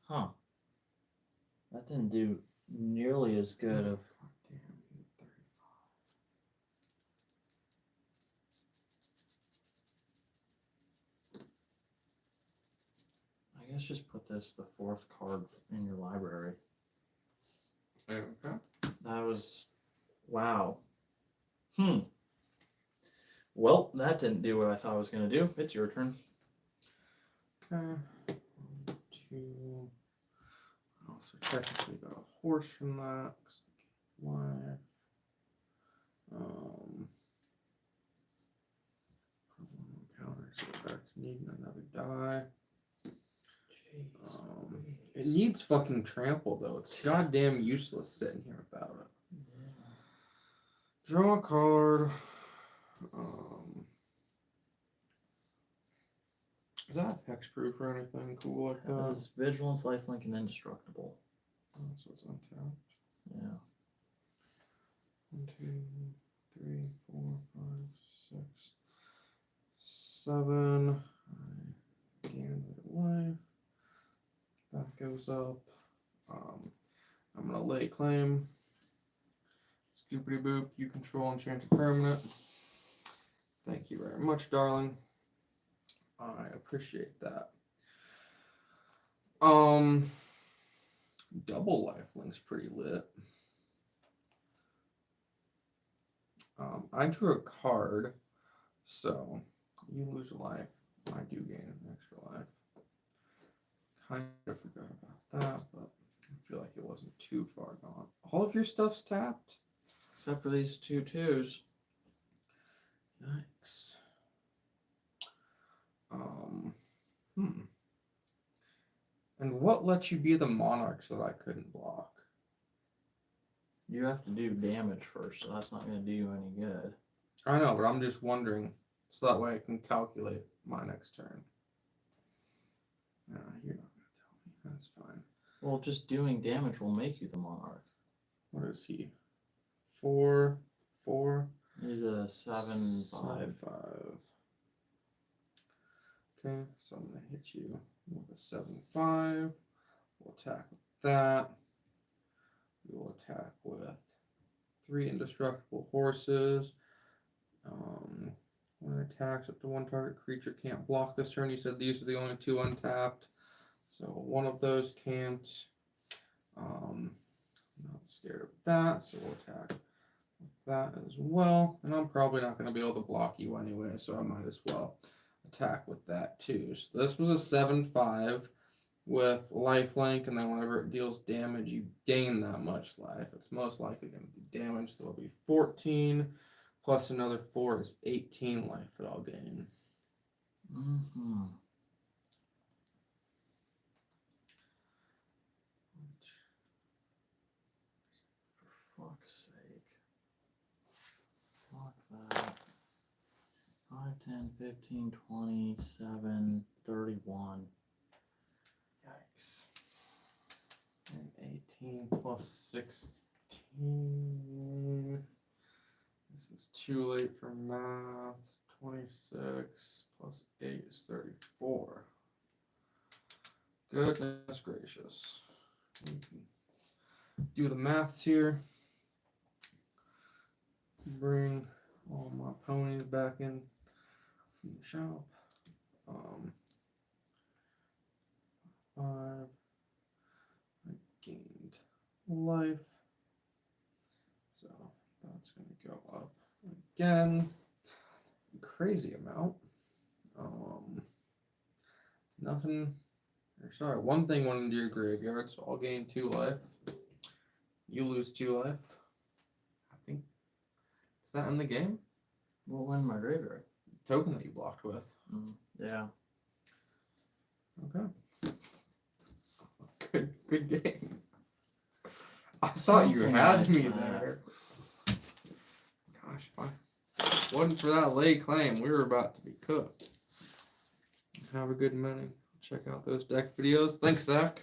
[SPEAKER 2] Huh. That didn't do nearly as good of.
[SPEAKER 1] God damn, he's at 35.
[SPEAKER 2] I guess just put this, the 4th card, in your library.
[SPEAKER 1] Okay.
[SPEAKER 2] That was. Wow. Well, that didn't do what I thought it was going to do. It's your turn.
[SPEAKER 1] Okay. 1, 2. I also technically got a horse from that. Life. Counter, so back to needing another die. It needs fucking trample though. It's goddamn useless sitting here without it.
[SPEAKER 2] Yeah.
[SPEAKER 1] Draw a card. Is that hexproof or anything cool like that?
[SPEAKER 2] Is Vigilance, Lifelink, and Indestructible.
[SPEAKER 1] Oh, so it's untapped.
[SPEAKER 2] Yeah.
[SPEAKER 1] 1, 2, 3, 4, 5, 6, 7. I gain a life. That goes up. I'm gonna lay claim. Scoopity boop. You control enchanted permanent. Thank you very much, darling. I appreciate that. Double lifelink's pretty lit. I drew a card, so you lose a life. I do gain an extra life. Kind of forgot about that, but I feel like it wasn't too far gone. All of your stuff's tapped?
[SPEAKER 2] Except for these 2 2s.
[SPEAKER 1] Yikes. And what lets you be the monarch so that I couldn't block?
[SPEAKER 2] You have to do damage first, so that's not going to do you any good.
[SPEAKER 1] I know, but I'm just wondering, so that way I can calculate my next turn. You're not going to tell me. That's fine.
[SPEAKER 2] Well, just doing damage will make you the monarch.
[SPEAKER 1] What is he? 4, 4.
[SPEAKER 2] He's a 7/5.
[SPEAKER 1] 7/5. Okay, so I'm gonna hit you with a 7/5. We'll attack with that. We will attack with 3 indestructible horses. When it attacks up to 1 target creature can't block this turn. You said these are the only 2 untapped. So one of those can't. I'm not scared of that, so we'll attack with that as well. And I'm probably not going to be able to block you anyway, so I might as well attack with that too. So this was a 7/5. with lifelink, and then whenever it deals damage, you gain that much life. It's most likely going to be damage. So it'll be 14 plus another 4 is 18 life that I'll gain.
[SPEAKER 2] Mm-hmm. For fuck's sake. Fuck that. 5, 10, 15, 27, 31.
[SPEAKER 1] Yikes. And 18 plus 16. This is too late for math. 26 plus 8 is 34. Goodness gracious. We can do the maths here. Bring all my ponies back in from the shop. 5. I gained life. So that's going to go up again. Crazy amount. Nothing. Or sorry, one thing went into your graveyard, so I'll gain 2 life. You lose 2 life. I think. Is that in the game?
[SPEAKER 2] What went in my graveyard?
[SPEAKER 1] Token that you blocked with.
[SPEAKER 2] Yeah.
[SPEAKER 1] Okay. Good game. I thought you
[SPEAKER 2] Something
[SPEAKER 1] had
[SPEAKER 2] like
[SPEAKER 1] me
[SPEAKER 2] that.
[SPEAKER 1] there. Gosh, if I wasn't for that lay claim, we were about to be cooked. Have a good morning. Check out those deck videos. Thanks, Zach.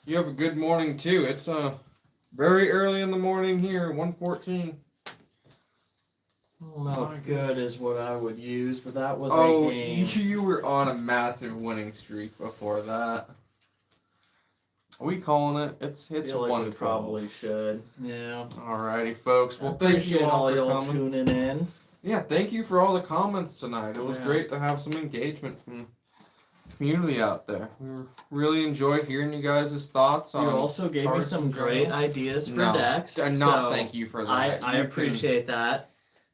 [SPEAKER 1] You have a good morning too. It's very early in the morning here, 1:14.
[SPEAKER 2] Not good is what I would use, but that was
[SPEAKER 1] Oh,
[SPEAKER 2] a game.
[SPEAKER 1] you were on a massive winning streak before that. Are we calling it? It's
[SPEAKER 2] Feel like we
[SPEAKER 1] 1-12.
[SPEAKER 2] probably should. Yeah.
[SPEAKER 1] Alrighty, folks. Well,
[SPEAKER 2] I
[SPEAKER 1] thank
[SPEAKER 2] appreciate
[SPEAKER 1] you all for
[SPEAKER 2] y'all
[SPEAKER 1] coming.
[SPEAKER 2] tuning in.
[SPEAKER 1] Yeah, thank you for all the comments tonight. It was
[SPEAKER 2] Yeah.
[SPEAKER 1] great to have some engagement from the community out there. We really enjoyed hearing you guys' thoughts on.
[SPEAKER 2] You also gave me
[SPEAKER 1] cards
[SPEAKER 2] some
[SPEAKER 1] in
[SPEAKER 2] great
[SPEAKER 1] general.
[SPEAKER 2] ideas for
[SPEAKER 1] No,
[SPEAKER 2] decks.
[SPEAKER 1] Not
[SPEAKER 2] so
[SPEAKER 1] thank you for that.
[SPEAKER 2] I
[SPEAKER 1] You can-
[SPEAKER 2] appreciate that.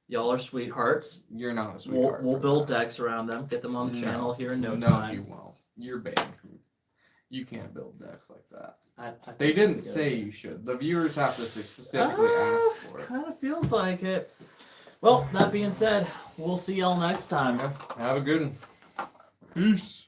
[SPEAKER 2] Y'all are sweethearts.
[SPEAKER 1] You're not a sweetheart.
[SPEAKER 2] We'll
[SPEAKER 1] for
[SPEAKER 2] build
[SPEAKER 1] that.
[SPEAKER 2] decks around them. Get them on the channel here in no
[SPEAKER 1] No,
[SPEAKER 2] time.
[SPEAKER 1] you won't. You're banned from. You can't build decks like that.
[SPEAKER 2] I
[SPEAKER 1] They
[SPEAKER 2] think
[SPEAKER 1] didn't
[SPEAKER 2] that's a good
[SPEAKER 1] say
[SPEAKER 2] idea.
[SPEAKER 1] you should. The viewers have to specifically ask for it.
[SPEAKER 2] Kind of feels like it. Well, that being said, we'll see y'all next time.
[SPEAKER 1] Yeah, have a good one. Peace.